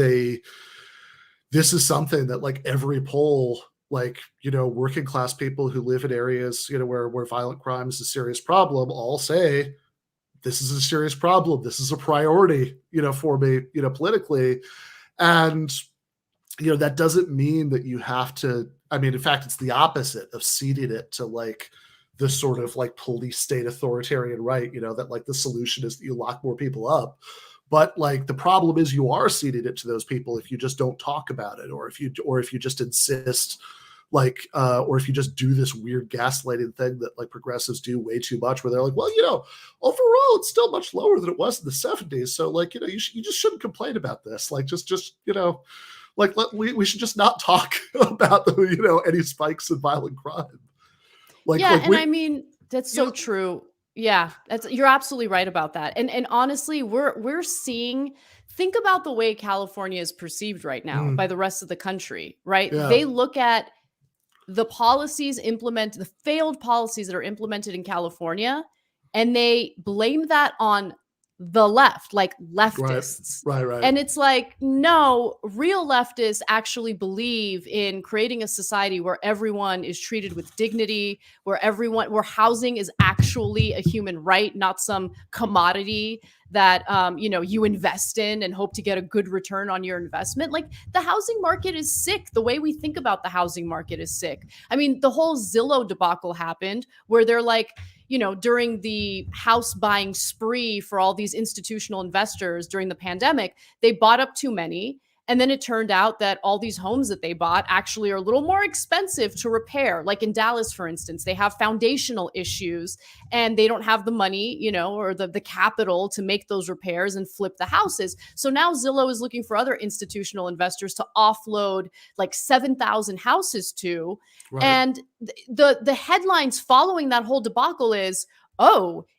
something that like every poll, like working class people who live in areas where violent crime is a serious problem all say, this is a serious problem. This is a priority, for me, politically. And, that doesn't mean that you have to, I mean, in fact, it's the opposite of ceding it to like the sort of like police state authoritarian right, that like the solution is that you lock more people up. But like the problem is you are ceding it to those people if you just don't talk about it, or if you just insist, like, or if you just do this weird gaslighting thing that like progressives do way too much, where they're like, well, overall it's still much lower than it was in the 70s. So like, you just shouldn't complain about this. Like, just like we should just not talk about any spikes in violent crime. I mean, that's so true. Yeah, you're absolutely right about that. And honestly, we're seeing, think about the way California is perceived right now by the rest of the country, right? Yeah. They look at the the failed policies that are implemented in California, and they blame that on the left, like leftists. Right. And it's like, no, real leftists actually believe in creating a society where everyone is treated with dignity, where housing is actually a human right, not some commodity that you invest in and hope to get a good return on your investment. Like, the housing market is sick. The way we think about the housing market is sick. I mean, the whole Zillow debacle happened where they're like, during the house buying spree for all these institutional investors during the pandemic, they bought up too many. And then it turned out that all these homes that they bought actually are a little more expensive to repair. Like in Dallas, for instance, they have foundational issues and they don't have the money, or the capital to make those repairs and flip the houses. So now Zillow is looking for other institutional investors to offload like 7,000 houses to. Right. And the headlines following that whole debacle is,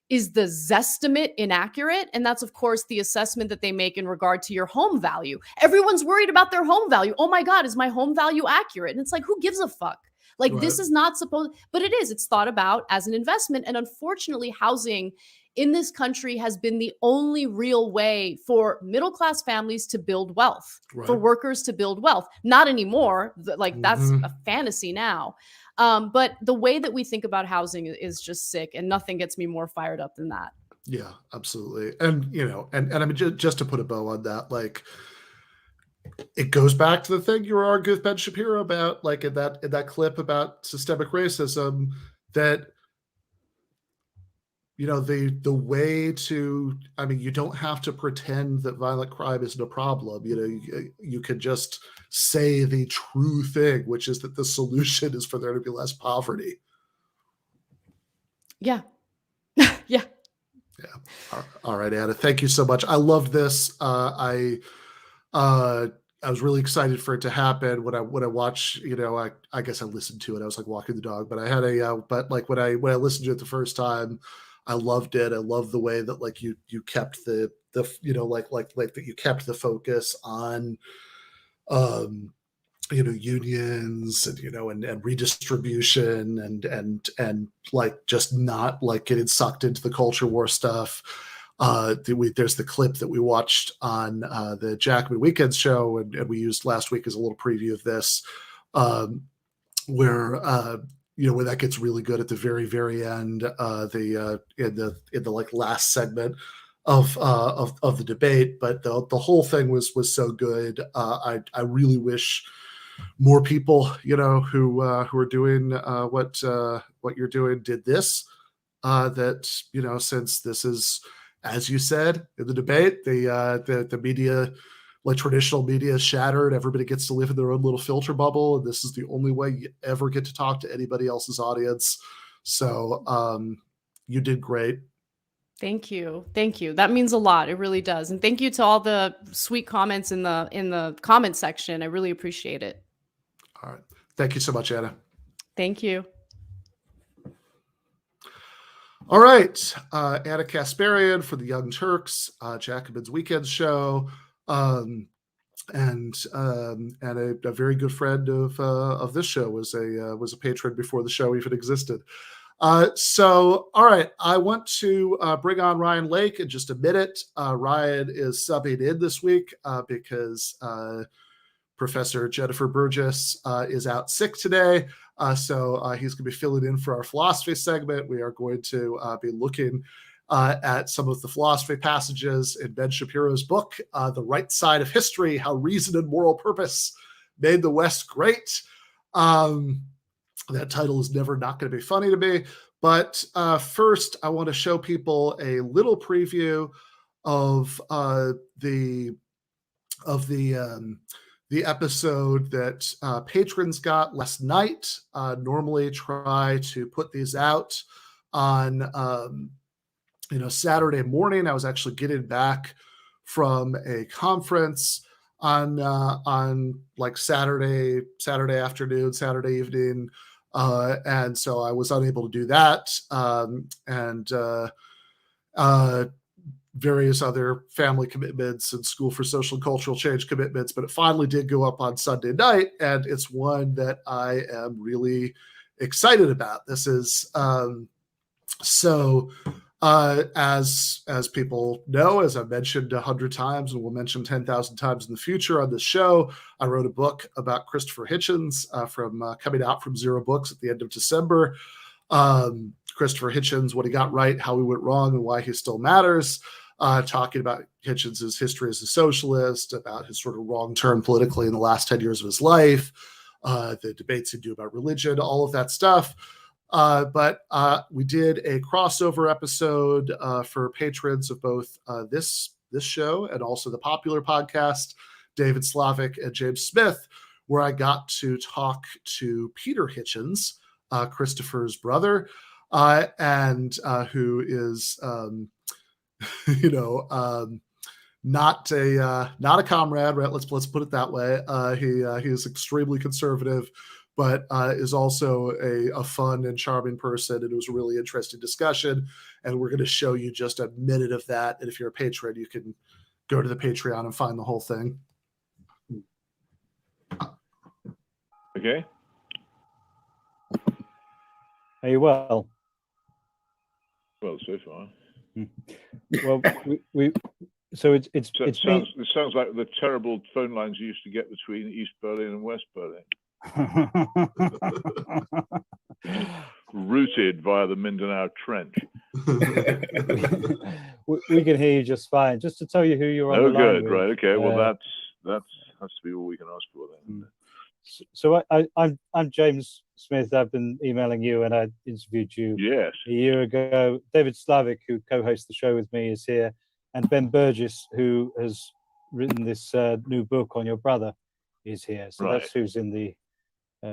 is the Zestimate inaccurate? And that's, of course, the assessment that they make in regard to your home value. Everyone's worried about their home value. Oh my God, is my home value accurate? And it's like, who gives a fuck? Like, right. This is not supposed, but it is. It's thought about as an investment. And unfortunately, housing in this country has been the only real way for middle-class families to build wealth, right. For workers to build wealth. Not anymore. Like, that's a fantasy now. But the way that we think about housing is just sick, and nothing gets me more fired up than that. Yeah, absolutely. And, and I mean, just to put a bow on that, like, it goes back to the thing you were arguing with Ben Shapiro about, like in that clip about systemic racism, that, the way to, I mean, you don't have to pretend that violent crime isn't a problem. You can just say the true thing, which is that the solution is for there to be less poverty. Yeah. Yeah. All right, Anna, thank you so much. I loved this. I was really excited for it to happen. When I watched, I guess I listened to it. I was like walking the dog, but I had but like when I listened to it the first time, I loved it. I love the way that like you kept the that you kept the focus on, unions and redistribution and like just not like getting sucked into the culture war stuff. There's the clip that we watched on the Jackman Weekends show, and we used last week as a little preview of this, where that gets really good at the very, very end, in the like last segment of the debate. But the whole thing was so good. I really wish more people, who are doing what you're doing did this. That since this is, as you said in the debate, the media, like traditional media, is shattered. Everybody gets to live in their own little filter bubble, and this is the only way you ever get to talk to anybody else's audience. So you did great. Thank you. That means a lot. It really does. And thank you to all the sweet comments in the comment section. I really appreciate it. All right. Thank you so much, Anna. Thank you. All right. Anna Kasparian for the Young Turks, Jacobin's Weekend show, and a very good friend of this show, was a patron before the show even existed. So, all right, I want to bring on Ryan Lake in just a minute. Ryan is subbing in this week because Professor Jennifer Burgess is out sick today. So he's going to be filling in for our philosophy segment. We are going to be looking at some of the philosophy passages in Ben Shapiro's book, The Right Side of History, How Reason and Moral Purpose Made the West Great. That title is never not going to be funny to me. But first, I want to show people a little preview of the episode that patrons got last night. Normally try to put these out on Saturday morning. I was actually getting back from a conference. on like Saturday afternoon, Saturday evening. And so I was unable to do that. Various other family commitments and school for social and cultural change commitments, but it finally did go up on Sunday night, and it's one that I am really excited about. This is as people know, as I've mentioned 100 times and will mention 10,000 times in the future on this show, I wrote a book about Christopher Hitchens from coming out from Zero Books at the end of December. Christopher Hitchens, what he got right, how he went wrong, and why he still matters. Talking about Hitchens' history as a socialist, about his sort of wrong turn politically in the last 10 years of his life, the debates he'd do about religion, all of that stuff. But we did a crossover episode for patrons of both this show and also the popular podcast, David Slavic and James Smith, where I got to talk to Peter Hitchens, Christopher's brother, and who is not a comrade, right? Let's put it that way. He is extremely conservative, but is also a fun and charming person. And it was a really interesting discussion. And we're going to show you just a minute of that. And if you're a patron, you can go to the Patreon and find the whole thing. Okay. Are you well? Well, so far. Well, we so it sounds like the terrible phone lines you used to get between East Berlin and West Berlin. Routed via the Mindanao Trench. we can hear you just fine. Just to tell you who you're on the line good, with, right? Okay, well that has to be all we can ask for then. So I'm James Smith. I've been emailing you, and I interviewed you a year ago. David Slavic, who co-hosts the show with me, is here, and Ben Burgess, who has written this new book on your brother, is here. So that's who's in the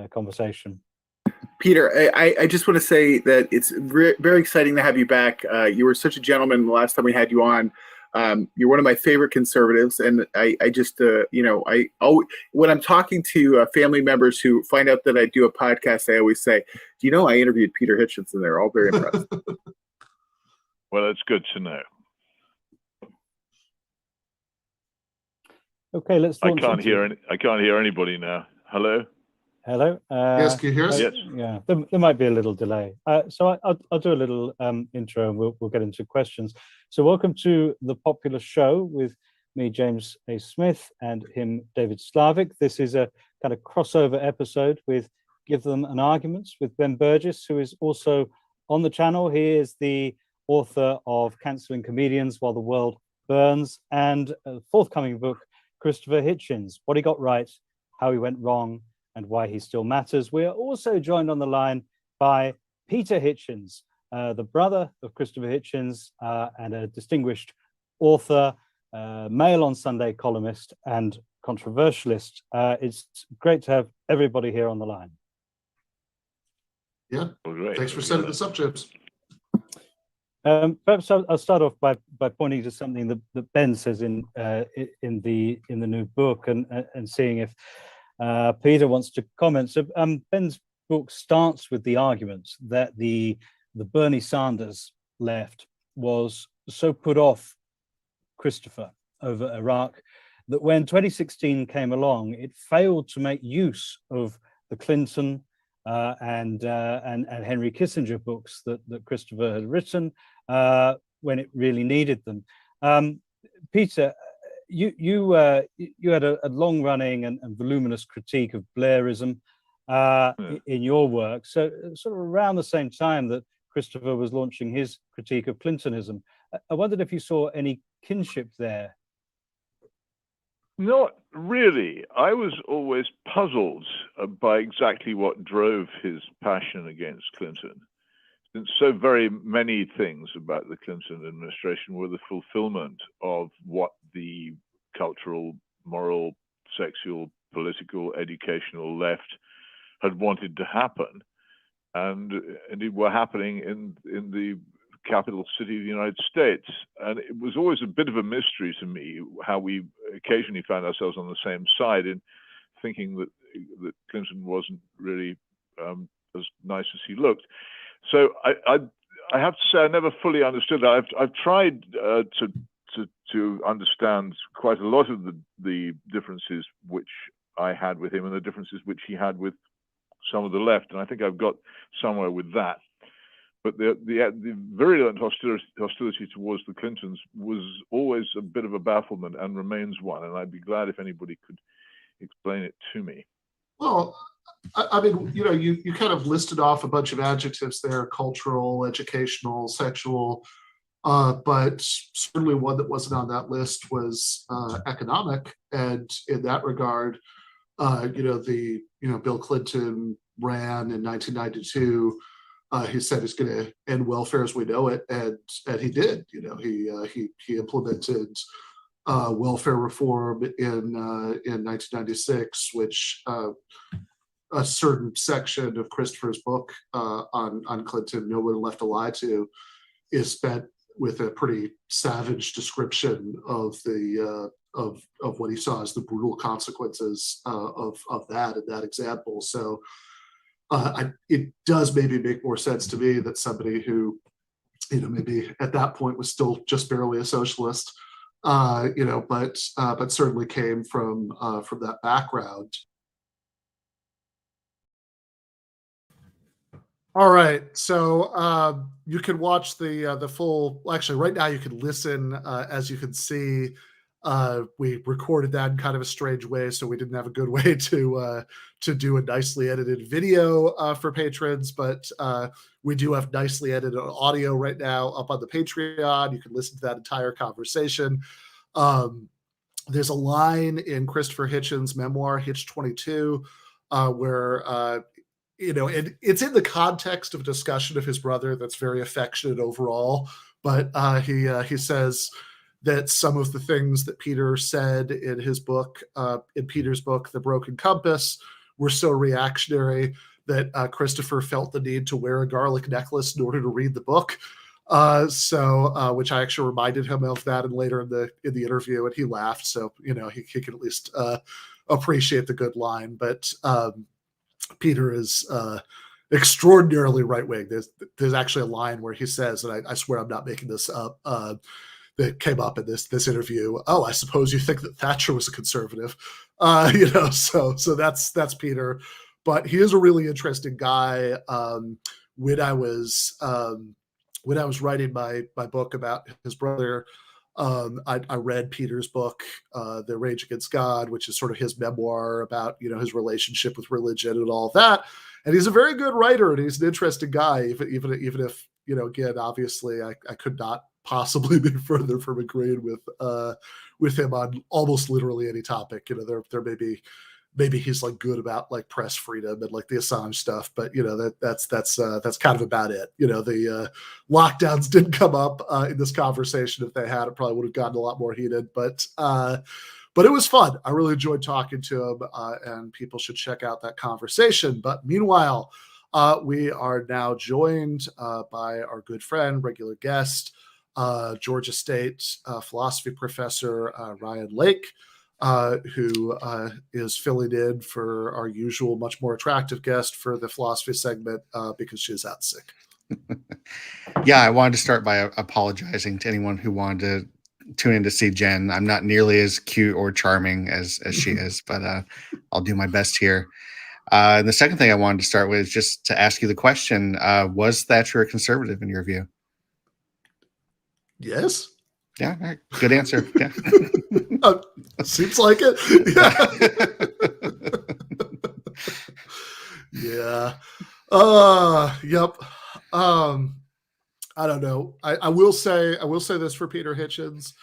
conversation. Peter, I just want to say that it's very exciting to have you back. You were such a gentleman the last time we had you on. You're one of my favorite conservatives, and I just, when I'm talking to family members who find out that I do a podcast, I always say, "Do you know I interviewed Peter Hitchens?" And they're all very impressed. Well, it's good to know. Okay, let's. I can't hear anybody now. Hello. Hello. Yes, can you hear us? Yes. Yeah, there might be a little delay. So I'll do a little intro, and we'll get into questions. So welcome to the popular show with me, James A. Smith, and him, David Slavic. This is a kind of crossover episode with Give Them an Argument with Ben Burgess, who is also on the channel. He is the author of Cancelling Comedians While the World Burns, and a forthcoming book, Christopher Hitchens, What He Got Right, How He Went Wrong, and Why He Still Matters. We are also joined on the line by Peter Hitchens, the brother of Christopher Hitchens, and a distinguished author, Mail on Sunday columnist, and controversialist. It's great to have everybody here on the line. Yeah, thanks for setting this up, James. Perhaps I'll start off by pointing to something that Ben says in the new book, and seeing if Peter wants to comment. So Ben's book starts with the argument that the Bernie Sanders left was so put off Christopher over Iraq that when 2016 came along, it failed to make use of the Clinton and Henry Kissinger books that Christopher had written when it really needed them. Peter, you had a long-running and voluminous critique of Blairism in your work. So sort of around the same time that Christopher was launching his critique of Clintonism, I wondered if you saw any kinship there. Not really. I was always puzzled by exactly what drove his passion against Clinton. Since so very many things about the Clinton administration were the fulfillment of what the cultural, moral, sexual, political, educational left had wanted to happen, and indeed were happening in the capital city of the United States. And it was always a bit of a mystery to me how we occasionally found ourselves on the same side in thinking that Clinton wasn't really as nice as he looked. So I have to say I never fully understood that. I've tried to understand quite a lot of the differences which I had with him and the differences which he had with some of the left, and I think I've got somewhere with that. But the virulent hostility towards the Clintons was always a bit of a bafflement and remains one, and I'd be glad if anybody could explain it to me. Well, I mean, you kind of listed off a bunch of adjectives there: cultural, educational, sexual, but certainly one that wasn't on that list was economic. And in that regard, Bill Clinton ran in 1992. He said he's going to end welfare as we know it, and he did. He implemented welfare reform in 1996, which a certain section of Christopher's book on Clinton, No One Left to Lie To, is spent with a pretty savage description of the of what he saw as the brutal consequences of that in that example. So it does maybe make more sense to me that somebody who, maybe at that point was still just barely a socialist, but certainly came from that background. All right, so you can watch the full. Actually, right now you can listen. As you can see, we recorded that in kind of a strange way, so we didn't have a good way to do a nicely edited video for patrons. But we do have nicely edited audio right now up on the Patreon. You can listen to that entire conversation. There's a line in Christopher Hitchens' memoir, Hitch 22, where and it's in the context of a discussion of his brother that's very affectionate overall, but he says that some of the things that Peter said in his book, in Peter's book, The Broken Compass, were so reactionary that Christopher felt the need to wear a garlic necklace in order to read the book. Which I actually reminded him of that, and later in the interview, and he laughed. So he can at least appreciate the good line. But Peter is extraordinarily right wing. There's actually a line where he says, and I swear I'm not making this up, that came up in this interview. Oh, I suppose you think that Thatcher was a conservative, So that's Peter, but he is a really interesting guy. When I was writing my book about his brother, I read Peter's book, The Rage Against God, which is sort of his memoir about his relationship with religion and all of that. And he's a very good writer, and he's an interesting guy. Even if again, obviously, I could not possibly be further from agreeing with him on almost literally any topic. There maybe he's like good about like press freedom and like the Assange stuff, but that's kind of about it. The lockdowns didn't come up in this conversation. If they had, it probably would have gotten a lot more heated, but it was fun. I really enjoyed talking to him, and people should check out that conversation. But meanwhile, we are now joined by our good friend, regular guest, Georgia State philosophy professor Ryan Lake, who is filling in for our usual, much more attractive guest for the philosophy segment because she's out sick. Yeah, I wanted to start by apologizing to anyone who wanted to tune in to see Jen. I'm not nearly as cute or charming as she is, but I'll do my best here. And the second thing I wanted to start with is just to ask you the question, was Thatcher a conservative in your view? Yes. Yeah, right. Good answer. Yeah. Seems like it. Yeah. Yep. I don't know. I will say this for Peter Hitchens,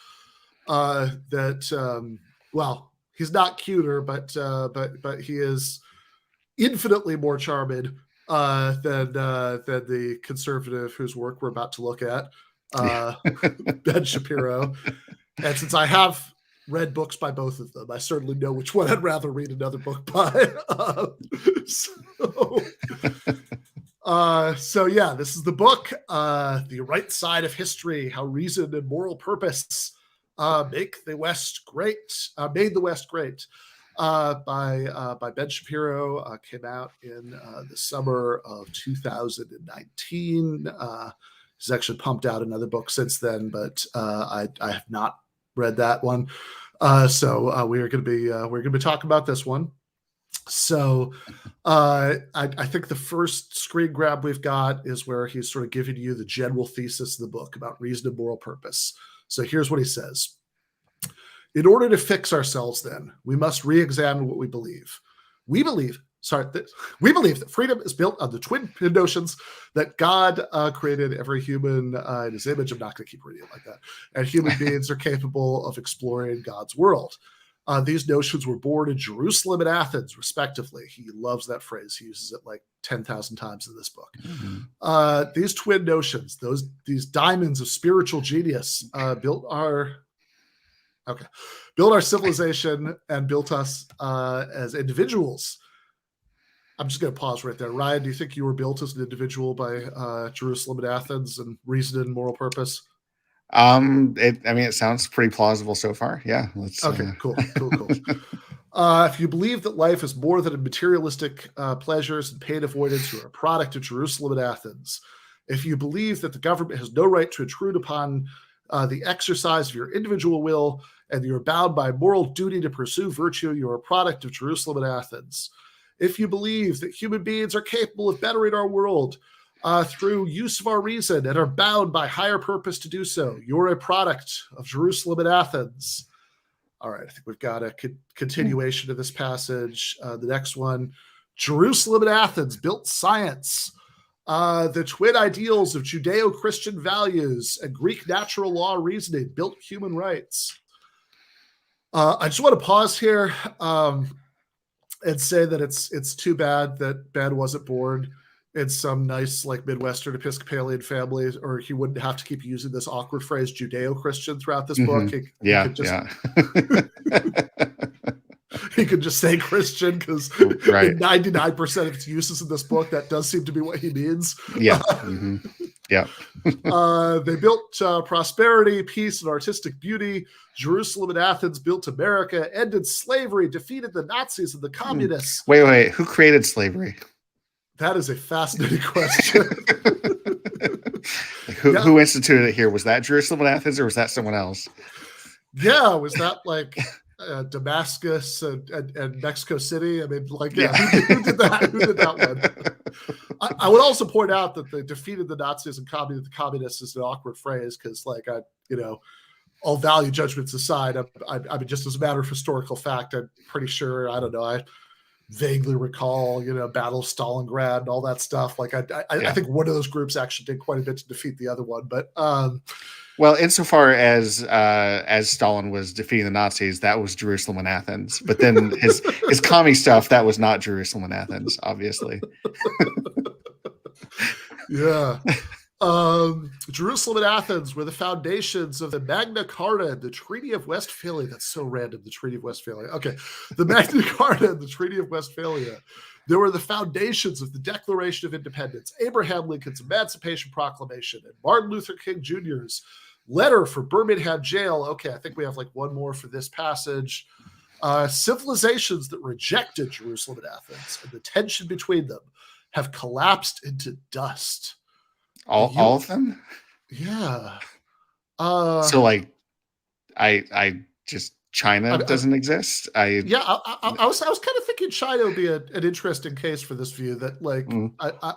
that well, he's not cuter, but he is infinitely more charming than the conservative whose work we're about to look at, Ben Shapiro. And since I have read books by both of them, I certainly know which one I'd rather read another book by. So yeah, this is the book, The Right Side of History: How Reason and Moral Purpose made the West great. By Ben Shapiro, came out in the summer of 2019. He's actually pumped out another book since then, but I have not read that one. So we're going to be talking about this one. So I think the first screen grab we've got is where he's sort of giving you the general thesis of the book about reason and moral purpose. So here's what he says. In order to fix ourselves, then, we must re-examine what we believe. We believe that freedom is built on the twin notions that God created every human in his image. I'm not going to keep reading it like that. And human beings are capable of exploring God's world. These notions were born in Jerusalem and Athens, respectively. He loves that phrase. He uses it like 10,000 times in this book. Mm-hmm. These twin notions, these diamonds of spiritual genius, built our civilization and built us as individuals. I'm just going to pause right there. Ryan, do you think you were built as an individual by Jerusalem and Athens and reason and moral purpose? It sounds pretty plausible so far. Yeah. Cool. If you believe that life is more than materialistic pleasures and pain avoidance, you're a product of Jerusalem and Athens. If you believe that the government has no right to intrude upon the exercise of your individual will, and you're bound by moral duty to pursue virtue, you're a product of Jerusalem and Athens. If you believe that human beings are capable of bettering our world through use of our reason and are bound by higher purpose to do so, you're a product of Jerusalem and Athens. All right, I think we've got a continuation of this passage. The next one, Jerusalem and Athens built science. The twin ideals of Judeo-Christian values and Greek natural law reasoning built human rights. I just want to pause here and say that it's too bad that Ben wasn't born in some nice like Midwestern Episcopalian family, or he wouldn't have to keep using this awkward phrase Judeo-Christian throughout this book. He could just say Christian because in 99% of its uses in this book, that does seem to be what he means. Yeah. Mm-hmm. Yeah. They built prosperity, peace, and artistic beauty. Jerusalem and Athens built America, ended slavery, defeated the Nazis and the communists. Wait. Who created slavery? That is a fascinating question. Who instituted it here? Was that Jerusalem and Athens, or was that someone else? Yeah, was that like Damascus and Mexico City? I mean, who did that? Who did that one? I would also point out that they defeated the Nazis and the communists is an awkward phrase because, all value judgments aside, I mean, just as a matter of historical fact, I'm pretty sure, I vaguely recall, Battle of Stalingrad and all that stuff. I think one of those groups actually did quite a bit to defeat the other one, but well, insofar as Stalin was defeating the Nazis, that was Jerusalem and Athens. But then his commie stuff, that was not Jerusalem and Athens, obviously. Yeah. Jerusalem and Athens were the foundations of the Magna Carta, the Treaty of Westphalia. That's so random, the Treaty of Westphalia. Okay. The Magna Carta and the Treaty of Westphalia. They were the foundations of the Declaration of Independence, Abraham Lincoln's Emancipation Proclamation, and Martin Luther King Jr.'s letter for Birmingham jail. Okay, I think we have one more for this passage. Civilizations that rejected Jerusalem and Athens and the tension between them have collapsed into dust. All of them? Yeah. China doesn't exist. I was kind of thinking China would be an interesting case for this view. That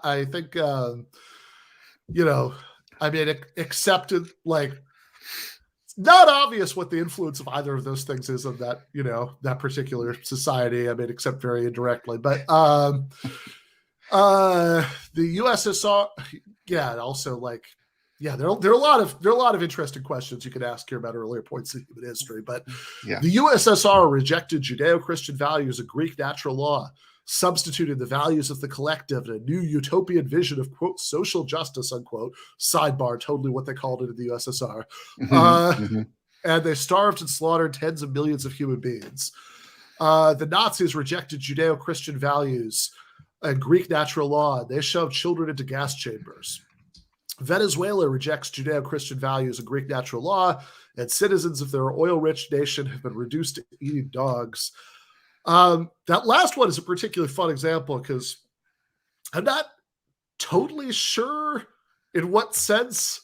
I think accepted it's not obvious what the influence of either of those things is on that that particular society. I mean, except very indirectly. But the USSR, yeah, and also there are a lot of interesting questions you could ask here about earlier points in human history. But the USSR rejected Judeo-Christian values of Greek natural law, substituted the values of the collective in a new utopian vision of, quote, social justice, unquote, sidebar, totally what they called it in the USSR. And they starved and slaughtered tens of millions of human beings. The Nazis rejected Judeo-Christian values and Greek natural law. They shove children into gas chambers. Venezuela rejects Judeo-Christian values and Greek natural law, and citizens of their oil-rich nation have been reduced to eating dogs. That last one is a particularly fun example because I'm not totally sure in what sense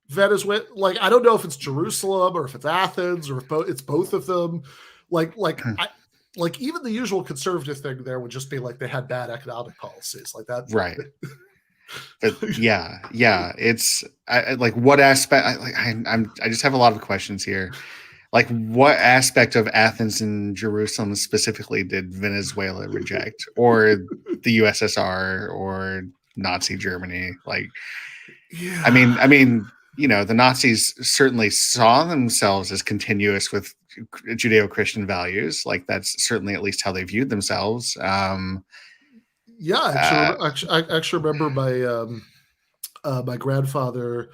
Venezuela, like, I don't know if it's Jerusalem or if it's Athens or if it's both of them. Like even the usual conservative thing there would just be like they had bad economic policies like that. Right. But yeah, it's like what aspect? I just have a lot of questions here. Like, what aspect of Athens and Jerusalem specifically did Venezuela reject, or the USSR, or Nazi Germany? Like, yeah. I mean, the Nazis certainly saw themselves as continuous with Judeo-Christian values. Like, that's certainly at least how they viewed themselves. Yeah, I actually remember my grandfather.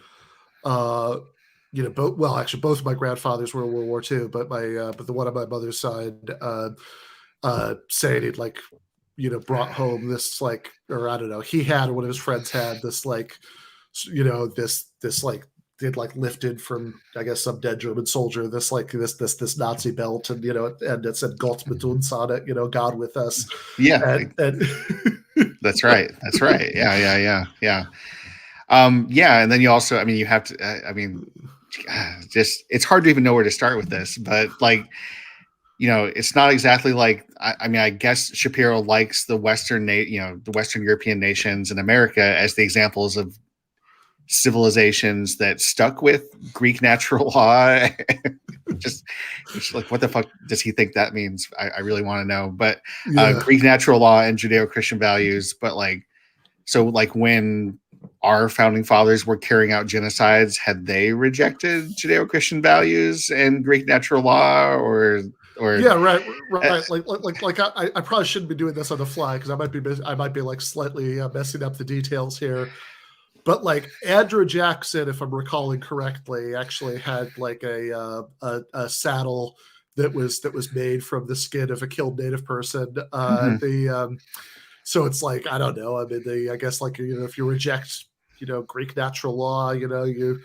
Both of my grandfathers were in World War II, but the one on my mother's side saying he'd brought home this or I don't know, he had or one of his friends had this they'd lifted from, I guess, some dead German soldier this Nazi belt, and and it said Gott mit uns on it, God with us. Yeah, and that's right. Yeah. And then you also, you have to, just, it's hard to even know where to start with this, but it's not exactly like, I guess Shapiro likes the Western European nations and America as the examples of civilizations that stuck with Greek natural law. just like, what the fuck does he think that means? I really want to know. But Greek natural law and Judeo-Christian values, but when our founding fathers were carrying out genocides, had they rejected Judeo-Christian values and Greek natural law, or yeah, right. I probably shouldn't be doing this on the fly because I might be slightly messing up the details here. But Andrew Jackson, if I'm recalling correctly, actually had a saddle that was made from the skin of a killed Native person. So it's I don't know. I guess if you reject Greek natural law, you'll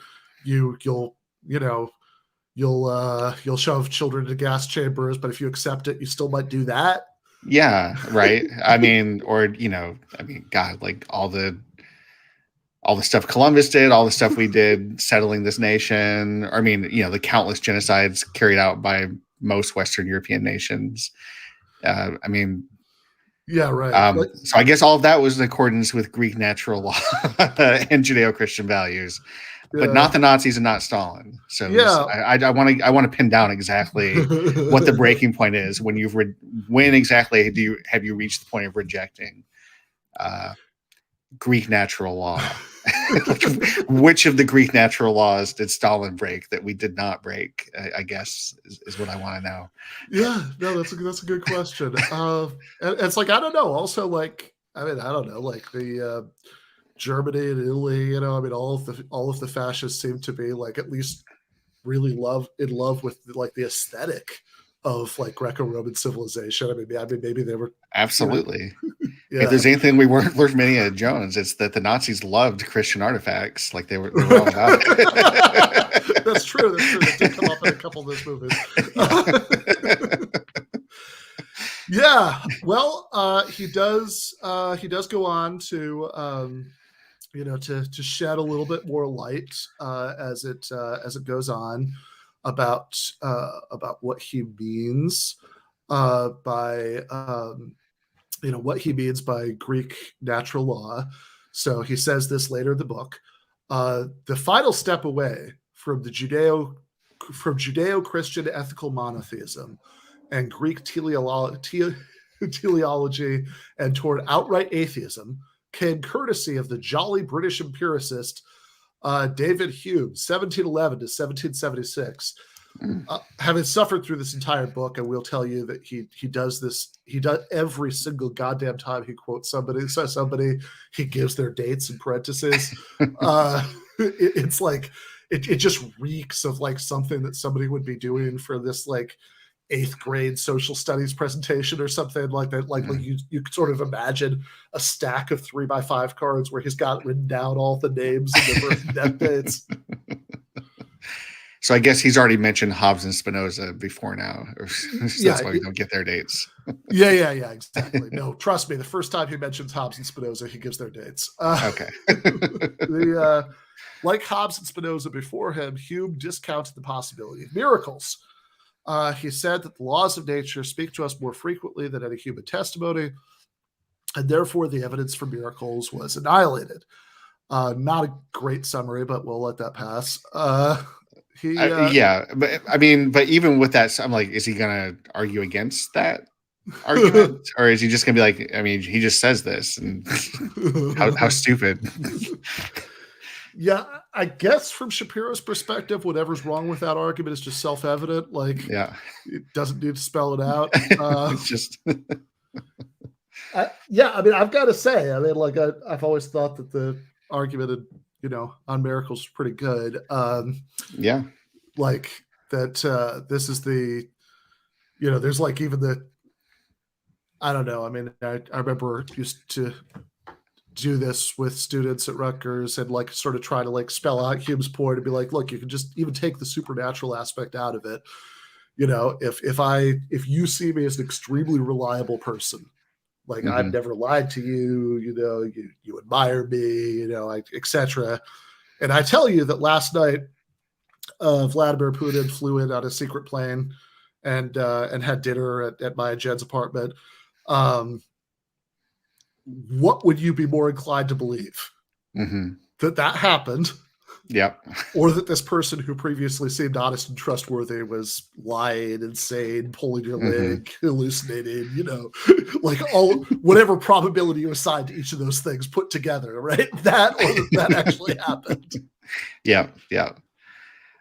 shove children into gas chambers, but if you accept it, you still might do that. Yeah, right. God, all the stuff Columbus did, all the stuff we did settling this nation. The countless genocides carried out by most Western European nations. Yeah, right. So I guess all of that was in accordance with Greek natural law and Judeo-Christian values, but not the Nazis and not Stalin. So I want to pin down exactly what the breaking point is when exactly have you reached the point of rejecting Greek natural law? Which of the Greek natural laws did Stalin break that we did not break? I guess is what I want to know. Yeah, no, that's a good question. And it's I don't know. Also, I don't know. The Germany and Italy, all of the fascists seem to be at least really in love with the aesthetic of Greco-Roman civilization. Maybe they were absolutely. If there's anything we learned from Indiana Jones, it's that the Nazis loved Christian artifacts. They were all about it. That's true. That did come up in a couple of those movies. Yeah. Well, he does go on to to shed a little bit more light as it goes on about what he means by what he means by Greek natural law. So he says this later in the book. The final step away from Judeo-Christian ethical monotheism and Greek teleology and toward outright atheism came courtesy of the jolly British empiricist David Hume, 1711 to 1776. Having suffered through this entire book, and we'll tell you that he does this. He does every single goddamn time he quotes somebody, he gives their dates in parentheses. It's it just reeks of something that somebody would be doing for this 8th grade social studies presentation or something like that. Like you could sort of imagine a stack of 3x5 cards where he's got written down all the names and the birth and death dates. So I guess he's already mentioned Hobbes and Spinoza before now. So that's why we don't get their dates. Yeah, exactly. No, trust me. The first time he mentions Hobbes and Spinoza, he gives their dates. Okay. Like Hobbes and Spinoza before him, Hume discounted the possibility of miracles. He said that the laws of nature speak to us more frequently than any human testimony, and therefore the evidence for miracles was annihilated. Not a great summary, but we'll let that pass. Yeah, but I mean, but even with that, I'm like, is he going to argue against that argument, or is he just going to be like, I mean, he just says this, and how stupid? Yeah, I guess from Shapiro's perspective, whatever's wrong with that argument is just self-evident. Like, it doesn't need to spell it out. It's just, yeah. I mean, I've got to say, I mean, like, I've always thought that the argument, on miracles is pretty good. Yeah, like that. This is the, there's like even the. I don't know. I mean, I remember used to do this with students at Rutgers and like sort of try to like spell out Hume's point and be like, look, you can just even take the supernatural aspect out of it. If you see me as an extremely reliable person, like I've never lied to you, you admire me, etc. And I tell you that last night, Vladimir Putin flew in on a secret plane and had dinner at my Jen's apartment. What would you be more inclined to believe? That happened? Yep. Or that this person who previously seemed honest and trustworthy was lying, insane, pulling your leg, hallucinating, like whatever probability you assign to each of those things put together, right? That or that actually happened. Yeah.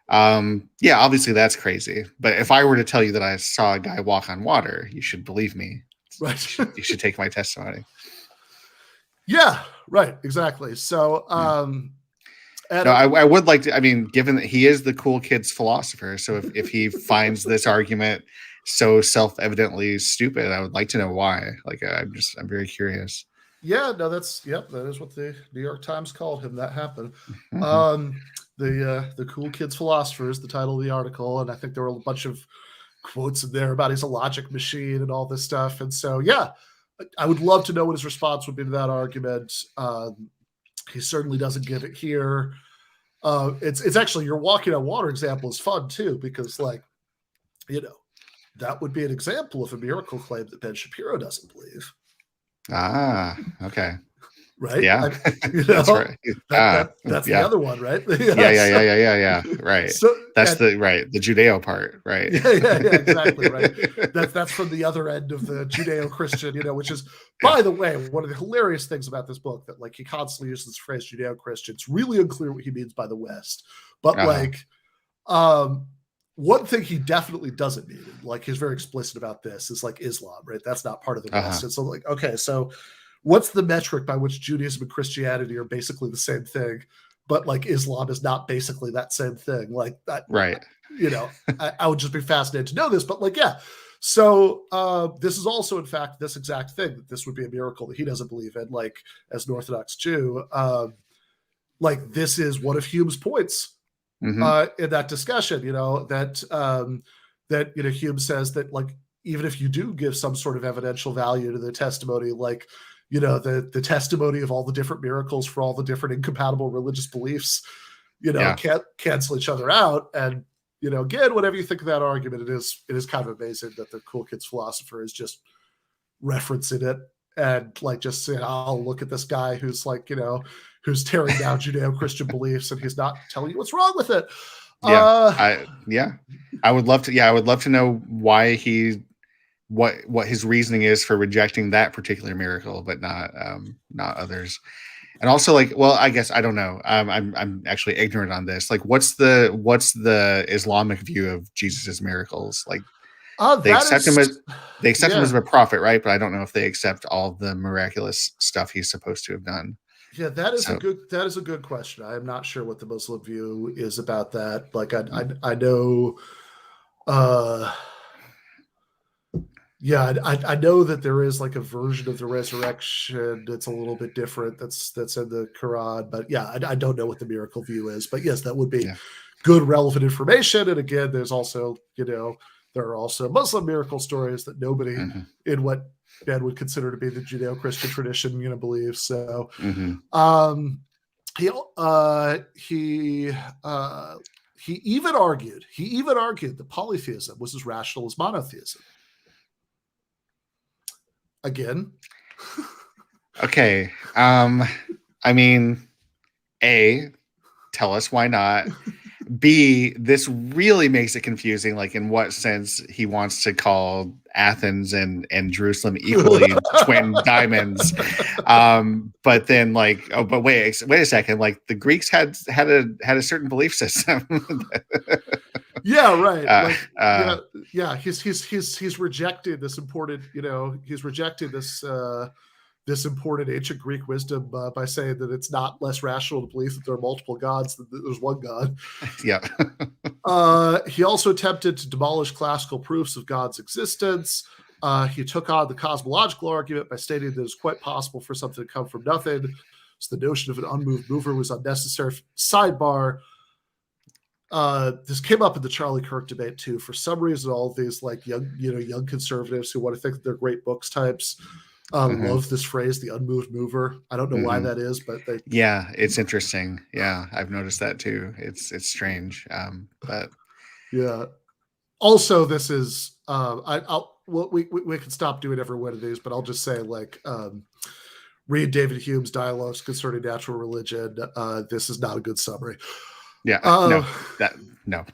Obviously that's crazy. But if I were to tell you that I saw a guy walk on water, you should believe me. Right. You should take my testimony. Yeah, right. Exactly. So, I would like to, I mean, given that he is the cool kid's philosopher, so if he finds this argument so self-evidently stupid, I would like to know why. Like, I'm very curious. Yeah, no, that is what the New York Times called him. That happened. The cool kid's philosopher is the title of the article. And I think there were a bunch of quotes in there about he's a logic machine and all this stuff. And so, yeah, I would love to know what his response would be to that argument. He certainly doesn't give it here. It's actually your walking on water example is fun too, because that would be an example of a miracle claim that Ben Shapiro doesn't believe. Ah, okay. Right? Yeah, that's right. That's the other one, right? Yeah. Right. So that's the Judeo part, right? Yeah, exactly, right. That's from the other end of the Judeo-Christian, which is, by the way, one of the hilarious things about this book that like he constantly uses this phrase Judeo-Christian. It's really unclear what he means by the West, but one thing he definitely doesn't mean, like he's very explicit about this, is like Islam, right? That's not part of the West. And so like, okay, so what's the metric by which Judaism and Christianity are basically the same thing, but like Islam is not basically that same thing? Like that, right? I would just be fascinated to know this, but like, yeah. So this is also, in fact, this exact thing that this would be a miracle that he doesn't believe in, like as an Orthodox Jew. Like this is one of Hume's points in that discussion. That Hume says that like even if you do give some sort of evidential value to the testimony, like the testimony of all the different miracles for all the different incompatible religious beliefs, can't cancel each other out. And again, whatever you think of that argument, it is kind of amazing that the cool kid's philosopher is just referencing it and like just saying, "I'll look at this guy who's like who's tearing down Judeo-Christian beliefs, and he's not telling you what's wrong with it." I would love to. Yeah, I would love to know why what his reasoning is for rejecting that particular miracle, but not others. And also, like, well, I guess I don't know. I'm actually ignorant on this. Like, what's the Islamic view of Jesus's miracles? Like, they accept him as a prophet, right? But I don't know if they accept all the miraculous stuff he's supposed to have done. Yeah, that is a good question. I am not sure what the Muslim view is about that. Like, I know. Yeah, I know that there is like a version of the resurrection that's a little bit different. That's in the Quran, but yeah, I don't know what the miracle view is. But yes, that would be good, relevant information. And again, there's also, there are also Muslim miracle stories that nobody in what Ben would consider to be the Judeo-Christian tradition, believes. So, he even argued that polytheism was as rational as monotheism. Again. Okay. I mean, A, tell us why not. B, this really makes it confusing, like in what sense he wants to call Athens and Jerusalem equally twin diamonds. But then but wait a second, like the Greeks had a certain belief system. Yeah, right. He's rejected this important, he's rejected this important ancient Greek wisdom by saying that it's not less rational to believe that there are multiple gods than that there's one God. Yeah. He also attempted to demolish classical proofs of God's existence. He took on the cosmological argument by stating that it's quite possible for something to come from nothing. So the notion of an unmoved mover was unnecessary. Sidebar. This came up in the Charlie Kirk debate too. For some reason, all of these young conservatives who want to think that they're great books types love this phrase, the unmoved mover. I don't know why that is, but yeah, it's interesting. Yeah, I've noticed that too. It's strange. But yeah. Also, this is we can stop doing every one of these, but I'll just say read David Hume's dialogues concerning natural religion. This is not a good summary. Yeah, no.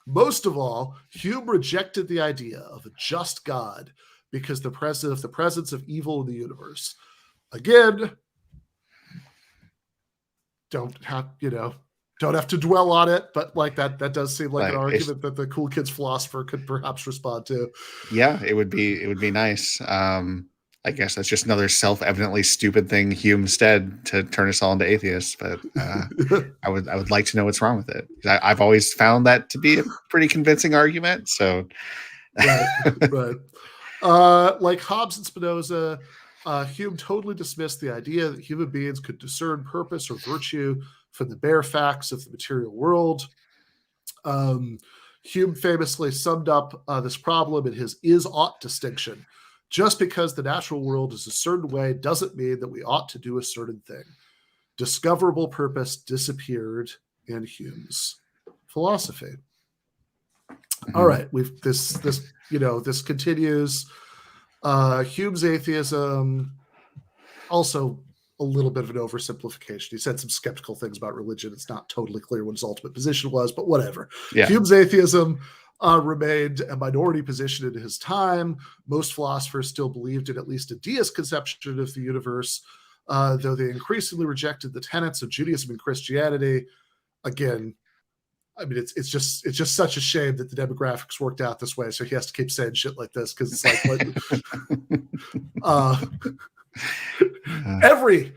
Most of all, Hume rejected the idea of a just God because the presence of evil in the universe. Again, don't have to dwell on it, but that does seem like an argument that the cool kids philosopher could perhaps respond to. Yeah, it would be nice. I guess that's just another self-evidently stupid thing Hume said to turn us all into atheists. But I would like to know what's wrong with it. I've always found that to be a pretty convincing argument. So, right. Like Hobbes and Spinoza, Hume totally dismissed the idea that human beings could discern purpose or virtue from the bare facts of the material world. Hume famously summed up this problem in his is-ought distinction. Just because the natural world is a certain way doesn't mean that we ought to do a certain thing. Discoverable purpose disappeared in Hume's philosophy. All right, this continues. Hume's atheism, also a little bit of an oversimplification. He said some skeptical things about religion. It's not totally clear what his ultimate position was, but whatever. Yeah. Hume's atheism remained a minority position in his time. Most philosophers still believed in at least a deist conception of the universe, though they increasingly rejected the tenets of Judaism and Christianity. Again, I mean, it's just such a shame that the demographics worked out this way. So he has to keep saying shit like this because it's every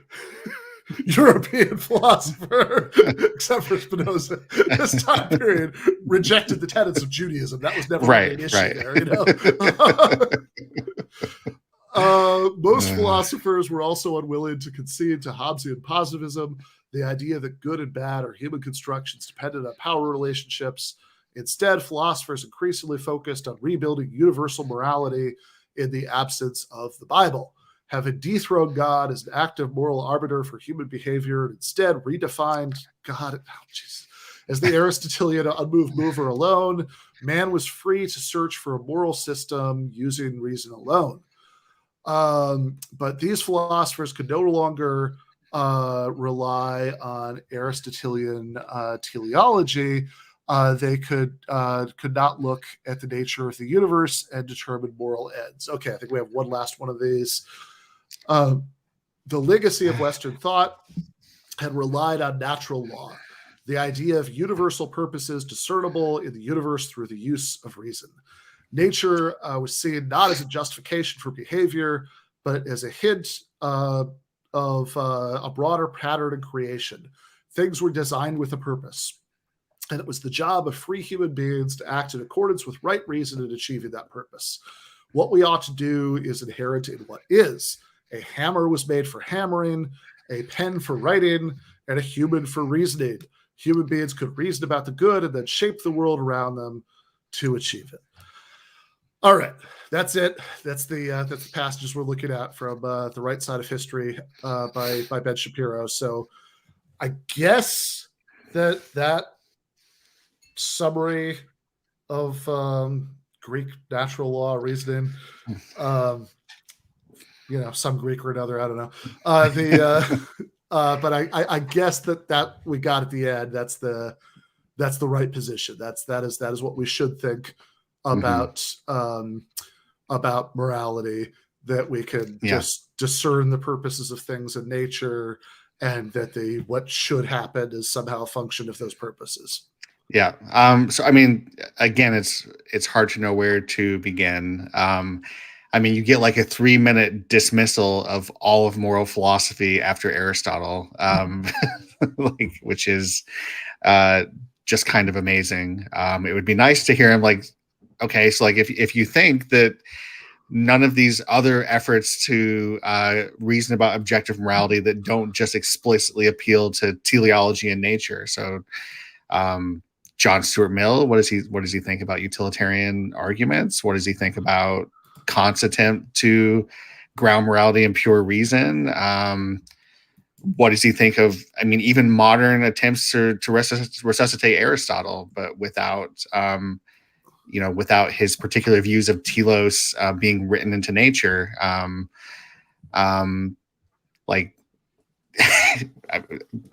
European philosopher, except for Spinoza, this time period rejected the tenets of Judaism. That was never an issue there. Most philosophers were also unwilling to concede to Hobbesian positivism, the idea that good and bad are human constructions dependent on power relationships. Instead, philosophers increasingly focused on rebuilding universal morality in the absence of the Bible, having dethroned God as an active moral arbiter for human behavior, and instead redefined God as the Aristotelian unmoved mover alone. Man was free to search for a moral system using reason alone. But these philosophers could no longer rely on Aristotelian teleology. They could not look at the nature of the universe and determine moral ends. Okay, I think we have one last one of these. The legacy of Western thought had relied on natural law, the idea of universal purposes discernible in the universe through the use of reason. Nature was seen not as a justification for behavior, but as a hint of a broader pattern in creation. Things were designed with a purpose. And it was the job of free human beings to act in accordance with right reason in achieving that purpose. What we ought to do is inherent in what is. A hammer was made for hammering, a pen for writing, and a human for reasoning. Human beings could reason about the good and then shape the world around them to achieve it. All right, that's it. That's the passages we're looking at from The Right Side of History by Ben Shapiro. So I guess that summary of Greek natural law reasoning, some Greek or another, I don't know. But I guess that we got at the end. That's the right position. That is what we should think about about morality, that we can just discern the purposes of things in nature, and that what should happen is somehow a function of those purposes. Yeah. So I mean, again, it's hard to know where to begin. I mean, you get like a 3-minute dismissal of all of moral philosophy after Aristotle, which is just kind of amazing. It would be nice to hear him like, okay, so like if you think that none of these other efforts to reason about objective morality that don't just explicitly appeal to teleology and nature. So John Stuart Mill, what does he think about utilitarian arguments? What does he think about Kant's attempt to ground morality in pure reason? What does he think of, I mean, even modern attempts to resuscitate Aristotle, but without his particular views of telos being written into nature? Like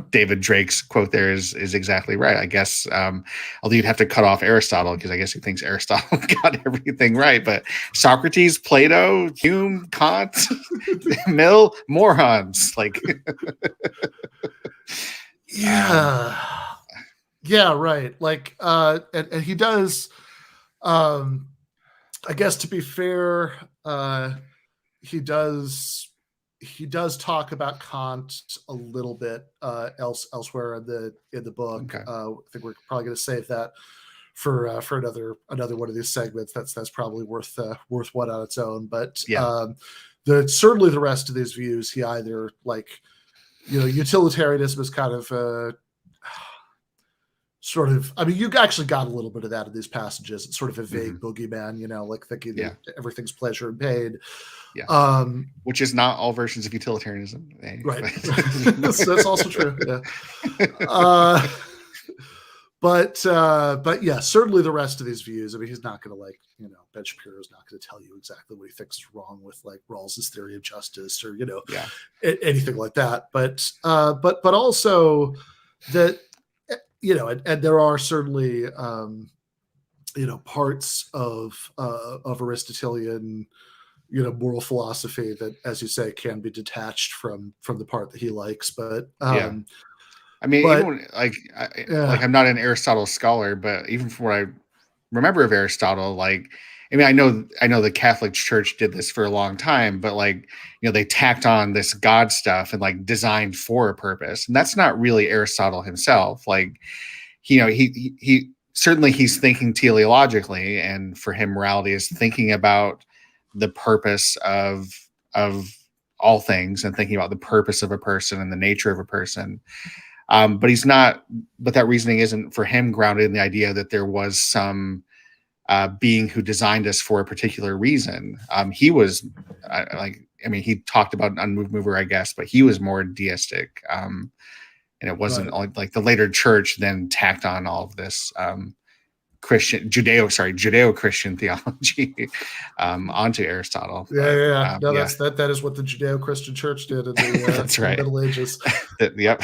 David Drake's quote there is exactly right, I guess. Although you'd have to cut off Aristotle, because I guess he thinks Aristotle got everything right. But Socrates, Plato, Hume, Kant, Mill, morons. Like, yeah, right. Like, and he does. I guess to be fair, he does talk about Kant a little bit elsewhere in the book. Okay. I think we're probably going to save that for another one of these segments. That's probably worth one on its own. But certainly the rest of these views, he either utilitarianism is kind of sort of, I mean, you actually got a little bit of that in these passages. It's sort of a vague boogeyman, like thinking that everything's pleasure and pain. Yeah. Which is not all versions of utilitarianism. Right. That's also true. Yeah. But yeah, certainly the rest of these views, I mean, he's not going to Ben Shapiro is not going to tell you exactly what he thinks is wrong with like Rawls's theory of justice or, anything like that. But also that, and there are certainly, parts of Aristotelian, moral philosophy that, as you say, can be detached from the part that he likes. But I mean, even I'm not an Aristotle scholar, but even from what I remember of Aristotle, like, I mean, I know the Catholic Church did this for a long time, but they tacked on this God stuff and like designed for a purpose, and that's not really Aristotle himself. Like, he certainly he's thinking teleologically, and for him, morality is thinking about the purpose of all things and thinking about the purpose of a person and the nature of a person. But that reasoning isn't for him grounded in the idea that there was some being who designed us for a particular reason. He was he talked about an unmoved mover, I guess, but he was more deistic. And it wasn't like the later church then tacked on all of this Judeo-Christian theology onto Aristotle. That is what the Judeo-Christian Church did in the, that's right. Middle Ages. Yep.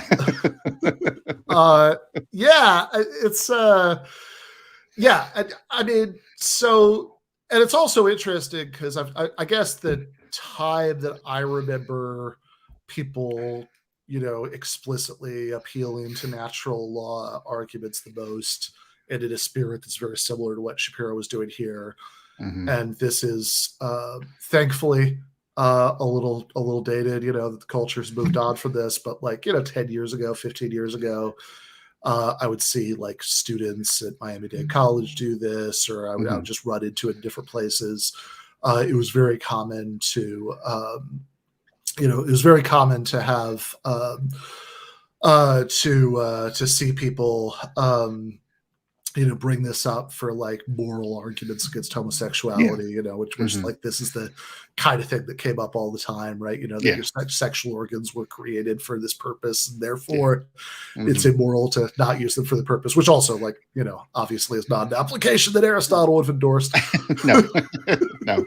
It's I mean, so, and it's also interesting because I guess the time that I remember people, explicitly appealing to natural law arguments the most, and in a spirit that's very similar to what Shapiro was doing here. Mm-hmm. And this is thankfully a little dated, the culture's moved on from this, but 10 years ago, 15 years ago, I would see like students at Miami-Dade College do this, or I would just run into it in different places. It was very common to, it was very common to have to see people bring this up for like moral arguments against homosexuality, which like this is the kind of thing that came up all the time, right? That your sexual organs were created for this purpose, and therefore it's immoral to not use them for the purpose, which also like, obviously is not an application that Aristotle would have endorsed. No. No.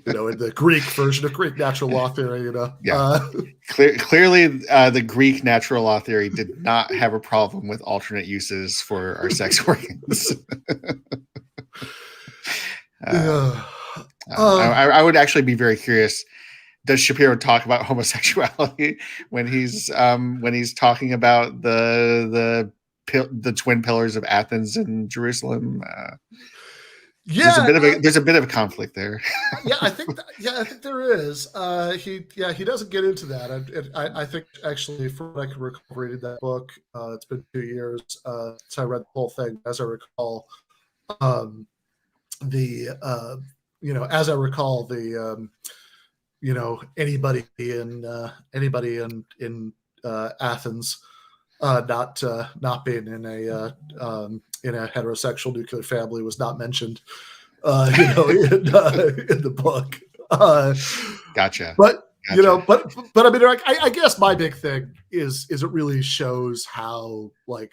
In the Greek version of Greek natural law theory, Clearly, the Greek natural law theory did not have a problem with alternate uses for our sex organs. I would actually be very curious. Does Shapiro talk about homosexuality when he's talking about the twin pillars of Athens and Jerusalem? There's a bit of a conflict there. I think there is. He doesn't get into that. I think actually, from what I can recall reading that book, it's been 2 years since I read the whole thing. As I recall, anybody in Athens not being in a heterosexual nuclear family was not mentioned in the book. Gotcha. But I mean, like, I guess my big thing is it really shows how like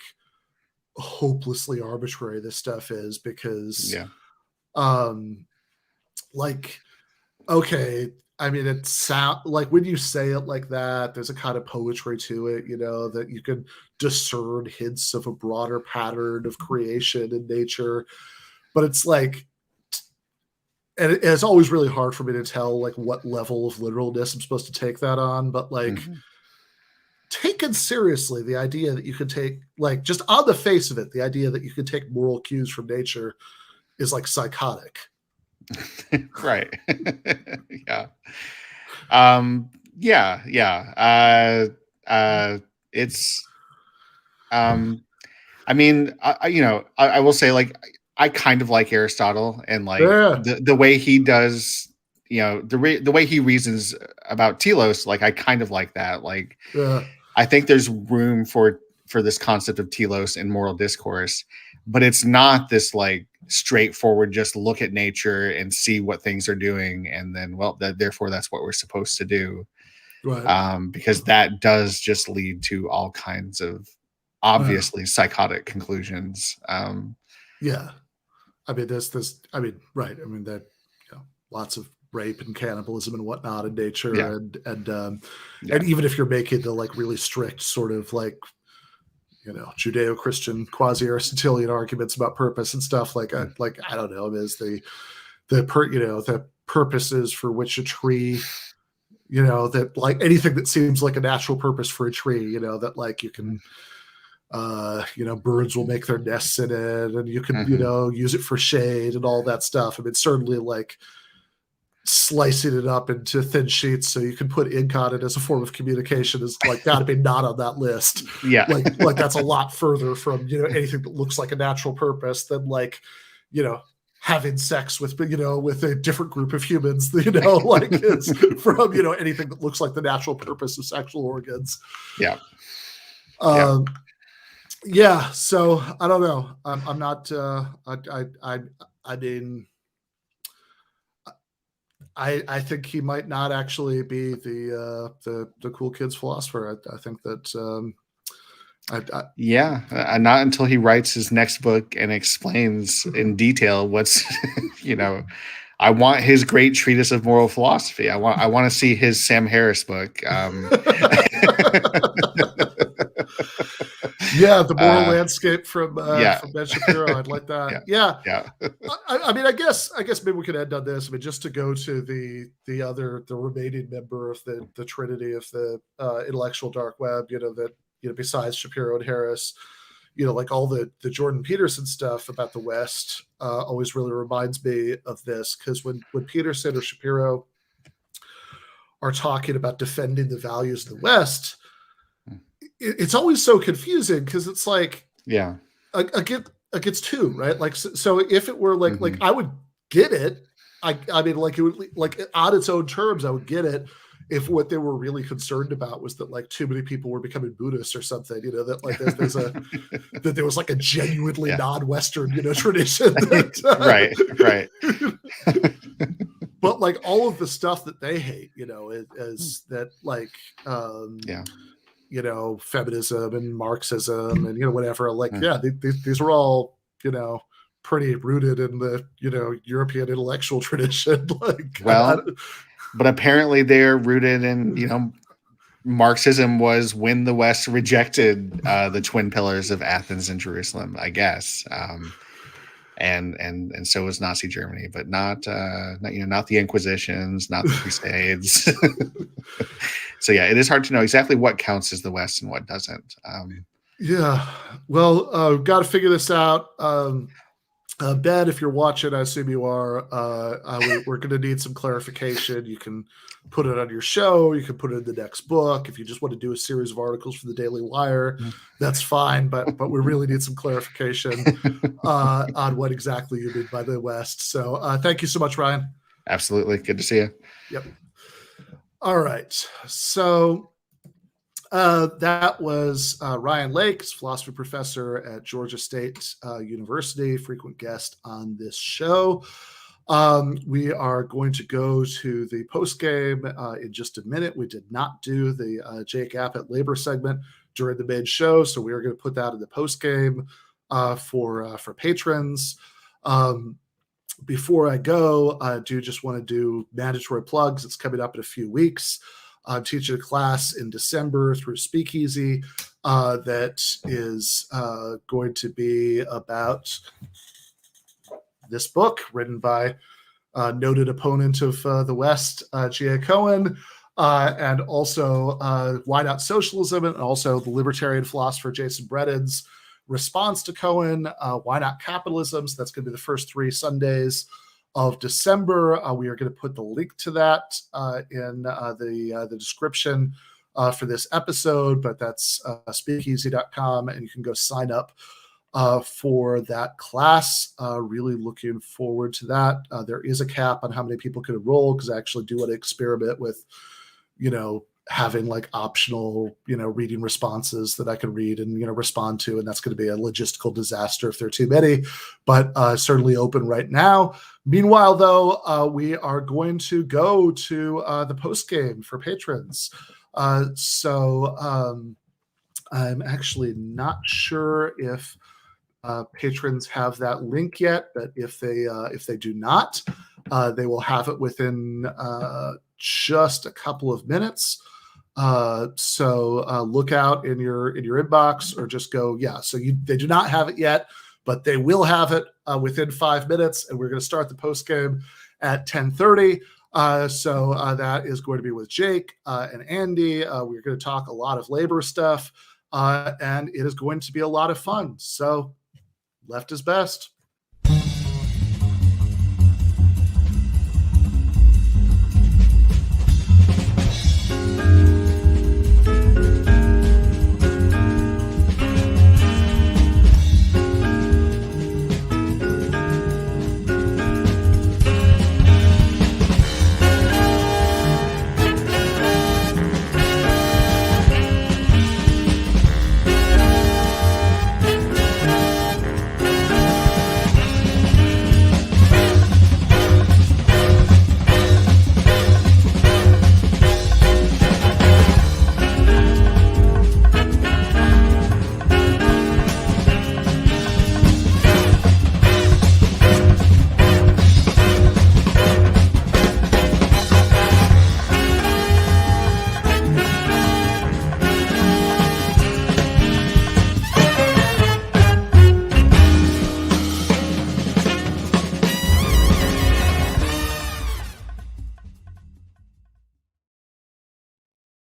hopelessly arbitrary this stuff is, because like, okay, I mean, it sound like when you say it like that, there's a kind of poetry to it, that you can discern hints of a broader pattern of creation in nature. But it's like, and it's always really hard for me to tell like what level of literalness I'm supposed to take that on. But like, taken seriously, the idea that you could take, like, just on the face of it, the idea that you could take moral cues from nature is like psychotic. Right. It's I mean, I will say, like, I kind of like Aristotle, and like the way he does, the way he reasons about telos, like I kind of like that. Like, I think there's room for this concept of telos in moral discourse, but it's not this like straightforward, just look at nature and see what things are doing, and then, well, therefore that's what we're supposed to do. Right. Because that does just lead to all kinds of obviously psychotic conclusions. Yeah. I mean, I mean, right. I mean, that, lots of rape and cannibalism and whatnot in nature. And even if you're making the like really strict sort of like, Judeo-Christian quasi-Aristotelian arguments about purpose and stuff, like, I don't know, is the purposes for which a tree, that like anything that seems like a natural purpose for a tree, that like you can, birds will make their nests in it, and you can, use it for shade and all that stuff. I mean, certainly like slicing it up into thin sheets so you can put ink on it as a form of communication is like got to be not on that list. Yeah. Like that's a lot further from, anything that looks like a natural purpose than like, having sex with, with a different group of humans, like is from, anything that looks like the natural purpose of sexual organs. Yeah. Yeah. So I don't know. I'm not, I mean, I think he might not actually be the cool kids philosopher. I think that not until he writes his next book and explains in detail what's I want his great treatise of moral philosophy. I want to see his Sam Harris book. The moral landscape from Ben Shapiro. I'd like that. Yeah. I mean, I guess maybe we could end on this. I mean, just to go to the remaining member of the trinity of the intellectual dark web. That besides Shapiro and Harris, like all the Jordan Peterson stuff about the West always really reminds me of this, because when Peterson or Shapiro are talking about defending the values of the West, it's always so confusing because it's like, yeah, against who, right? Like, so if it were like, like I would get it. I mean, like it would, like on its own terms, I would get it if what they were really concerned about was that like too many people were becoming Buddhists or something, you know, that like there's a that there was like a genuinely non-Western, you know, tradition. That, right. But like all of the stuff that they hate, you know, is that like you know, feminism and Marxism and, you know, whatever, like, these are all, you know, pretty rooted in the, you know, European intellectual tradition. Like, well, but apparently they're rooted in, you know, Marxism was when the West rejected the twin pillars of Athens and Jerusalem, I guess. And so was Nazi Germany, but not you know, not the Inquisitions, not the Crusades. So yeah, it is hard to know exactly what counts as the West and what doesn't. Yeah, well, got to figure this out. Ben, if you're watching, I assume you are. We're going to need some clarification. You can put it on your show. You can put it in the next book. If you just want to do a series of articles for the Daily Wire, that's fine. But we really need some clarification on what exactly you mean by the West. So thank you so much, Ryan. Absolutely. Good to see you. Yep. All right. So that was Ryan Lakes, philosophy professor at Georgia State University, frequent guest on this show. We are going to go to the post game in just a minute. We did not do the Jake Appett labor segment during the main show, so we are going to put that in the post game for patrons. Before I go, I do just want to do mandatory plugs. It's coming up in a few weeks. I'm teaching a class in December through Speakeasy that is going to be about this book written by noted opponent of the West, G.A. Cohen, and also Why Not Socialism, and also the libertarian philosopher Jason Brennan's response to Cohen, Why Not Capitalism. So that's going to be the first 3 Sundays of December. We are going to put the link to that in the description for this episode, but that's speakeasy.com, and you can go sign up for that class. Really looking forward to that. There is a cap on how many people can enroll because I actually do want to experiment with, you know, having like optional, you know, reading responses that I can read and, you know, respond to. And that's going to be a logistical disaster if there are too many, but certainly open right now. Meanwhile, though, we are going to go to the post game for patrons. So I'm actually not sure if patrons have that link yet, but if they do not, they will have it within just a couple of minutes. So look out in your inbox, or just go, so they do not have it yet, but they will have it within 5 minutes, and we're going to start the post game at 10:30. So that is going to be with Jake and Andy. We're going to talk a lot of labor stuff, and it is going to be a lot of fun. So left is best.